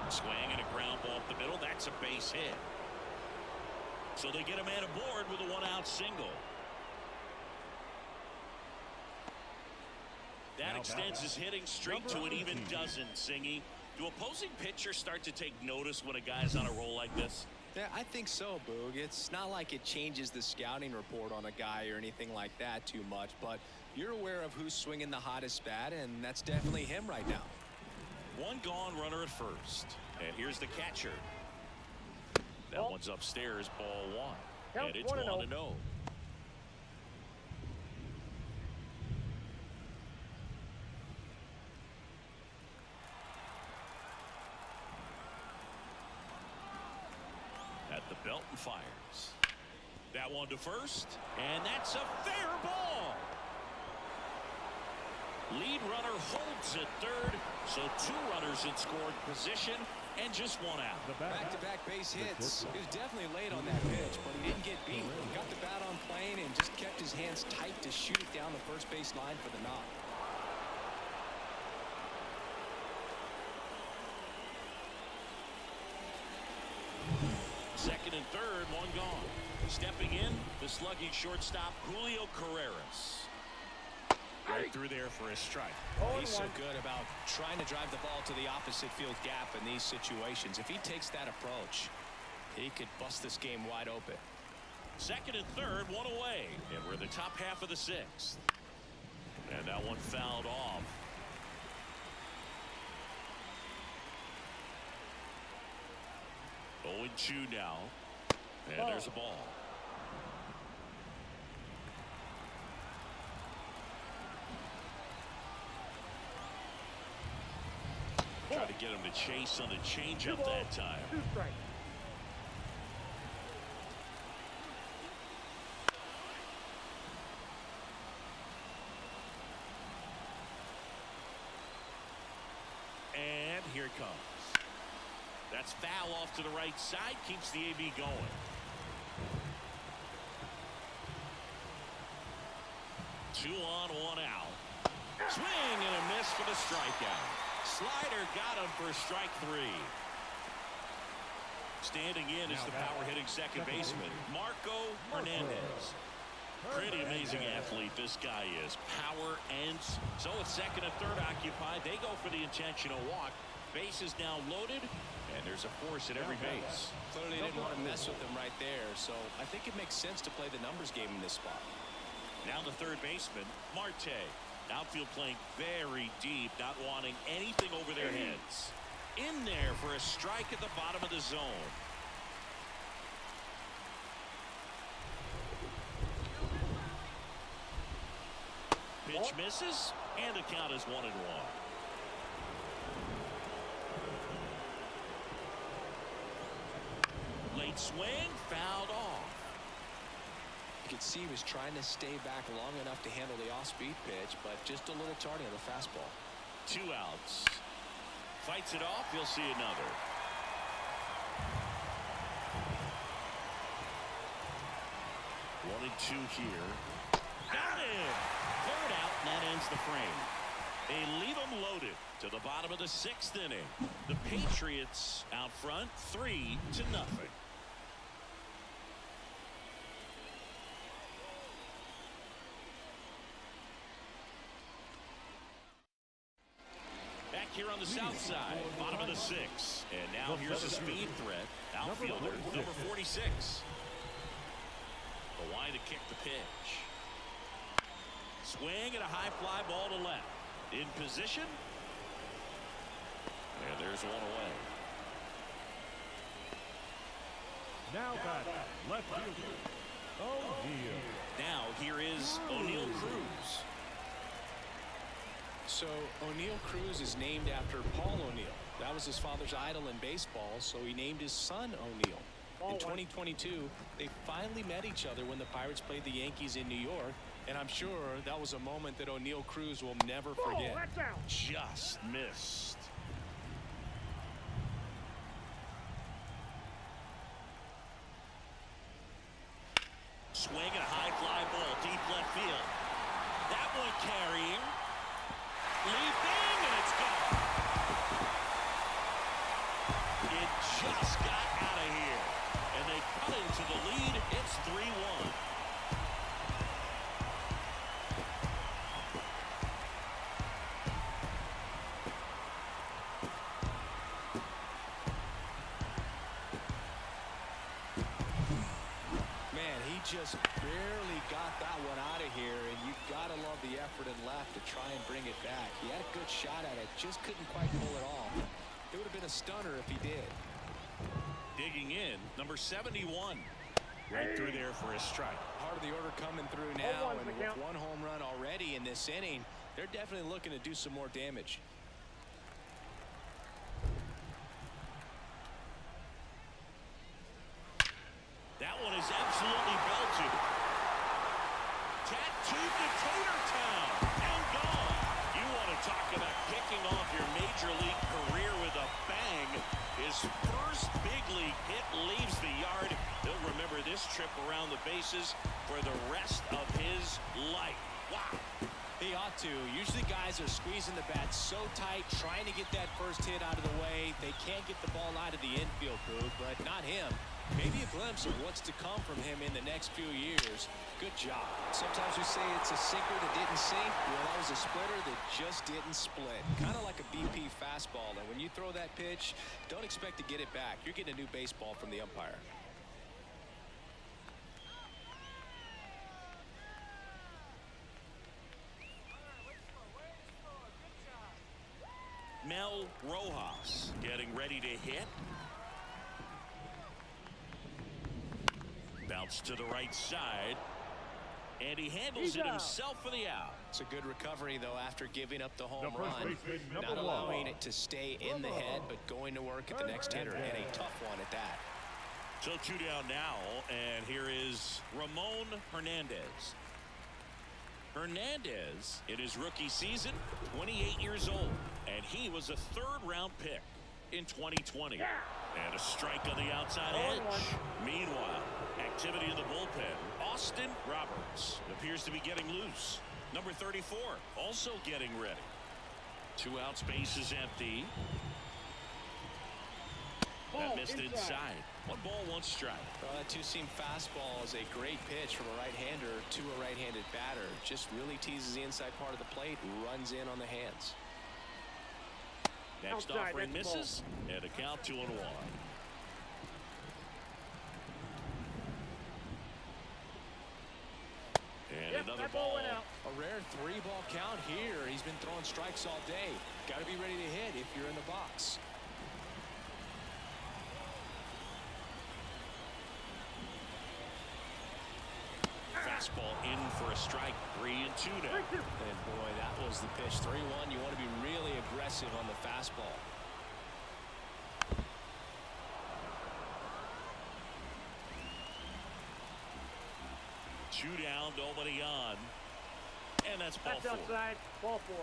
Swing and a ground ball up the middle. That's a base hit. So they get a man aboard with a 1-out single. That extends his hitting streak to an even dozen, Singy. Do opposing pitchers start to take notice when a guy's on a roll like this? Yeah, I think so, Boog. It's not like it changes the scouting report on a guy or anything like that too much, but you're aware of who's swinging the hottest bat, and that's definitely him right now. 1 gone, runner at first. And here's the catcher. That one's upstairs, ball 1. And it's 1-0. At the belt and fires. That one to first, and that's a fair ball. Lead runner holds at third, so 2 runners in scoring position and just 1 out. Back-to-back base hits. He was definitely late on that pitch, but he didn't get beat. He got the bat on plane and just kept his hands tight to shoot it down the first base line for the knock. Second and third, 1 gone. Stepping in, the slugging shortstop, Julio Carreras. Right through there for a strike. He's so good about trying to drive the ball to the opposite field gap in these situations. If he takes that approach, he could bust this game wide open. Second and third, 1 away. And we're in the top half of the 6th. And that one fouled off. 0-2 now. And there's a ball. Try to get him to chase on the changeup that time. 2 strikes. And here it comes. That's foul off to the right side. Keeps the AB going. Two on, one out. Swing and a miss for the strikeout. Slider got him for strike 3. Standing in is the power-hitting second baseman, Marco Hernandez. Pretty amazing athlete this guy is. Power and so with second and third occupied, they go for the intentional walk. Base is now loaded, and there's a force at every base. Clearly didn't want to mess with him right there, so I think it makes sense to play the numbers game in this spot. Now the third baseman, Marte. Outfield playing very deep, not wanting anything over their heads. In there for a strike at the bottom of the zone. Pitch misses, and the count is 1-1. Late swing, fouled off. You could see he was trying to stay back long enough to handle the off-speed pitch, but just a little tardy on the fastball. 2 outs. Fights it off. You'll see another. One and two here. Got it. Third out, and that ends the frame. They leave them loaded to the bottom of the 6th inning. The Patriots out front, 3-0. Back here on the south side, bottom of the 6th. And now here's a speed threat. Outfielder, number 46. Kawhi to kick the pitch. Swing and a high fly ball to left. In position. And there's one away. Now back, left fielder, O'Neal. Now here is O'Neal Cruz. So O'Neal Cruz is named after Paul O'Neal. That was his father's idol in baseball, so he named his son O'Neal. In 2022, they finally met each other when the Pirates played the Yankees in New York, and I'm sure that was a moment that O'Neal Cruz will never forget. That's out. Just missed. Swing and a high fly ball deep left field. That one carrying. Leaping, and it's gone. It just got out of here. And they cut into the lead. It's 3-1. Man, he just barely got that one out of here, and you gotta love the effort and left to try and bring it back. He had a good shot at it, just couldn't quite pull it off. It would have been a stunner if he did. Digging in, number 71. Right through there for a strike. Part of the order coming through now, and with one home run already in this inning, they're definitely looking to do some more damage. That one is absolutely belted. Tattooed to Tater Town and gone. You want to talk about kicking off your major league career with a bang. His first big league hit leaves the yard. He'll remember this trip around the bases for the rest of his life. Wow. He ought to. Usually guys are squeezing the bat so tight, trying to get that first hit out of the way. They can't get the ball out of the infield, Boog, but not him. Maybe a glimpse of what's to come from him in the next few years. Good job. Sometimes we say it's a sinker that didn't sink. Well, that was a splitter that just didn't split. Kind of like a BP fastball. And when you throw that pitch, don't expect to get it back. You're getting a new baseball from the umpire. Mel Rojas getting ready to hit. Bounce to the right side. And he handles it himself for the out. It's a good recovery, though, after giving up the home The first run. baseman, number Not allowing one. it to stay in the head, but going to work at the next hitter, and a tough one at that. So 2 down now, and here is Ramon Hernandez. Hernandez, in his rookie season, 28 years old, and he was a third-round pick in 2020. And a strike on the outside edge. Meanwhile, activity in the bullpen. Austin Roberts appears to be getting loose. Number 34 also getting ready. 2 outs, base is empty. That missed inside. 1 ball, 1 strike. Well, that two-seam fastball is a great pitch from a right-hander to a right-handed batter. Just really teases the inside part of the plate, runs in on the hands. Next offering misses, and a count 2-1. And another ball. A rare 3-ball count here. He's been throwing strikes all day. Got to be ready to hit if you're in the box. Fastball in for a strike. 3-2 now. And boy, that was the pitch. 3-1. You want to be really aggressive on the fastball. Two down, nobody on. And that's ball 4. Outside, ball 4.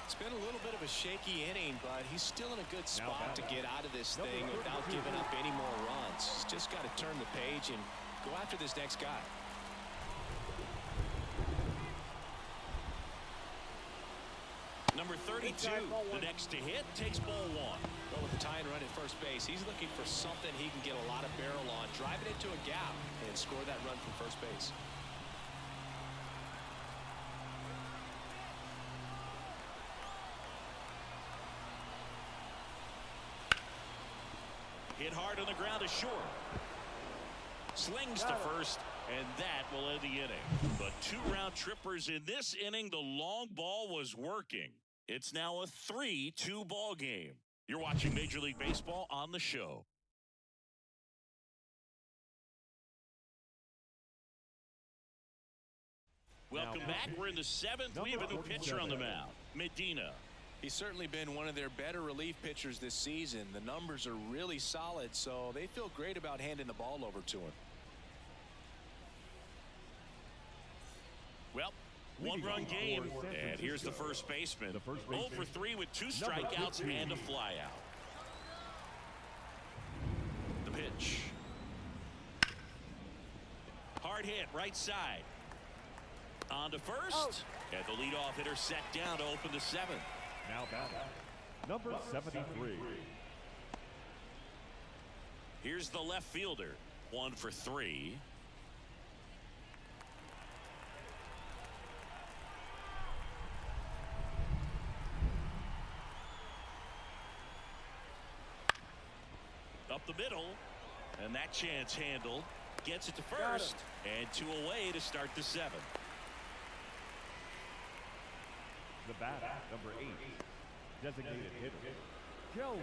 It's been a little bit of a shaky inning, but he's still in a good spot to get out of this thing without giving up any more runs. He's just got to turn the page and go after this next guy. Number 32, the next to hit, takes ball 1. But with the tying run at first base, he's looking for something he can get a lot of barrel on, drive it into a gap, and score that run from first base. Hit hard on the ground to short. Slings to first, and that will end the inning. But 2 round trippers in this inning. The long ball was working. It's now a 3-2 ball game. You're watching Major League Baseball on the show. Welcome back. We're in the 7th. We have a new pitcher on the mound, Medina. He's certainly been one of their better relief pitchers this season. The numbers are really solid, so they feel great about handing the ball over to him. Well, 1-run game, and here's the first baseman. 0 for 3 with 2 strikeouts and a flyout. The pitch. Hard hit, right side. On to first, and the leadoff hitter set down to open the 7th. Now batting, number 73. Here's the left fielder. 1 for 3. Up the middle, and that chance handled. Gets it to first, and 2 away to start the 7th. The batter, number 8, designated hitter, Kelvin.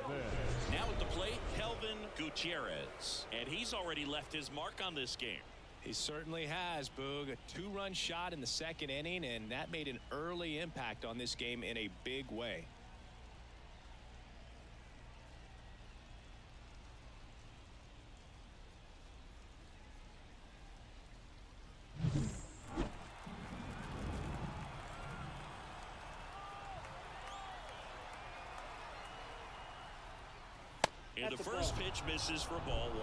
Now at the plate, Kelvin Gutierrez, and he's already left his mark on this game. He certainly has, Boog. A 2-run shot in the 2nd inning, and that made an early impact on this game in a big way. And the first pitch misses for ball 1.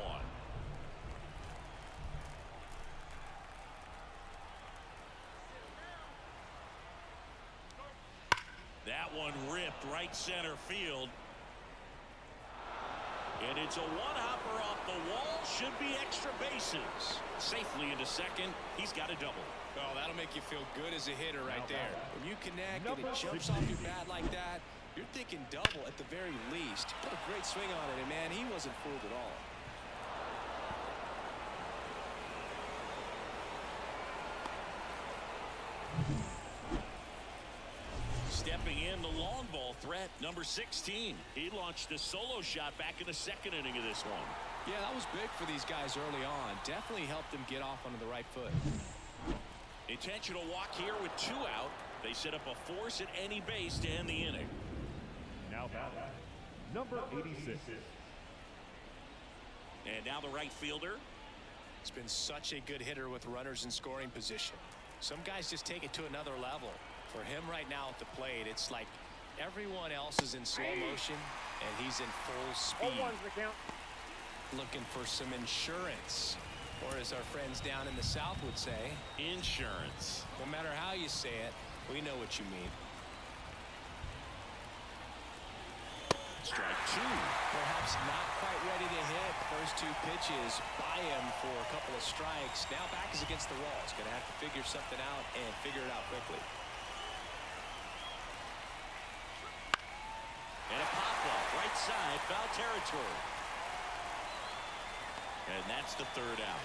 That one ripped right center field. And it's a one-hopper off the wall. Should be extra bases. Safely into second. He's got a double. Well, that'll make you feel good as a hitter right there. When you connect and it jumps off your bat like that, you're thinking double at the very least. Put a great swing on it, and man, he wasn't fooled at all. Stepping in, the long ball threat, number 16. He launched a solo shot back in the second inning of this one. Yeah, that was big for these guys early on. Definitely helped them get off onto the right foot. Intentional walk here with 2 out. They set up a force at any base to end the inning. Now batting, number 86. And now the right fielder. It's been such a good hitter with runners in scoring position. Some guys just take it to another level. For him right now at the plate, it's like everyone else is in slow motion and he's in full speed. 0-1's the count. Looking for some insurance, or as our friends down in the South would say, insurance. No matter how you say it, we know what you mean. Strike 2. Perhaps not quite ready to hit. First 2 pitches by him for a couple of strikes. Now back is against the wall. He's going to have to figure something out and figure it out quickly. And a pop-up right side, foul territory. And that's the 3rd out.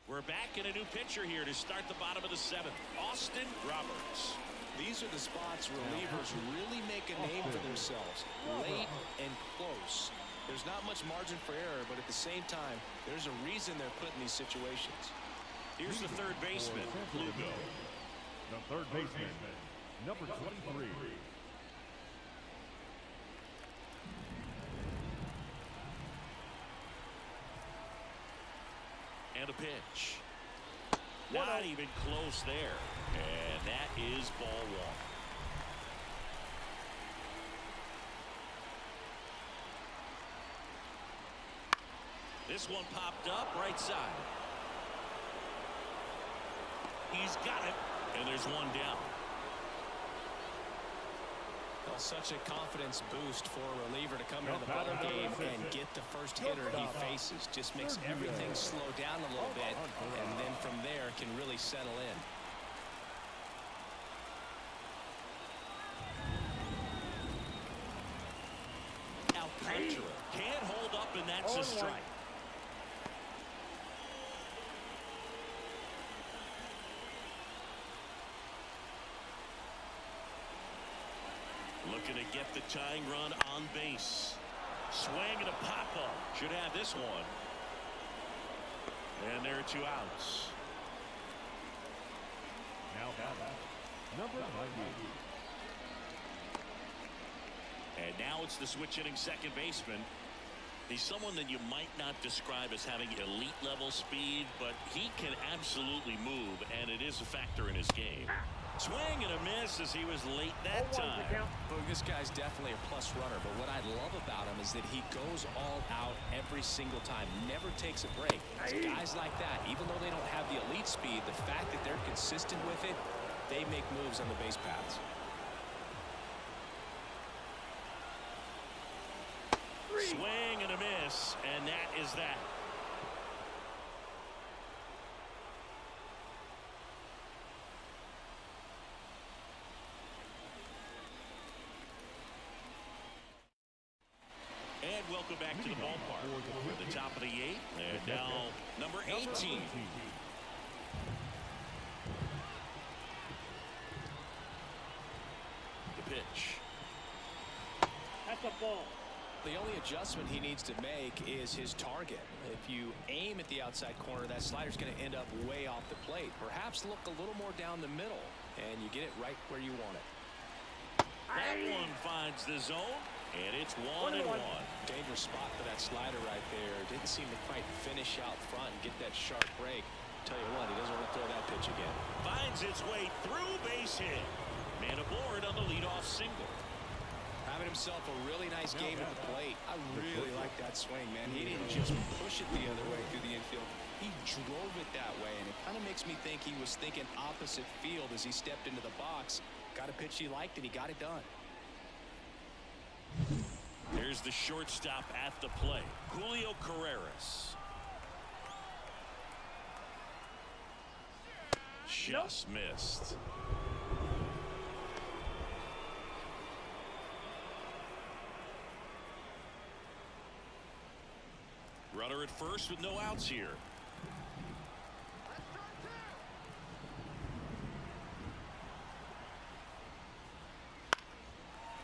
We're back in a new pitcher here to start the bottom of the 7th. Austin Roberts. These are the spots relievers really make a name for themselves. Late and close. There's not much margin for error, but at the same time, there's a reason they're put in these situations. Here's the 3rd baseman, Lugo. The 3rd baseman, number 23. And a pitch. Not even close there. And that is ball 1. This one popped up right side. He's got it. And there's 1 down. Well, such a confidence boost for a reliever to come into the ball game and get the first hitter he faces. Just makes everything slow down a little bit, and then from there can really settle in. Alcantara can't hold up, and that's a strike. Looking to get the tying run on base. Swing and a pop-up. Should have this one. And there are 2 outs. Now batting, number 90. And now it's the switch-hitting second baseman. He's someone that you might not describe as having elite level speed, but he can absolutely move, and it is a factor in his game. Swing and a miss as he was late that time. Well, this guy's definitely a plus runner, but what I love about him is that he goes all out every single time, never takes a break. It's guys like that, even though they don't have the elite speed, the fact that they're consistent with it, they make moves on the base paths. Swing and a miss, and that is that. And welcome back to the ballpark. We're at the top of the 8th, and now number 18. The pitch. That's a ball. The only adjustment he needs to make is his target. If you aim at the outside corner, that slider's going to end up way off the plate. Perhaps look a little more down the middle, and you get it right where you want it. That one finds the zone, and it's 1-1. Dangerous spot for that slider right there. Didn't seem to quite finish out front and get that sharp break. Tell you what, he doesn't want to throw that pitch again. Finds its way through, base hit. Man aboard on the leadoff single. Having himself a really nice game at the plate. I really like that swing, man. He didn't just push it the other way through the infield. He drove it that way, and it kind of makes me think he was thinking opposite field as he stepped into the box. Got a pitch he liked, and he got it done. Here's the shortstop at the plate, Julio Carreras. Just missed. Runner at first with no outs here.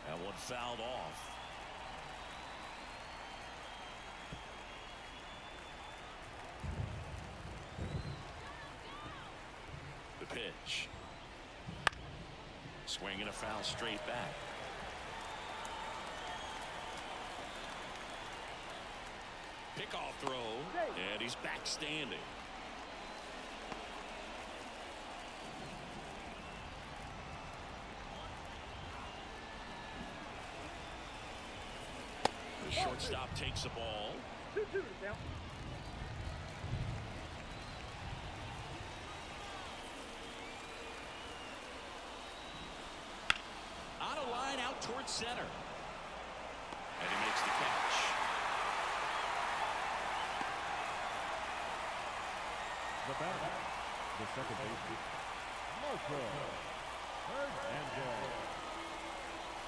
That one fouled off. The pitch. Swinging a foul straight back. Pickoff throw, and he's back standing. The shortstop takes the ball. 2-2 now. On a line out towards center. And he makes the catch. The batter, the second baseman, Marco. Third and goal.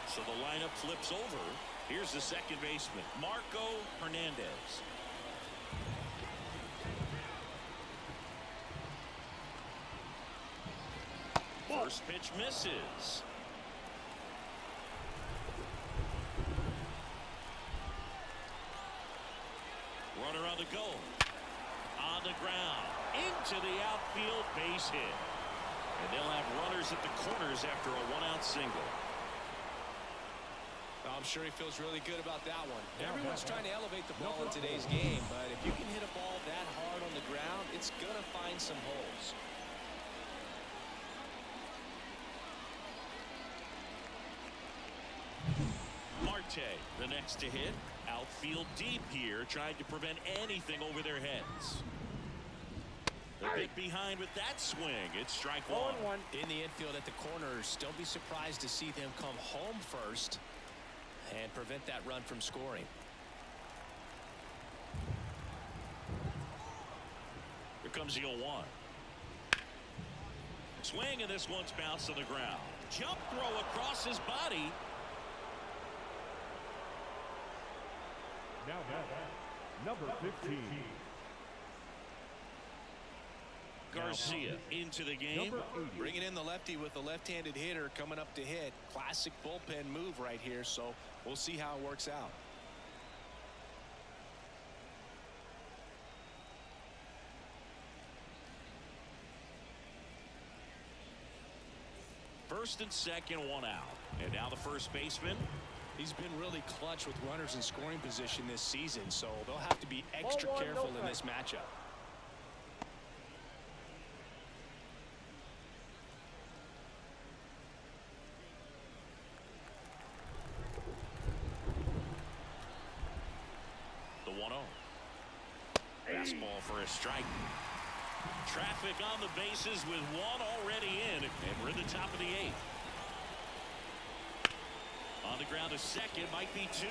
So the lineup flips over. Here's the second baseman, Marco Hernandez. First pitch misses. Runner on the go. On the ground. Into the outfield, base hit. And they'll have runners at the corners after a one-out single. I'm sure he feels really good about that one. Everyone's trying to elevate the ball in today's game, but if you can hit a ball that hard on the ground, it's going to find some holes. Marte, the next to hit. Outfield deep here, trying to prevent anything over their heads. A bit behind with that swing. It's strike one. 0-1. In the infield at the corners, don't be surprised to see them come home first and prevent that run from scoring. Here comes the 0-1. Swing, and this one's bounced on the ground. Jump throw across his body. Now number 15. Garcia into the game. Bringing in the lefty with the left-handed hitter coming up to hit. Classic bullpen move right here, so we'll see how it works out. First and second, one out. And now the first baseman. He's been really clutch with runners in scoring position this season, so they'll have to be extra careful in this matchup. The 1-0. Fastball for a strike. Traffic on the bases with one already in, and we're in the top of the 8th. On the ground, a second, might be two.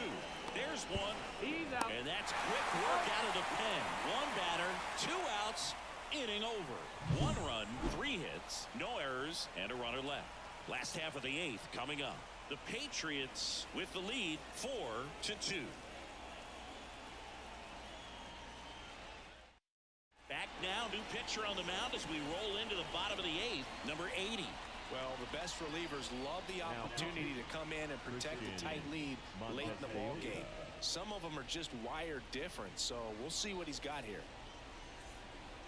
There's one. He's out. And that's quick work out of the pen. One batter, 2 outs, inning over. 1 run, 3 hits, no errors, and a runner left. Last half of the 8th coming up. The Patriots with the lead 4-2. Back now, new pitcher on the mound as we roll into the bottom of the 8th, number 80. Well, the best relievers love the opportunity to come in and protect a tight lead late in the ball game. Some of them are just wired different, so we'll see what he's got here.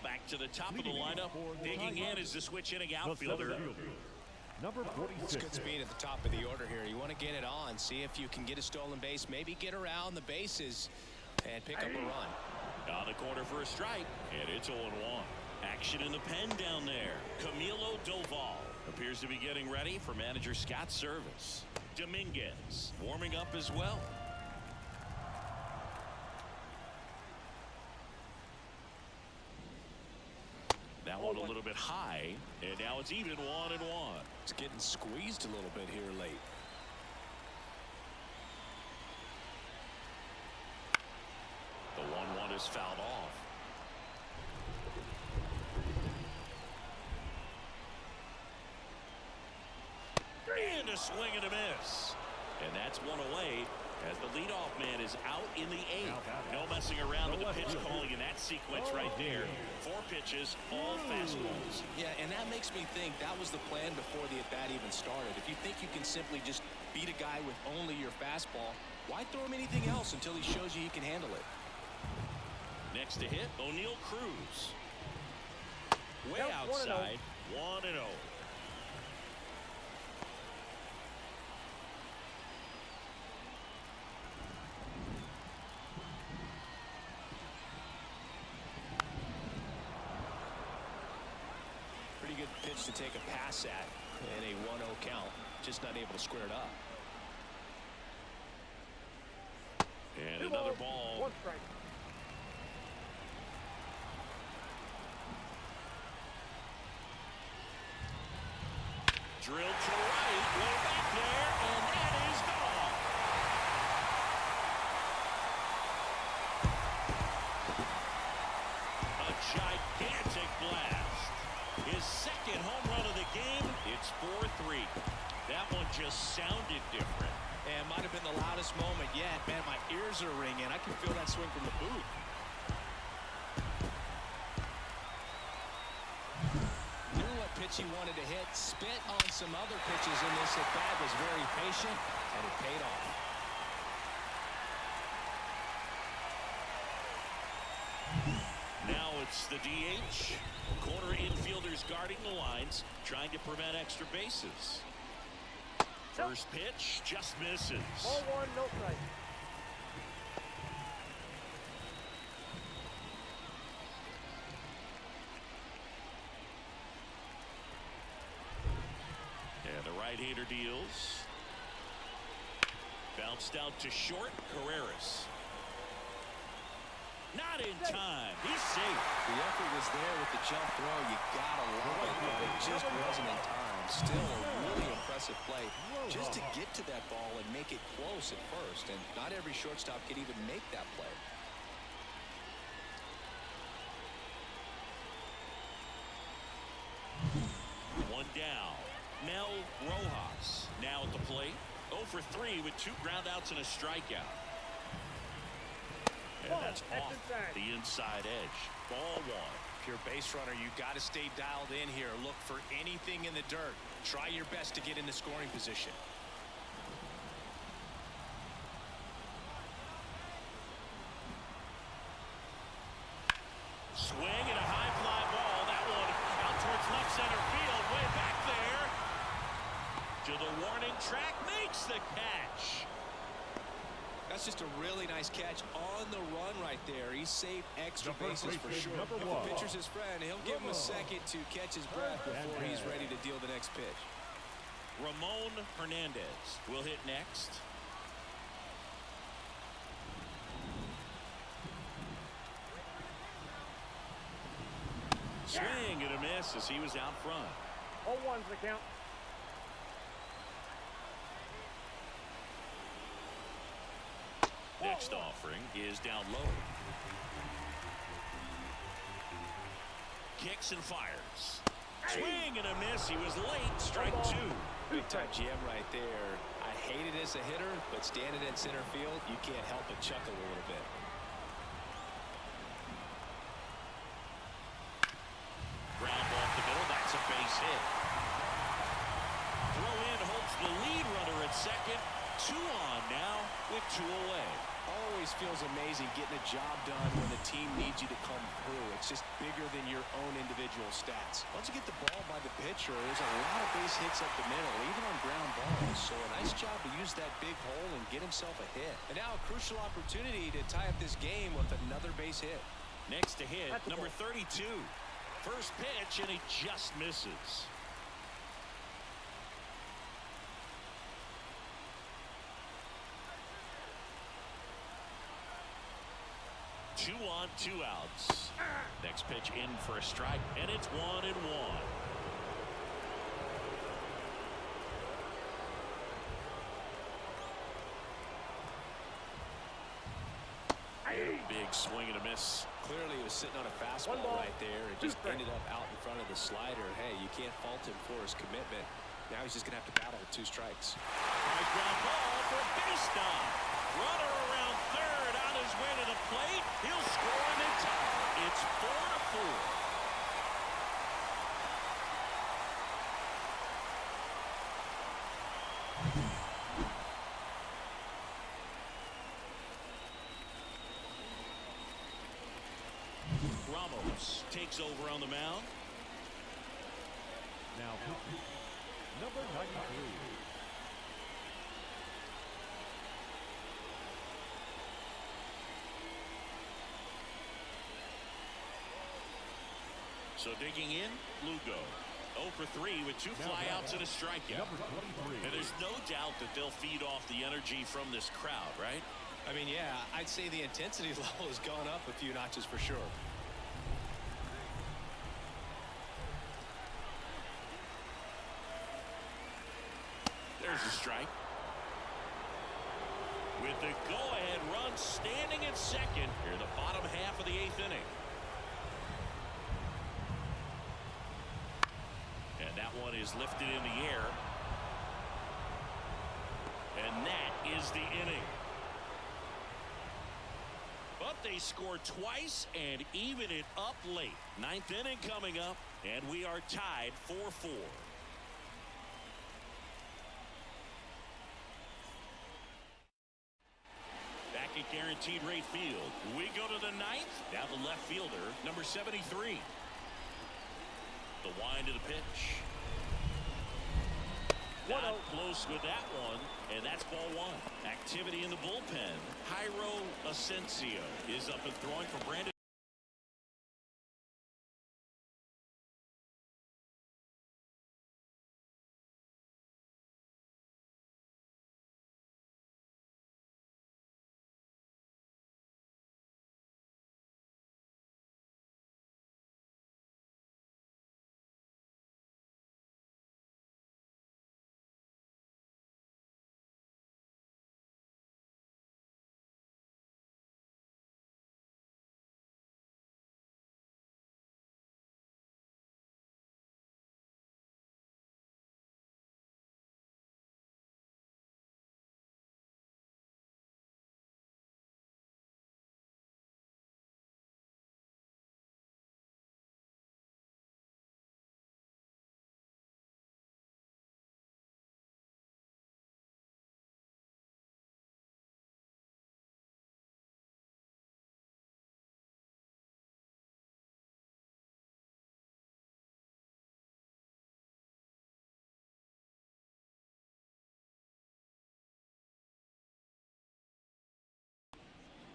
Back to the top of the lineup. Digging in is the switch inning outfielder. Number 46. It's good speed at the top of the order here. You want to get it on, see if you can get a stolen base, maybe get around the bases and pick up a run. On the corner for a strike, and it's 0-1. Action in the pen down there. Camilo Doval appears to be getting ready for manager Scott's service. Dominguez warming up as well. That one a little bit high, and now it's even 1-1. It's getting squeezed a little bit here late. The 1-1 is fouled off. And a swing and a miss. And that's one away. As the leadoff man is out in the eighth. No messing around with the pitch calling in that sequence right there. 4 pitches, all fastballs. Yeah, and that makes me think that was the plan before the at-bat even started. If you think you can simply just beat a guy with only your fastball, why throw him anything else until he shows you he can handle it? Next to hit, O'Neal Cruz. Way outside, 1-0. Pretty good pitch to take a pass at in a 1-0 count. Just not able to square it up. And another ball. 1 strike. Drilled to right, way back there, and that is gone. A gigantic blast. His second home run of the game. It's 4-3. That one just sounded different. And might have been the loudest moment yet. Man, my ears are ringing. I can feel that swing from the booth. Knew what pitch he wanted to hit. Spit on some other pitches in this at bat. Was very patient, and it paid off. Now it's the DH. Corner infielders guarding the lines, trying to prevent extra bases. First pitch just misses. Ball 1, no strike. And the right-hander deals. Bounced out to short. Carreras. Not in time. He's safe. The effort was there with the jump throw. You gotta love it, but it just wasn't in time. Still a really impressive play just to get to that ball and make it close at first. And not every shortstop could even make that play. One down. Mel Rojas now at the plate. 0 for 3 with 2 groundouts and a strikeout. And that's off the inside edge. Ball 1. If you're a base runner, you got to stay dialed in here. Look for anything in the dirt. Try your best to get into scoring position. Swing and a high fly ball. That one out towards left center field. Way back there. To the warning track. Makes the catch. That's just a really nice catch on the run right there. He saved extra bases for sure. If the pitcher's his friend, he'll give him a second to catch his breath before he's ready to deal the next pitch. Ramon Hernandez will hit next. Swing and a miss as he was out front. 0-1's the count. Next offering is down low. Kicks and fires. Swing and a miss. He was late. Strike 2. Big time jam right there. I hate it as a hitter, but standing in center field, you can't help but chuckle a little bit. Ground ball up the middle. That's a base hit. Throw in holds the lead runner at second. 2 on now with 2 away. Always feels amazing getting a job done when the team needs you to come through. It's just bigger than your own individual stats. Once you get the ball by the pitcher, there's a lot of base hits up the middle, even on ground balls. So a nice job to use that big hole and get himself a hit. And now a crucial opportunity to tie up this game with another base hit. Next to hit, number 32. First pitch, and he just misses. Two on, 2 outs. Next pitch in for a strike, and it's 1-1. Big swing and a miss. Clearly he was sitting on a fastball right there. It just ended up out in front of the slider. Hey, you can't fault him for his commitment. Now he's just going to have to battle with 2 strikes. High ground ball for a base stop. Runner around third on his way to the plate. He'll score and they tie. It's 4-4. Ramos takes over on the mound. Now, number 93. So digging in, Lugo. 0 for 3 with 2 flyouts and a strikeout. And there's no doubt that they'll feed off the energy from this crowd, right? I mean, yeah, I'd say the intensity level has gone up a few notches for sure. There's a strike. With the go-ahead run standing at second here in the bottom half of the 8th inning. And that one is lifted in the air. And that is the inning. But they score twice and even it up late. 9th inning coming up, and we are tied 4-4. Back at Guaranteed Rate Field, we go to the 9th. Now the left fielder, number 73. The wind of the pitch. Not close with that one, and that's ball 1. Activity in the bullpen. Jairo Asensio is up and throwing for Brandon.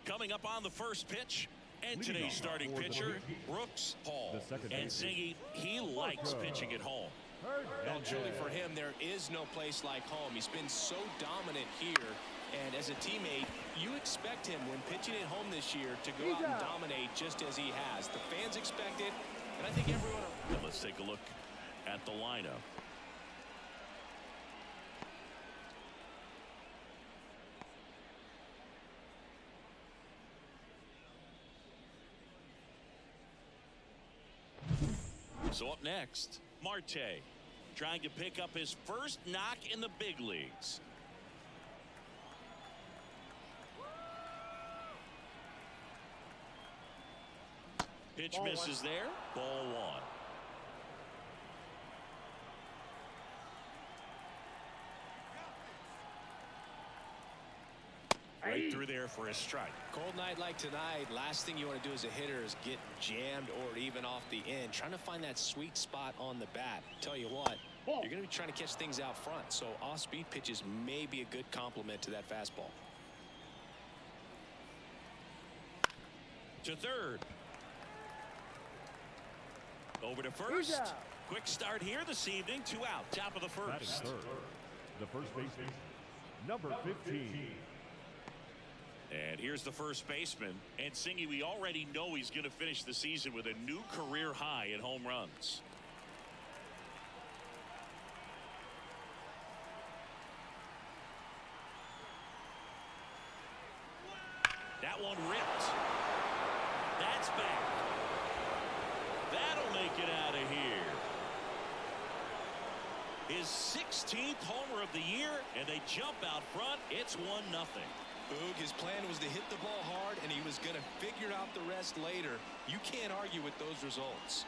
Coming up on the first pitch, and today's starting pitcher, Brooks Hall. And Ziggy, he likes pitching at home. Well, truly for him, there is no place like home. He's been so dominant here, and as a teammate, you expect him when pitching at home this year to go out and dominate just as he has. The fans expect it, and I think everyone... And let's take a look at the lineup. So up next, Marte, trying to pick up his first knock in the big leagues. Pitch misses there. Ball 1. Right through there for a strike. Cold night like tonight, last thing you want to do as a hitter is get jammed or even off the end. Trying to find that sweet spot on the bat. Tell you what, you're going to be trying to catch things out front, so off-speed pitches may be a good complement to that fastball. To third. Over to first. Quick start here this evening. 2 out. Top of the first. Third. The first baseman, number 15. And here's the first baseman. And Singy, we already know he's going to finish the season with a new career high in home runs. That one ripped. That's back. That'll make it out of here. His 16th homer of the year, and they jump out front. It's 1-0. Boog, his plan was to hit the ball hard, and he was going to figure out the rest later. You can't argue with those results.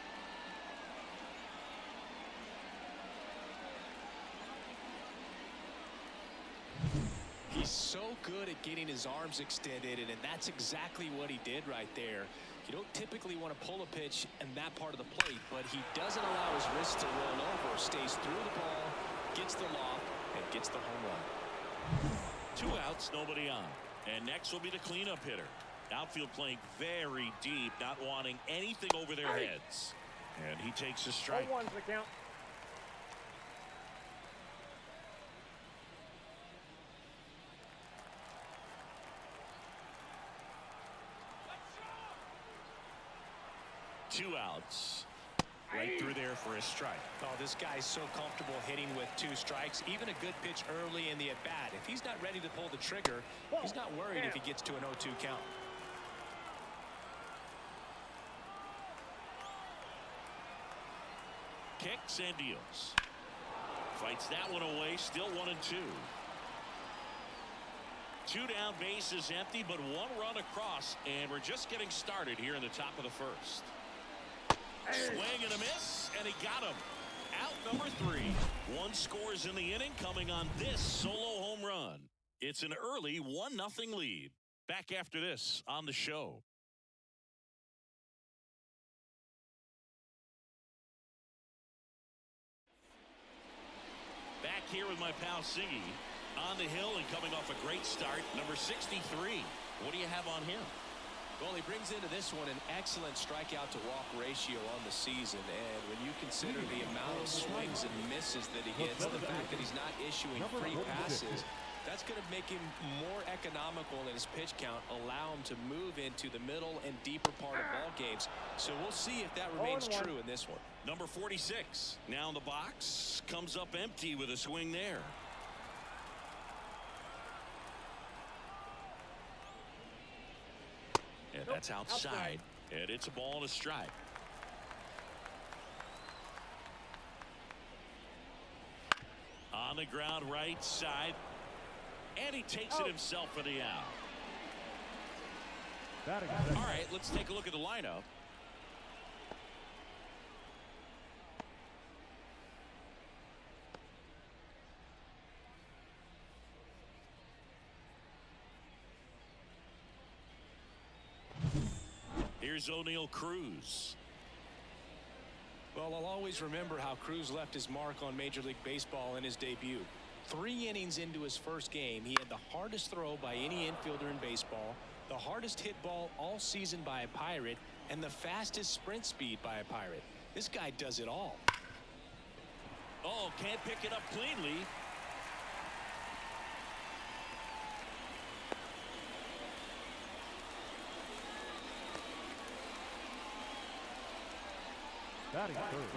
He's so good at getting his arms extended, and that's exactly what he did right there. You don't typically want to pull a pitch in that part of the plate, but he doesn't allow his wrists to roll over, stays through the ball, gets the loft, and gets the home run. 2 outs, nobody on. And next will be the cleanup hitter. Outfield playing very deep, not wanting anything over their heads. And he takes a strike. 0-1's the count. Two outs. Right through there for a strike. Oh, this guy's so comfortable hitting with 2 strikes. Even a good pitch early in the at-bat. If he's not ready to pull the trigger, he's not worried if he gets to an 0-2 count. Kicks and deals. Fights that one away. Still 1-2. 2 down, bases empty, but 1 run across, and we're just getting started here in the top of the first. Swing and a miss, and he got him. Out number 3. 1 scores in the inning, coming on this solo home run. It's an early 1-0 lead. Back after this on the show. Back here with my pal Siggy on the hill and coming off a great start. Number 63. What do you have on him? Well, he brings into this one an excellent strikeout to walk ratio on the season, and when you consider the amount of swings and misses that he gets, the fact that he's not issuing free passes, that's going to make him more economical in his pitch count, allow him to move into the middle and deeper part of ball games. So we'll see if that remains true in this one. Number 46 now in the box, comes up empty with a swing there. And that's outside. And it's a ball and a strike. On the ground right side. And he takes it himself for the out. All right, let's take a look at the lineup. Here's O'Neal Cruz. Well, I'll always remember how Cruz left his mark on Major League Baseball in his debut. 3 innings into his first game, he had the hardest throw by any infielder in baseball, the hardest hit ball all season by a Pirate, and the fastest sprint speed by a Pirate. This guy does it all. Oh, can't pick it up cleanly.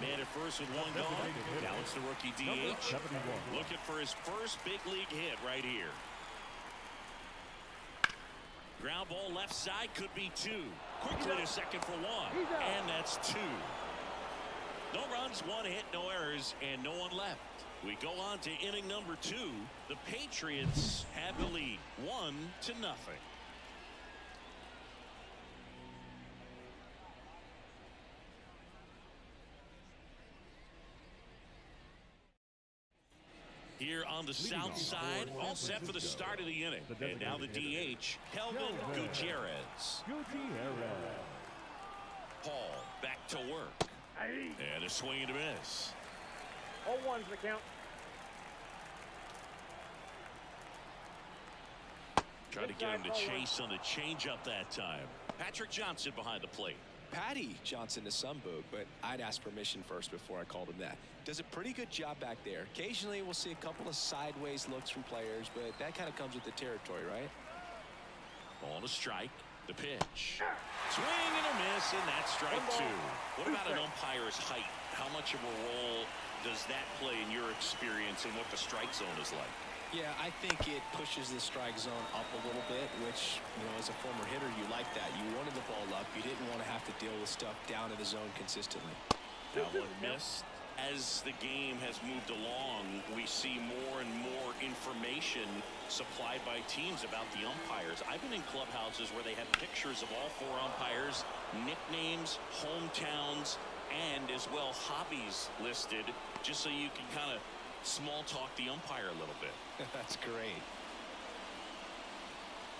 Man at first with 1 gone. Now it's the rookie DH. Looking for his first big league hit right here. Ground ball left side, could be 2. Quickly to second for 1. And that's 2. No runs, 1 hit, no errors, and no one left. We go on to inning number 2. The Patriots have the lead 1-0. Here on the south side, all set for the start of the inning. And now the DH, Kelvin Gutierrez. Paul back to work. And a swing and a miss. 0-1's the count. Trying to get him to chase on the changeup that time. Patrick Johnson behind the plate. Patty Johnson to some Boog, but I'd ask permission first before I called him that. Does a pretty good job back there. Occasionally we'll see a couple of sideways looks from players, but that kind of comes with the territory, right? Ball to strike. The pitch. Swing and a miss, and that's strike 2. What about an umpire's height? How much of a role does that play in your experience and what the strike zone is like? Yeah, I think it pushes the strike zone up a little bit, which, you know, as a former hitter, you like that. You wanted the ball up. You didn't want to have to deal with stuff down in the zone consistently. That one missed As the game has moved along, we see more and more information supplied by teams about the umpires. I've been in clubhouses where they have pictures of all 4 umpires, nicknames, hometowns, and as well hobbies listed, just so you can kind of small talk the umpire a little bit. That's great.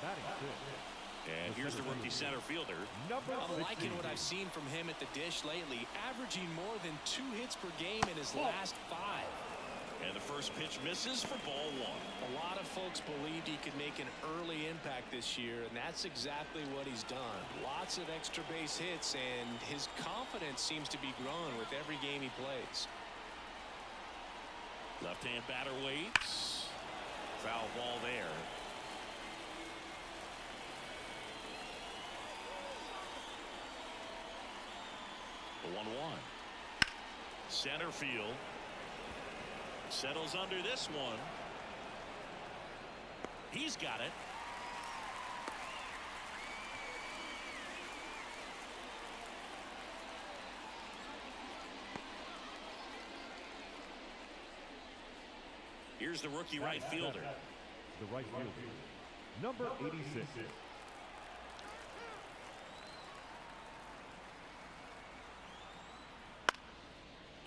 Batting fifth. And here's the rookie center fielder. I'm liking what I've seen from him at the dish lately, averaging more than 2 hits per game in his last 5. And the first pitch misses for ball 1. A lot of folks believed he could make an early impact this year, and that's exactly what he's done. Lots of extra base hits, and his confidence seems to be growing with every game he plays. Left-hand batter waits. Foul ball there. The 1-1. Center field. Settles under this one. He's got it. Here's the rookie right fielder. The right fielder, number 86.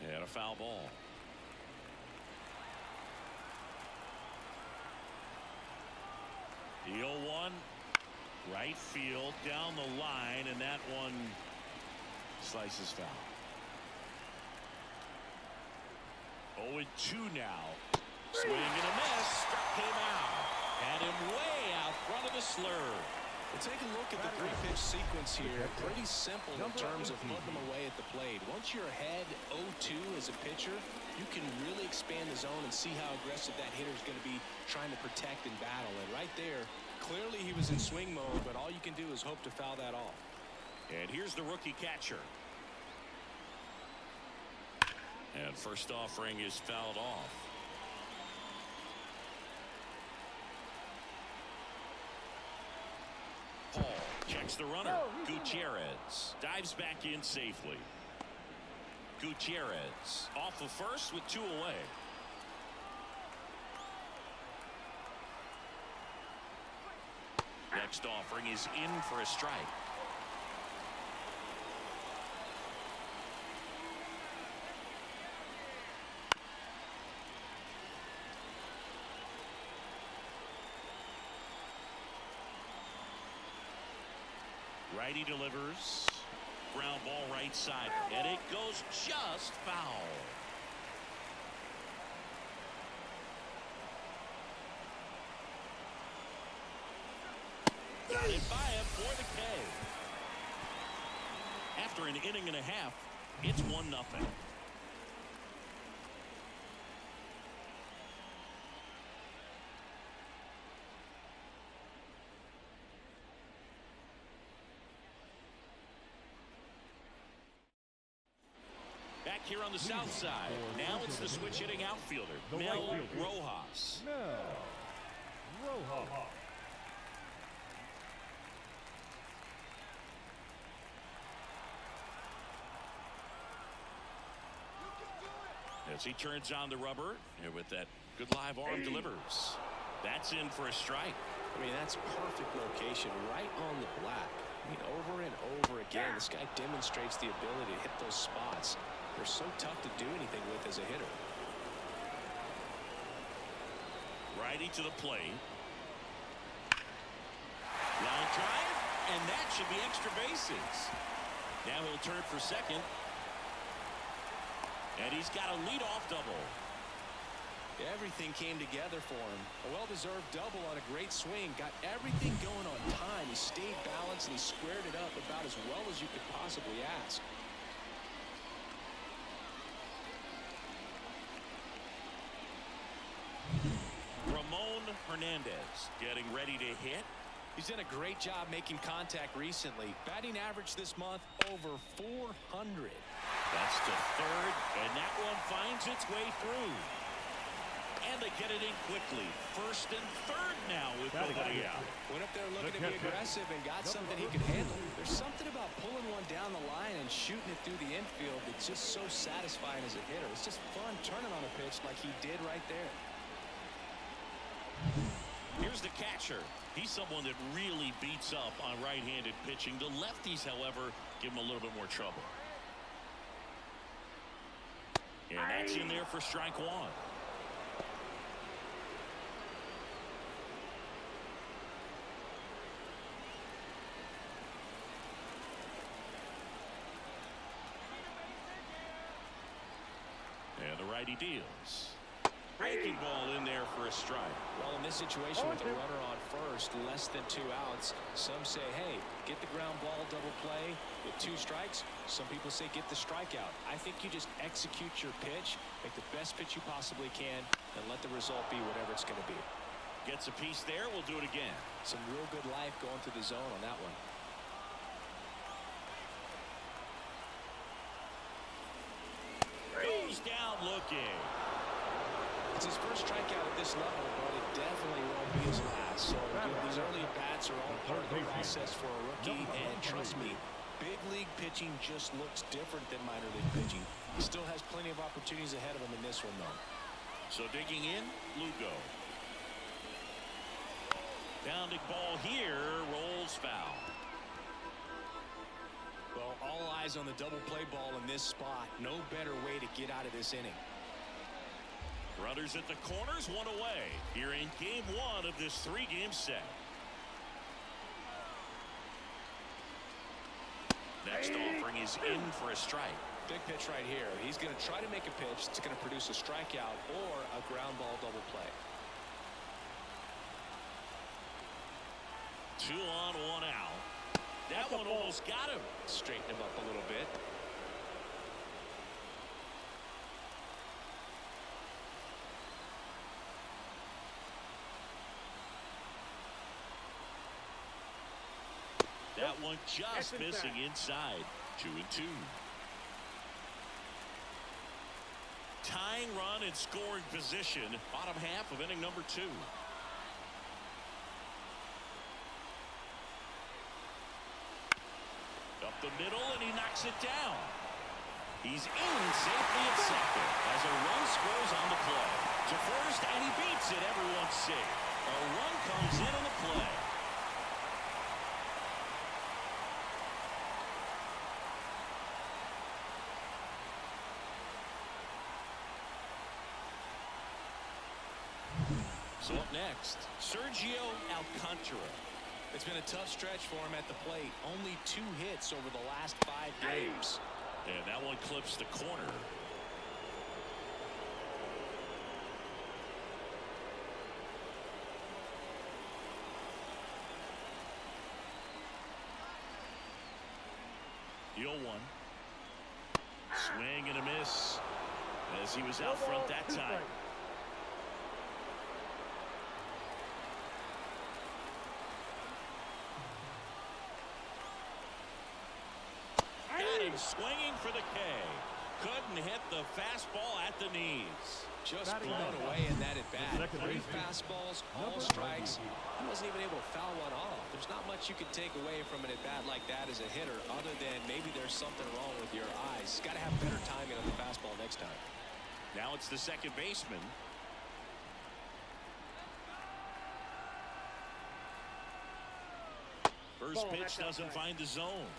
And a foul ball. The 0-1, right field, down the line, and that one slices foul. 0-2 now. Swing and a miss. Struck him out. Had him way out front of the slurve. Well, take a look at the 3-pitch sequence here. Pretty simple in terms of putting them away at the plate. Once you're ahead 0-2 as a pitcher, you can really expand the zone and see how aggressive that hitter is going to be trying to protect and battle. And right there, clearly he was in swing mode, but all you can do is hope to foul that off. And here's the rookie catcher. And first offering is fouled off. Paul checks the runner. Gutierrez dives back in safely. Gutierrez off of first with 2 away. Next offering is in for a strike. Righty delivers. Ground ball right side. And it goes just foul. Got it by him for the K. After an inning and a half, it's 1-0. Back here on the south side. Now it's the switch hitting outfielder, Mel Rojas. Mel Rojas. As he turns on the rubber, and with that good live arm delivers. That's in for a strike. I mean, that's perfect location right on the black. I mean, over and over again, this guy demonstrates the ability to hit those spots. They're so tough to do anything with as a hitter. Righty to the plate. Line drive, and that should be extra bases. Now he'll turn for second. And he's got a leadoff double. Everything came together for him. A well-deserved double on a great swing. Got everything going on time. He stayed balanced and he squared it up about as well as you could possibly ask. Ramon Hernandez getting ready to hit. He's done a great job making contact recently. Batting average this month over 400. That's to third, and that one finds its way through. And they get it in quickly. First and third now with nobody out. Went up there looking to be aggressive and got something he could handle. There's something about pulling one down the line and shooting it through the infield that's just so satisfying as a hitter. It's just fun turning on a pitch like he did right there. Here's the catcher. He's someone that really beats up on right-handed pitching. The lefties, however, give him a little bit more trouble. And that's in there for strike one. And the righty deals. Breaking ball in there for a strike. Well, in this situation with the runner on first, less than 2 outs, some say, hey, get the ground ball, double play with 2 strikes. Some people say get the strikeout. I think you just execute your pitch, make the best pitch you possibly can, and let the result be whatever it's going to be. Gets a piece there. We'll do it again. Some real good life going through the zone on that one. Goes down looking. It's his first strikeout at this level, but it definitely won't be his last. So these early at-bats are all part of the process for a rookie. And trust me, big league pitching just looks different than minor league pitching. He still has plenty of opportunities ahead of him in this one, though. So digging in, Lugo. Pounding ball here, rolls foul. Well, all eyes on the double play ball in this spot. No better way to get out of this inning. Runners at the corners, one away. Here in game 1 of this 3-game set. Next offering is in for a strike. Big pitch right here. He's going to try to make a pitch that's going to produce a strikeout or a ground ball double play. 2 on, 1 out. That one almost got him. Straighten him up a little bit. That one just missing inside. 2-2. Tying run in scoring position. Bottom half of inning number 2. Up the middle, and he knocks it down. He's in safely at second as a run scores on the play. To first, and he beats it. Everyone's safe. A run comes in on the play. So up next, Sergio Alcantara. It's been a tough stretch for him at the plate. Only 2 hits over the last 5 games. And that one clips the corner. The 0-1. Swing and a miss as he was out front that time. Swinging for the K. Couldn't hit the fastball at the knees. Just blown away in that at-bat. 3 fastballs, all strikes. He wasn't even able to foul one off. There's not much you can take away from an at-bat like that as a hitter other than maybe there's something wrong with your eyes. Got to have better timing on the fastball next time. Now it's the second baseman. First pitch doesn't find the zone.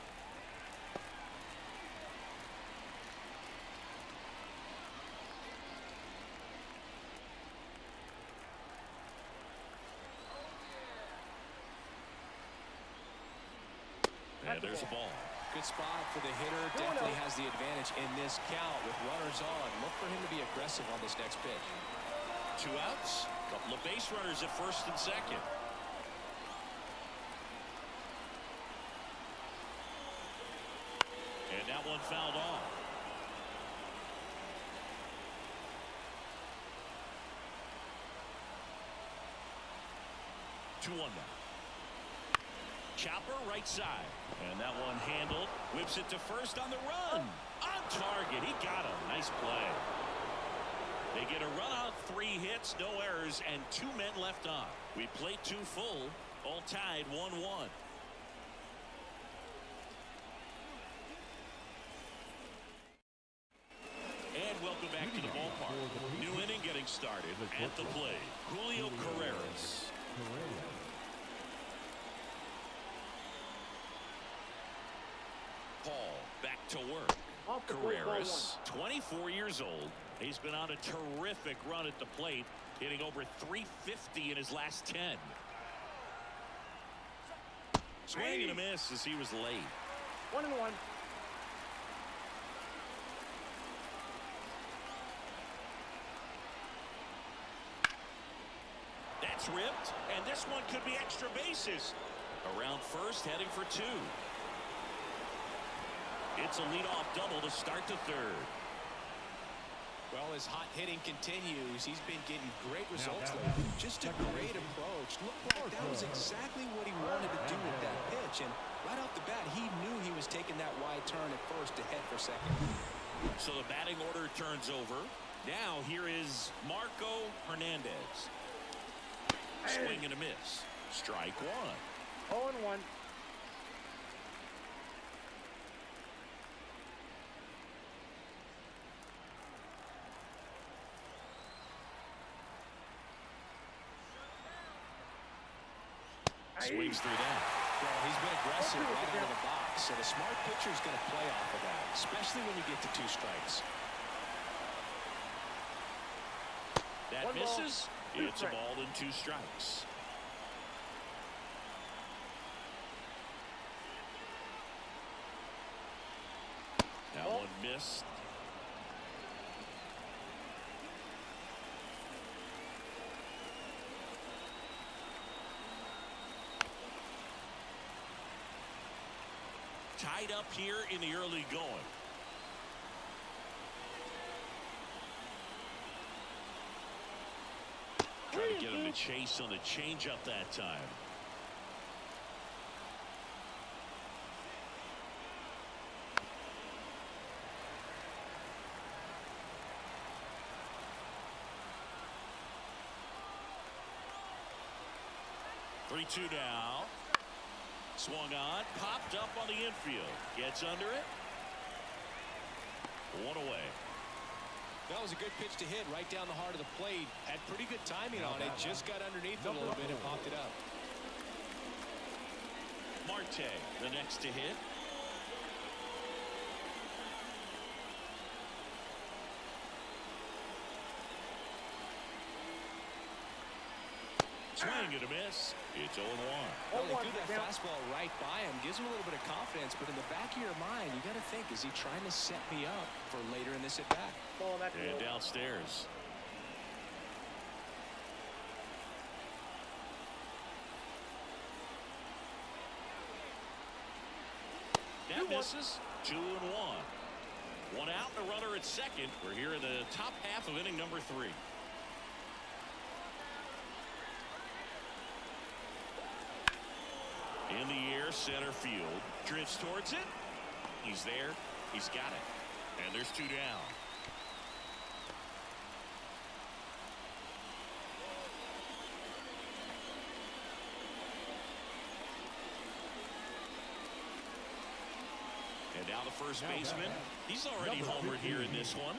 And there's the ball. Good spot for the hitter. Definitely has the advantage in this count with runners on. Look for him to be aggressive on this next pitch. 2 outs. Couple of base runners at first and second. And that one fouled off. Two on now. Chopper right side. And that one handled. Whips it to first on the run. On target. He got him. Nice play. They get a run on 3 hits, no errors, and 2 men left on. We played 2 full, all tied 1-1. And welcome back to the ballpark. New inning getting started. At the plate, Julio Carreras. Paul back to work. Carreras, 24 years old. He's been on a terrific run at the plate, hitting over 350 in his last 10. Swing and a miss as he was late. 1-1. That's ripped, and this one could be extra bases. Around first, heading for 2. It's a leadoff double to start the 3rd. Well, his hot hitting continues. He's been getting great results lately. Just a great approach. Looked like that was exactly what he wanted to do with that pitch. And right off the bat, he knew he was taking that wide turn at first to head for second. So the batting order turns over. Now here is Marco Hernandez. Swing and a miss. Strike 1. 0-1. Swings through that. Well, he's been aggressive right out of the box, and a smart pitcher is going to play off of that, especially when you get to 2 strikes. That misses. It's a ball and 2 strikes. That one missed. Tied up here in the early going. Trying to get him to chase on the changeup that time. Three-two now. Swung on, popped up on the infield. Gets under it. 1 away. That was a good pitch to hit right down the heart of the plate. Had pretty good timing on it. Just got underneath it a little bit and popped it up. Marte, the next to hit. Swing and a miss. It's 0-1. Well, he threw that fastball right by him. Gives him a little bit of confidence, but in the back of your mind, you got to think, is he trying to set me up for later in this at-bat? And downstairs. That misses. 2-1. 1 out and a runner at second. We're here in the top half of inning number 3. In the air, center field. Drifts towards it. He's there. He's got it. And there's 2 down. And now the first baseman. He's already homered here in this one.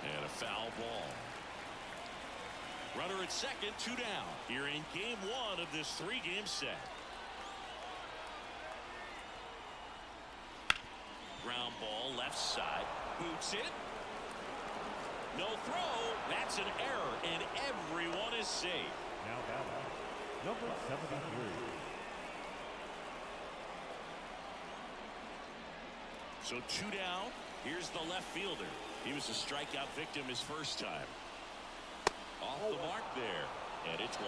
And a foul ball. Runner at second, 2 down. Here in game 1 of this 3-game set. Ground ball left side. Boots it. No throw. That's an error, and everyone is safe. Now batting, number 73. So 2 down. Here's the left fielder. He was a strikeout victim his first time. Off the mark there, and it's 1-0.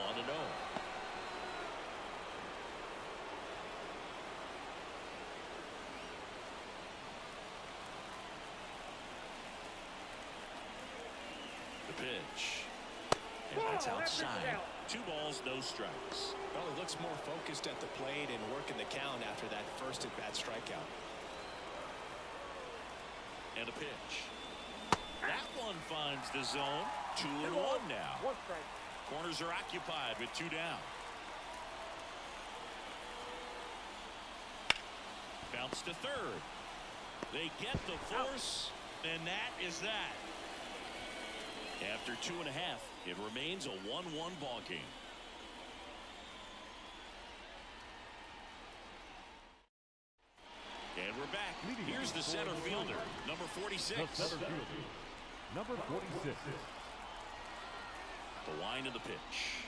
The pitch. And That's Oh, that outside. pitch is out. 2 balls, no strikes. Well, he looks more focused at the plate and working the count after that first at-bat strikeout. And a pitch. That one finds the zone. 2-1 now. 1 strike. Corners are occupied with 2 down. Bounce to third. They get the force, and that is that. After 2.5, it remains a 1-1 ball game. And we're back. Here's the center fielder, number 46. The center fielder, number 46. The line of the pitch.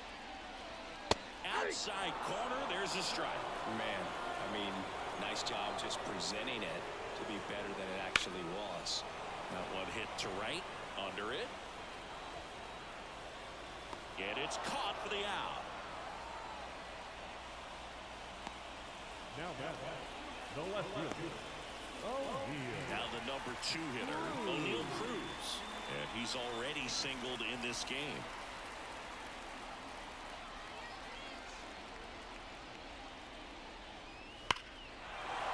Outside corner, there's a strike. Man, I mean, nice job just presenting it to be better than it actually was. That one hit to right, under it. And it's caught for the out. Now back, the left fielder. Now the number 2 hitter, O'Neal Cruz. And he's already singled in this game.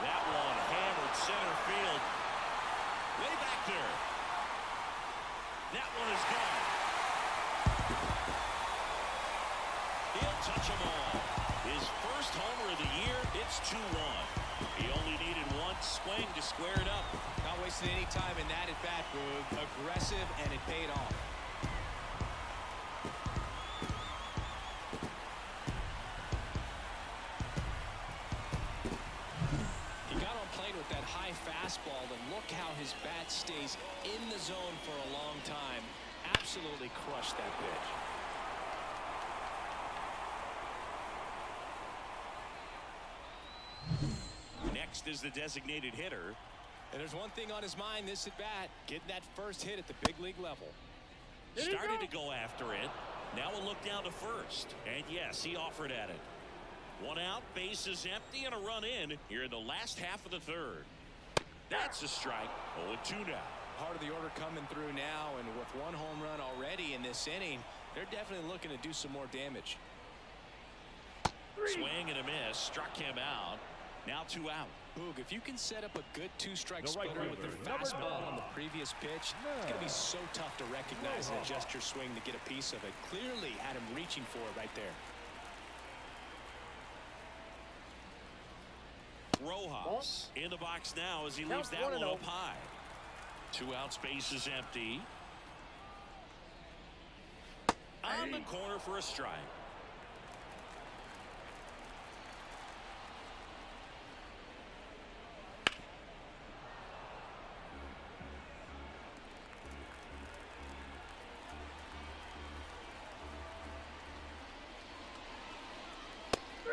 That one hammered center field. Way back there. That one is gone. He'll touch them all. His first homer of the year. It's 2-1. He only needed 1 swing to square it up. Not wasting any time in that at-bat, Boog. Aggressive, and it paid off. He got on plane with that high fastball, and look how his bat stays in the zone for a long time. Absolutely crushed that pitch. Next is the designated hitter. And there's one thing on his mind this at bat, getting that first hit at the big league level. Started to go after it. Now a look down to first. And yes, he offered at it. 1 out, bases empty, and a run in here in the last half of the third. That's a strike. 0-2 now. Part of the order coming through now, and with 1 home run already in this inning, they're definitely looking to do some more damage. Swing and a miss. Struck him out. Now 2 out. Boog, if you can set up a good 2-strike The right splitter with their fielder, number fastball 9. on the previous pitch, it's going to be so tough to recognize and adjust your swing to get a piece of it. Clearly had him reaching for it right there. Rojas in the box now as he leaves that one up high. 2 outs, bases empty. On the corner for a strike.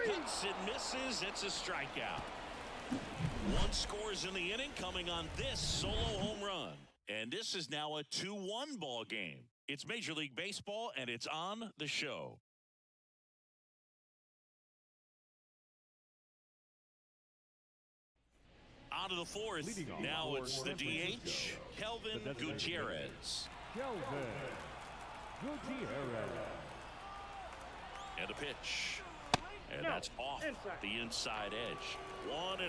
Hits and misses. It's a strikeout. 1 scores in the inning, coming on this solo home run. And this is now a 2-1 ball game. It's Major League Baseball, and it's on the show. On to the 4th. Now it's the DH, Kelvin Gutierrez. Kelvin Gutierrez. And a pitch. And that's off the inside edge. 1-0.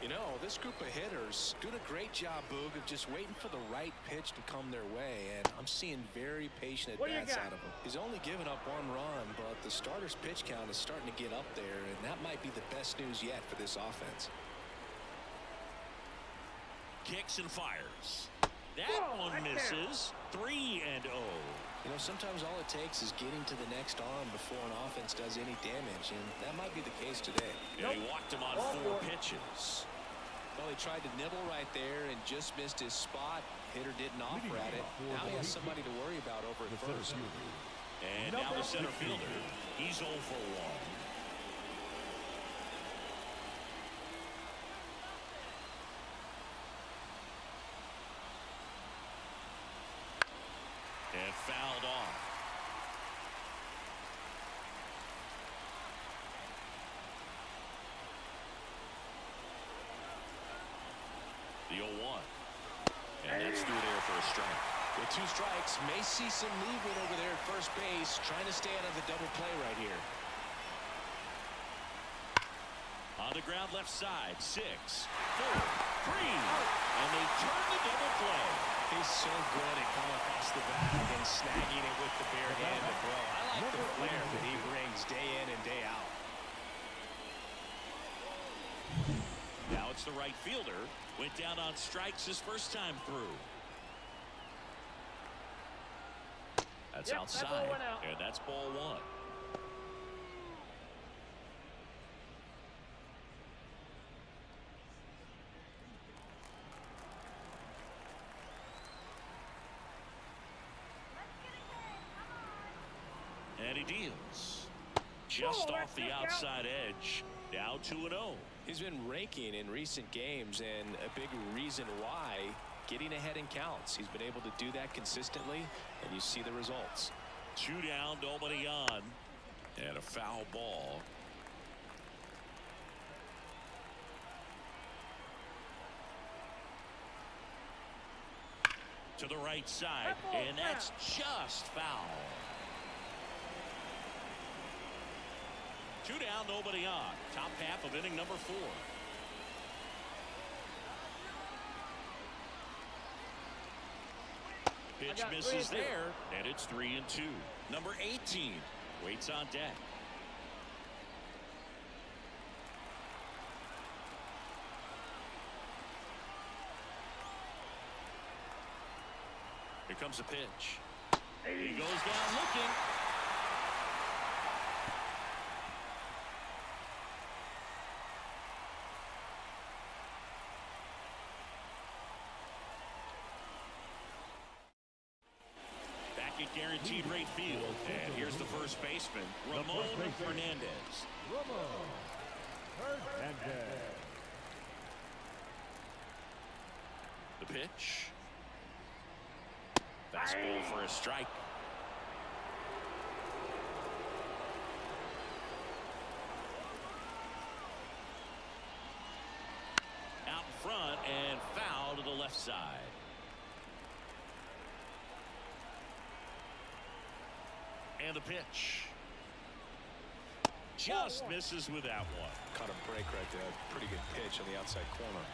You know, this group of hitters doing a great job, Boog, of just waiting for the right pitch to come their way, and I'm seeing very patient at-bats out of him. He's only given up 1 run, but the starter's pitch count is starting to get up there, and that might be the best news yet for this offense. Kicks and fires. That one misses. 3-0. You know, sometimes all it takes is getting to the next arm before an offense does any damage, and that might be the case today. And he walked him on 4 pitches. Well, he tried to nibble right there and just missed his spot. Hitter didn't offer at it. Now he has somebody to worry about over at first. And now the center fielder. He's 0 for 1. And fouled off. The 0-1. And that's through there for a strike. With 2 strikes, may see some movement over there at first base, trying to stay out of the double play right here. On the ground left side, 6, 4, 3, and they turn the double play. He's so good at coming across the bag and snagging it with the bare hand to throw. I like the flair that he brings day in and day out. Now it's the right fielder. Went down on strikes his first time through. That's outside, that ball went out. and that's ball 1. And he deals. Just off the outside edge. Now 2-0. He's been raking in recent games, and a big reason why, getting ahead in counts. He's been able to do that consistently, and you see the results. 2 down, nobody on, and a foul ball. To the right side, and that's just foul. 2 down, nobody on. Top half of inning number 4. Pitch misses there, and it's 3-2. Number 18 waits on deck. Here comes a pitch. He goes down looking. Guaranteed rate field, and here's the first baseman, Ramon Hernandez. The pitch. Fastball for a strike. Out in front and foul to the left side. And the pitch. Just misses with that one. Caught a break right there. Pretty good pitch on the outside corner.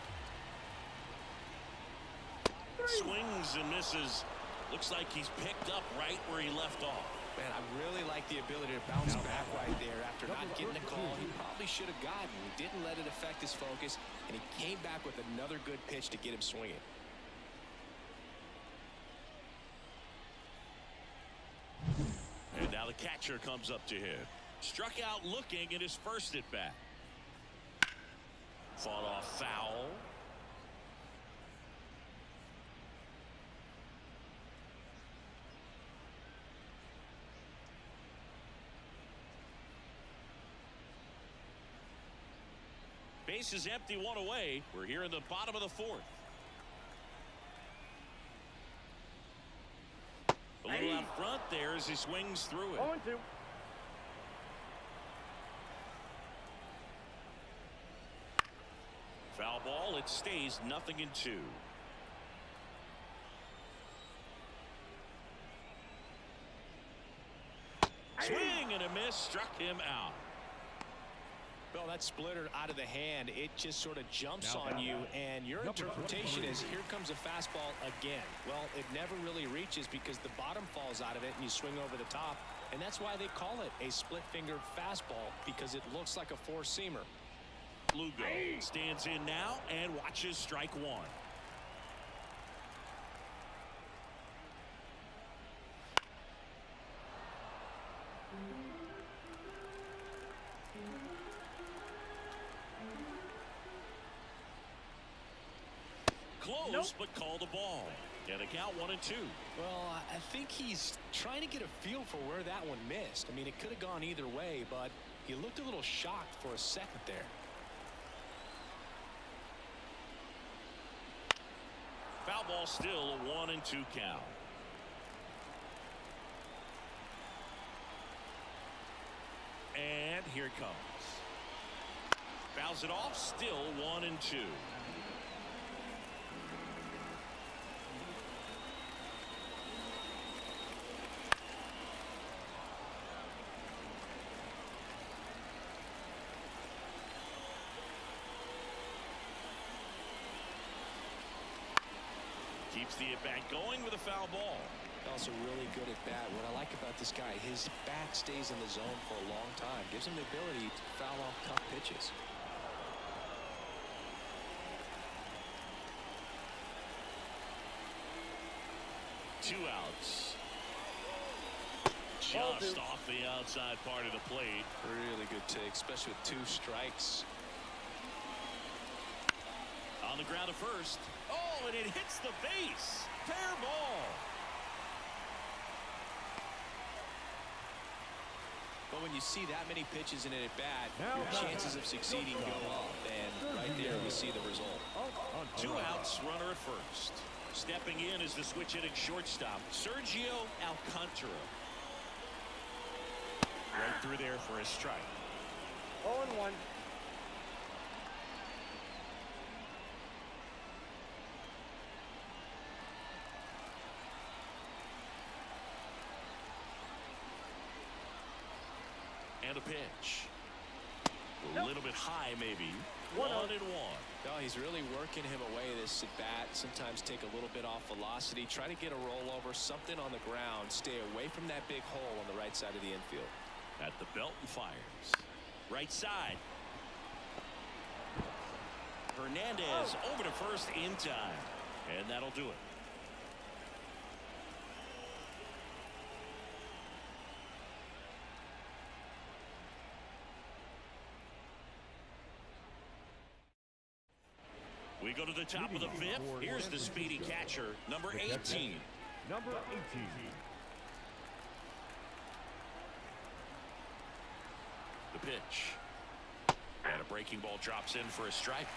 Swings and misses. Looks like he's picked up right where he left off. Man, I really like the ability to bounce back right there after not getting the call he probably should have gotten. He didn't let it affect his focus, and he came back with another good pitch to get him swinging. And now the catcher comes up to him. Struck out looking in his first at bat. Fought off foul. Base is empty, 1 away. We're here in the bottom of the 4th. A little out front there as he swings through it. 0-2. Foul ball. It stays 0-2. Swing and a miss. Struck him out. Well, that splitter out of the hand, it just sort of jumps on you, and your interpretation is here comes a fastball again. Well, it never really reaches because the bottom falls out of it and you swing over the top, and that's why they call it a split-fingered fastball, because it looks like a four-seamer. Lugo stands in now and watches strike 1. Close, but call the ball. And the count 1-2. Well, I think he's trying to get a feel for where that one missed. I mean, it could have gone either way, but he looked a little shocked for a second there. Foul ball, still a 1-2 count. And here it comes. Fouls it off, still 1-2. Gets the at-bat going with a foul ball. Also really good at bat. What I like about this guy, his bat stays in the zone for a long time. Gives him the ability to foul off tough pitches. Two outs. Just off the outside part of the plate. Really good take, especially with 2 strikes. On the ground to first. Oh, and it hits the base. Fair ball. But when you see that many pitches in an at-bat, your chances of succeeding go up. And right there, we see the result. 2 outs, runner at first. Stepping in is the switch-hitting shortstop, Sergio Alcantara. Right through there for a strike. 0-1. And a pitch. A little bit high, maybe. 1-1. No, he's really working him away this at bat. Sometimes take a little bit off velocity. Try to get a rollover, something on the ground. Stay away from that big hole on the right side of the infield. At the belt and fires. Right side. Hernandez over to first in time. And that'll do it. We go to the top of the 5th. Here's the speedy catcher, number 18. Number 18. The pitch. And a breaking ball drops in for a strike.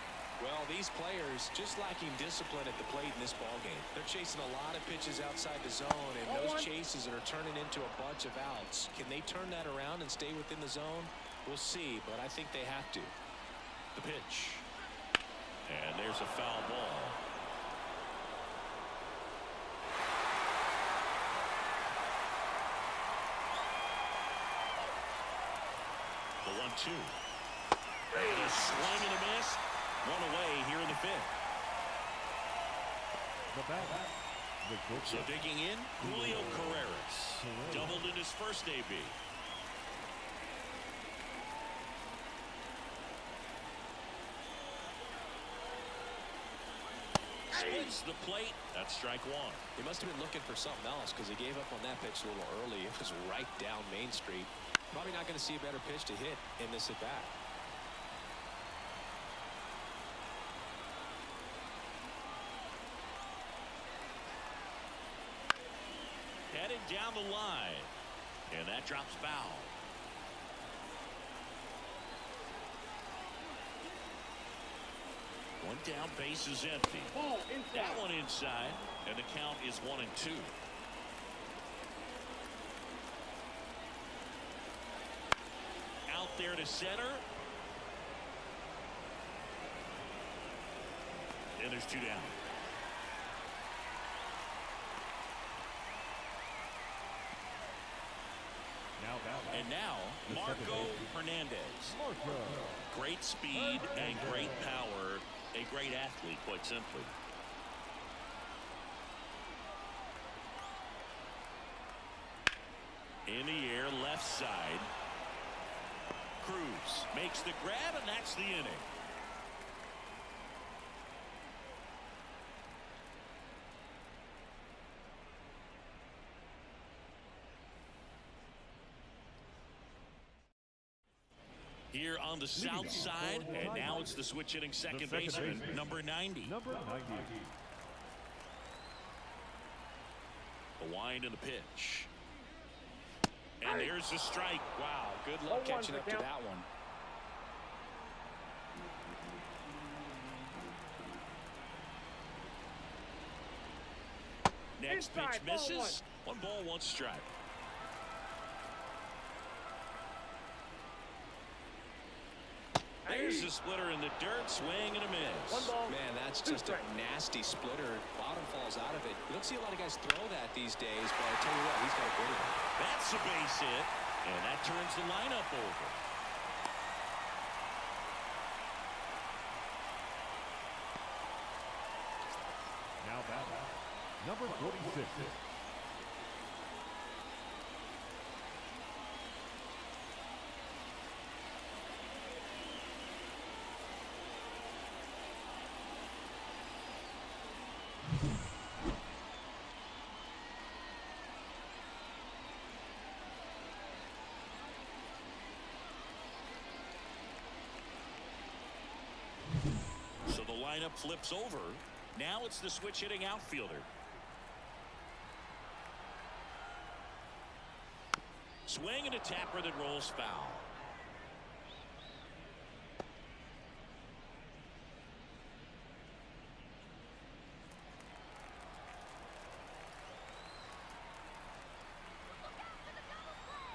Well, these players just lacking discipline at the plate in this ballgame. They're chasing a lot of pitches outside the zone, and those chases are turning into a bunch of outs. Can they turn that around and stay within the zone? We'll see, but I think they have to. The pitch. And there's a foul ball. The 1-2. And a swing and a miss. One away here in the 5th. The bat. So digging in, Julio Carreras. Doubled in his first AB. Spins the plate. That's strike 1. He must have been looking for something else because he gave up on that pitch a little early. It was right down Main Street. Probably not going to see a better pitch to hit in this at bat. Headed down the line. And that drops foul. One down, base is empty. That one inside, and the count is 1-2. Out there to center. And there's 2 down. And now, Marco Hernandez. Great speed and great power. A great athlete, quite simply. In the air, left side. Cruz makes the grab, and that's the inning. Here on the south side, and now it's the switch hitting second baseman, number 90. Number 90. The wind and the pitch. And there's the strike. Wow, good luck catching up to that one. Next pitch misses. 1 ball, 1 strike. There's the splitter in the dirt, swing and a miss. Man, that's just a nasty splitter. Bottom falls out of it. You don't see a lot of guys throw that these days, but I tell you what, he's got a good one. That's a base hit, and that turns the lineup over. Now batting. Number 46. So the lineup flips over. Now it's the switch hitting outfielder. Swing and a tapper that rolls foul.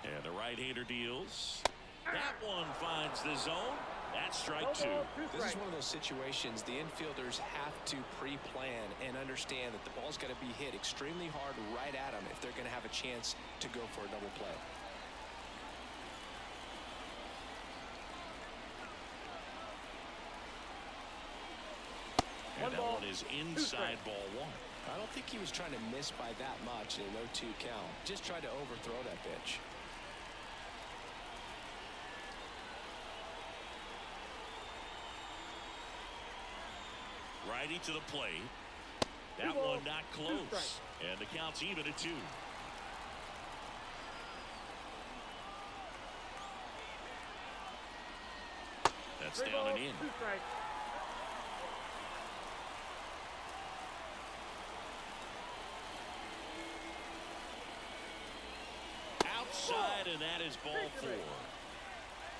And the right-hander deals. That one finds the zone. That's strike two. This is one of those situations the infielders have to pre-plan and understand that the ball's got to be hit extremely hard right at them if they're going to have a chance to go for a double play. And that one is inside ball one. I don't think he was trying to miss by that much in a 0-2 count. Just tried to overthrow that pitch. Righty to the plate. That one not close. And the count's even at 2. That's down and in. Outside, and that is ball 4.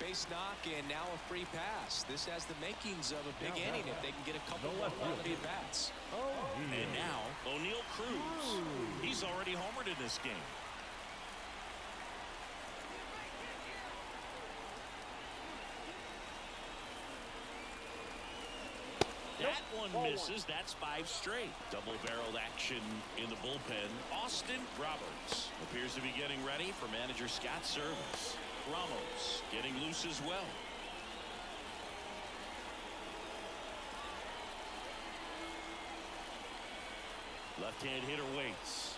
Base knock and now a free pass. This has the makings of a big inning if they can get a couple more quality at bats. And now O'Neal Cruz. He's already homered in this game. That one misses. That's 5 straight. Double-barreled action in the bullpen. Austin Roberts appears to be getting ready for manager Scott's service. Ramos getting loose as well. Left-hand hitter waits.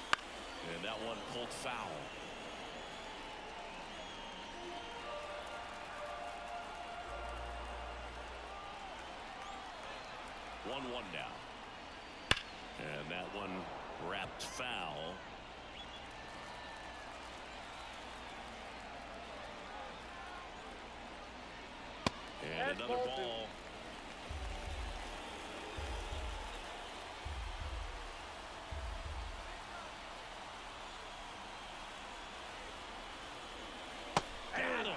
And that one pulled foul. One now. And that one wrapped foul. And another ball. Got him.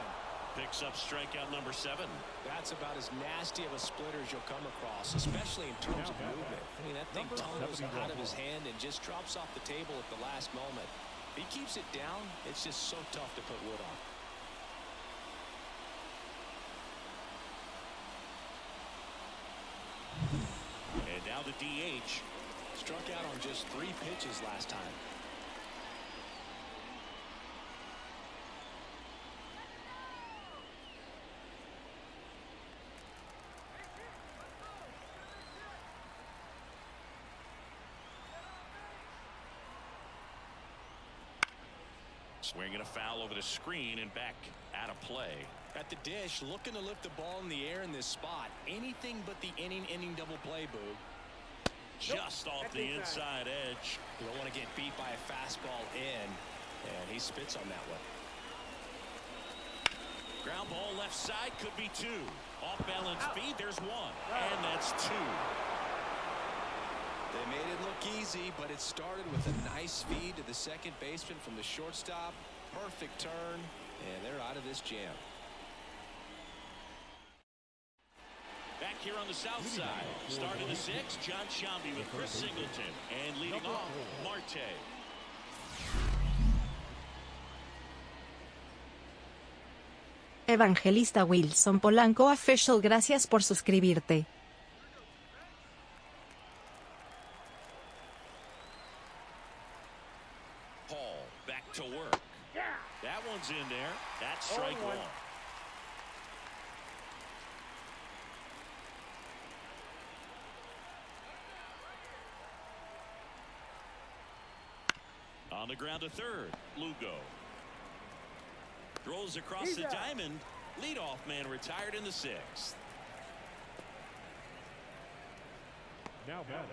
Picks up strikeout number 7. That's about as nasty of a splitter as you'll come across, especially in terms of movement. I mean, that thing tumbles out of his hand and just drops off the table at the last moment. If he keeps it down, it's just so tough to put wood on. And now the DH. Struck out on just 3 pitches last time. Swinging a foul over the screen and back out of play. At the dish, looking to lift the ball in the air in this spot. Anything but the inning double play, Boog. Just off the inside edge. You don't want to get beat by a fastball in, and he spits on that one. Ground ball left side, could be 2. Off balance speed, there's 1. And that's 2. They made it look easy, but it started with a nice feed to the second baseman from the shortstop. Perfect turn, and they're out of this jam. Back here on the south side, starting the 6th, John Shambi with Chris Singleton, and leading off, Marte. Evangelista Wilson Polanco Official, gracias por suscribirte. Paul back to work. That one's in there. That's strike 1. On the ground to third. Lugo. Throws across the diamond. Leadoff man retired in the sixth. Now back,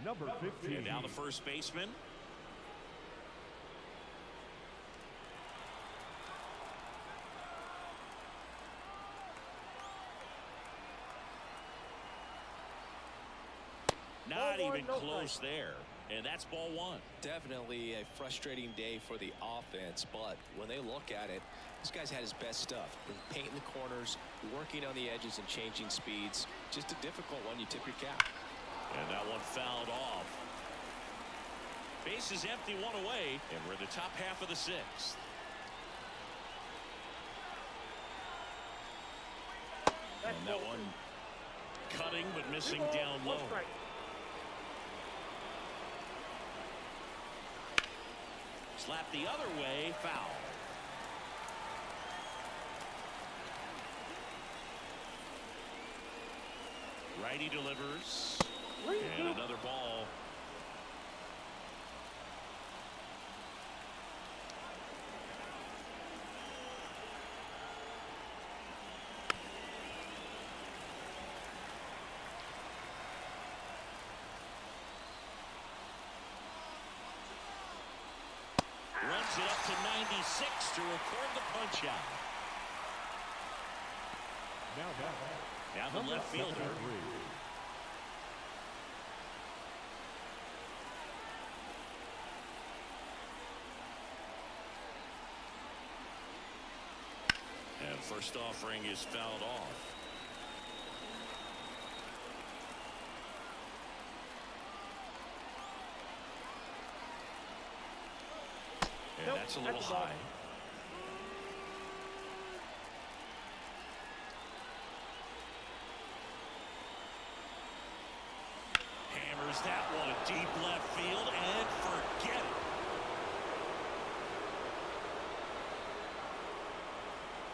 number 15. And now the first baseman. Not even close there. And that's ball one. Definitely a frustrating day for the offense, but when they look at it, this guy's had his best stuff. Painting the corners, working on the edges, and changing speeds. Just a difficult one. You tip your cap. And that one fouled off. Base is empty, one away, and we're in the top half of the sixth. And that one cutting but missing down low. Slap the other way, foul. Righty delivers. And another ball. Runs it up to 96 to record the punch out. Now the left fielder. And first offering is fouled off. And that's a little high. Hammers that one deep left field and forget it.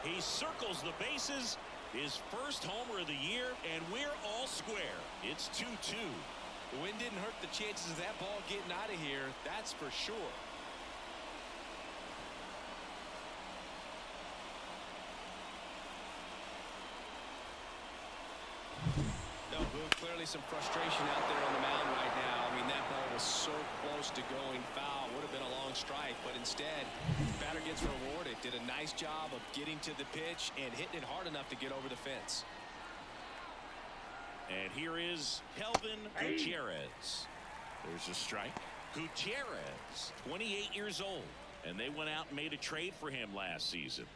He circles the bases. His first homer of the year, and we're all square. It's 2-2. The wind didn't hurt the chances of that ball getting out of here, that's for sure. Clearly some frustration out there on the mound right now. I mean, that ball was so close to going foul. Would have been a long strike, but instead, batter gets rewarded. Did a nice job of getting to the pitch and hitting it hard enough to get over the fence. And here is Kelvin Gutierrez. There's a strike. Gutierrez, 28 years old, and they went out and made a trade for him last season.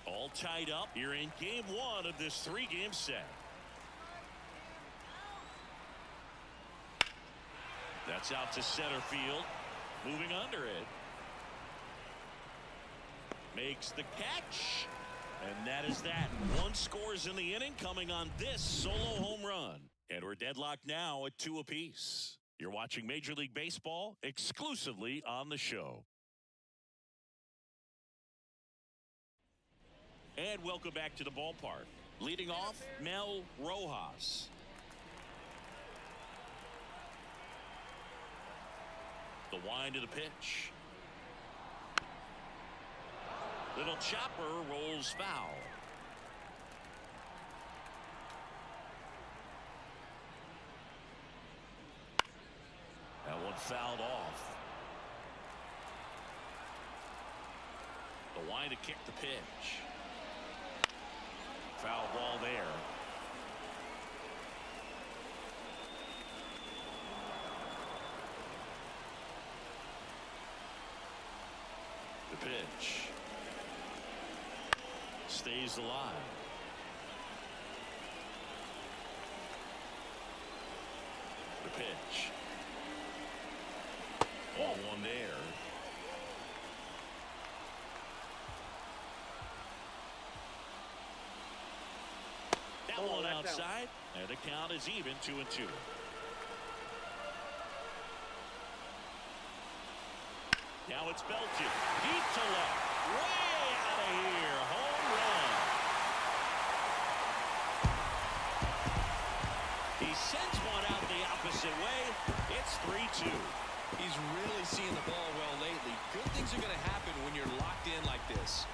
All tied up here in game one of this three-game set. That's out to center field. Moving under it. Makes the catch. And that is that. One scores in the inning coming on this solo home run. And we're deadlocked now at 2 apiece. You're watching Major League Baseball exclusively on the show. And welcome back to the ballpark. Leading off, Mel Rojas. The wind of the pitch. Little chopper rolls foul. That one fouled off. The wind to kick the pitch. Foul ball there. The pitch stays alive. The pitch. Ball one there. That one outside, and the count is even 2-2. Now it's belted. Deep to left. Way out of here. Home run. He sends one out the opposite way. It's 3-2. He's really seeing the ball well lately. Good things are going to happen when you're locked in like this.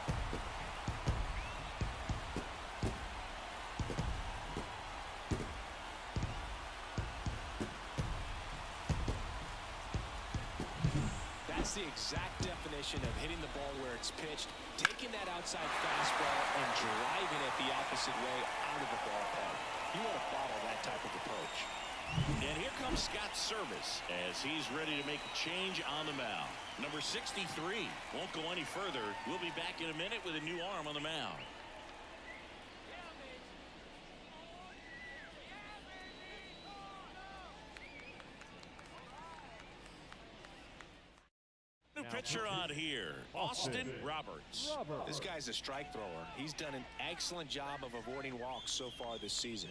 That's the exact definition of hitting the ball where it's pitched, taking that outside fastball and driving it the opposite way out of the ballpark. You want to follow that type of approach. And here comes Scott's service as he's ready to make a change on the mound. Number 63 won't go any further. We'll be back in a minute with a new arm on the mound. New pitcher on here, Austin Roberts. This guy's a strike thrower. He's done an excellent job of avoiding walks so far this season.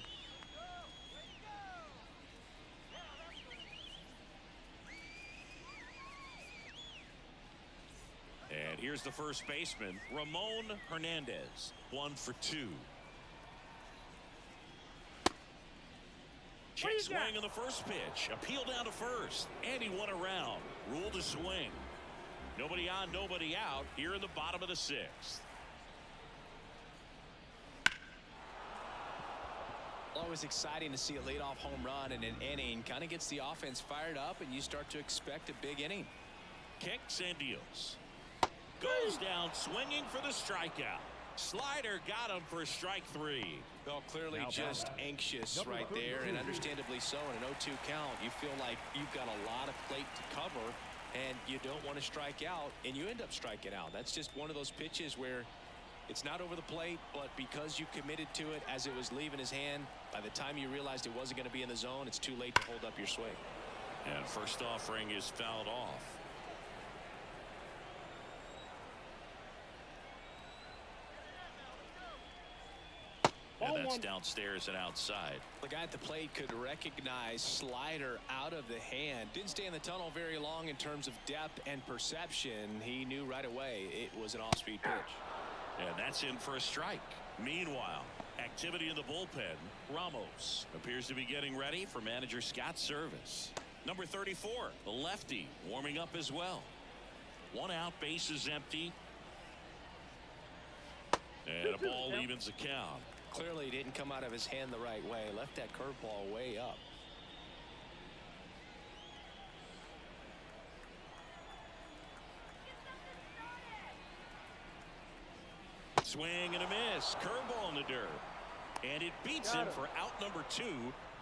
And here's the first baseman, Ramon Hernandez, 1 for 2. Check swing on the first pitch. Appeal down to first. And he won around. Ruled to swing. Nobody on, nobody out here in the bottom of the 6th. Always exciting to see a leadoff home run in an inning. Kind of gets the offense fired up, and you start to expect a big inning. Kicks and deals. Goes down swinging for the strikeout. Slider got him for strike 3. Well, clearly just anxious right there, and understandably so. In an 0-2 count, you feel like you've got a lot of plate to cover, and you don't want to strike out, and you end up striking out. That's just one of those pitches where it's not over the plate, but because you committed to it as it was leaving his hand, by the time you realized it wasn't going to be in the zone, it's too late to hold up your swing. And first offering is fouled off. And that's downstairs and outside. The guy at the plate could recognize slider out of the hand. Didn't stay in the tunnel very long in terms of depth and perception. He knew right away it was an off-speed pitch. And that's in for a strike. Meanwhile, activity in the bullpen. Ramos appears to be getting ready for manager Scott's service. Number 34, the lefty, warming up as well. 1 out, bases empty. And a ball evens the count. Clearly didn't come out of his hand the right way. Left that curveball way up. Swing and a miss. Curveball in the dirt. And it beats him for out number 2.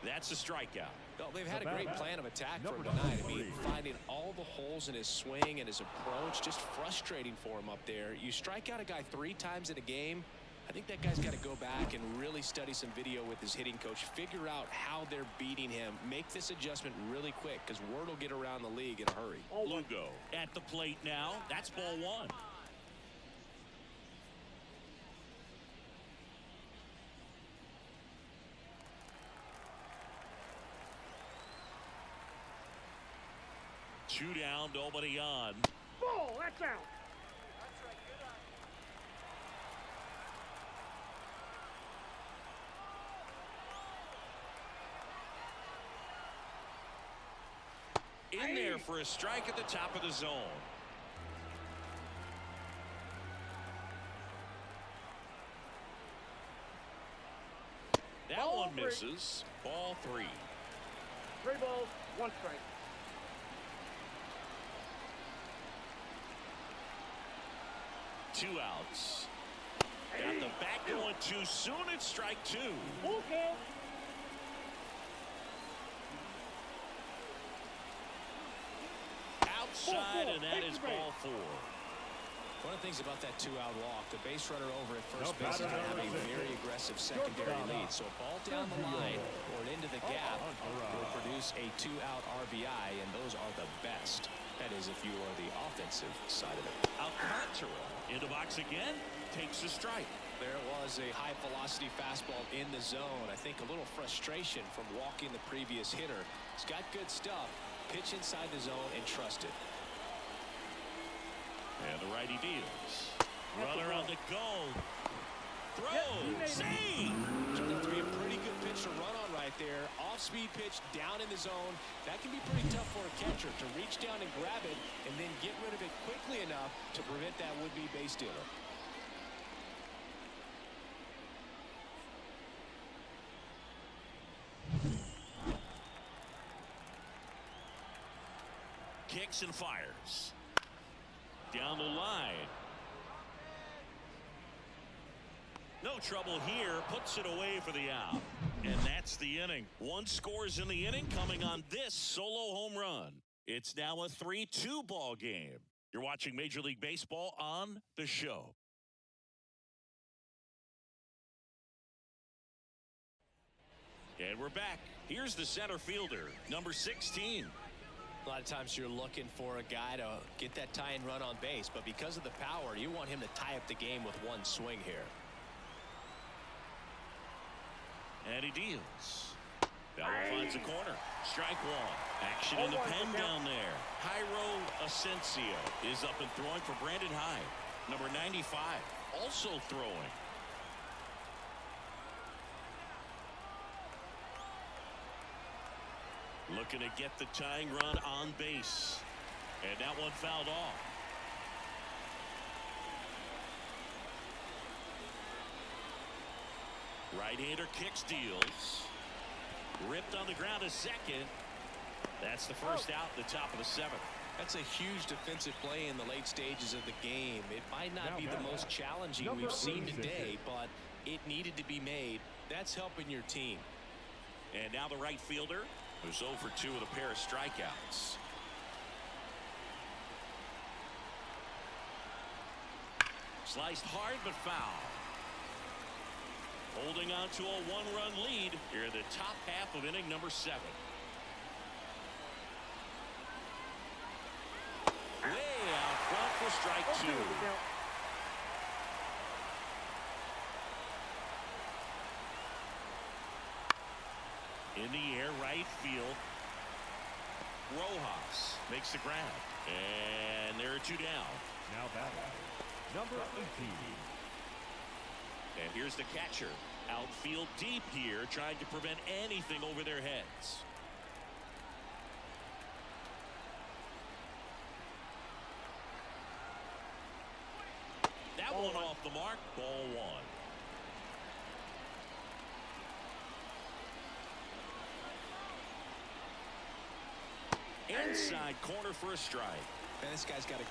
That's a strikeout. Well, they've had a great plan of attack for him tonight. I mean, finding all the holes in his swing and his approach, just frustrating for him up there. You strike out a guy 3 times in a game, I think that guy's got to go back and really study some video with his hitting coach, figure out how they're beating him, make this adjustment really quick, because word will get around the league in a hurry. Lugo at the plate now. That's ball 1. Two down, nobody on. Ball, that's out. In there for a strike at the top of the zone. That Ball one misses. Ball 3. 3 balls, 1 strike. Two outs. Got the back going too soon. It's strike 2. Okay. Outside, and that is ball 4. One of the things about that 2-out walk, the base runner over at first base is going to have a very aggressive secondary lead. So a ball down the line or into the gap will produce a 2-out RBI, and those are the best. That is, if you are the offensive side of it. Alcantara into box again, takes a strike. There was a high-velocity fastball in the zone. I think a little frustration from walking the previous hitter. He's got good stuff. Pitch inside the zone and trust it. And the righty deals. Runner on the go. Throw. Save. Turned out to be a pretty good pitch to run on right there. Off-speed pitch down in the zone. That can be pretty tough for a catcher to reach down and grab it and then get rid of it quickly enough to prevent that would-be base stealer. Kicks and fires. Down the line. No trouble here. Puts it away for the out. And that's the inning. One scores in the inning coming on this solo home run. It's now a 3-2 ball game. You're watching Major League Baseball on the show. And we're back. Here's the center fielder, number 16. A lot of times you're looking for a guy to get that tying run on base, but because of the power, you want him to tie up the game with one swing here. And he deals. Bella finds a corner. Strike one. Action in the pen down there. Jairo Asensio is up and throwing for Brandon Hyde. Number 95 also throwing. Looking to get the tying run on base. And that one fouled off. Right-hander kicks, deals. Ripped on the ground a second. That's the first out at the top of the seventh. That's a huge defensive play in the late stages of the game. It might not be the most challenging we've seen today, but it needed to be made. That's helping your team. And now the right fielder, who's 0 for 2 with a pair of strikeouts. Sliced hard but foul. Holding on to a one-run lead here in the top half of inning number 7. Way out front for strike 2. In the air, right field. Rojas makes the grab. And there are 2 down. Now batting, number 18. And here's the catcher. Outfield deep here, trying to prevent anything over their heads. That one off the mark. Ball 1. Inside corner for a strike. Man, this guy's got a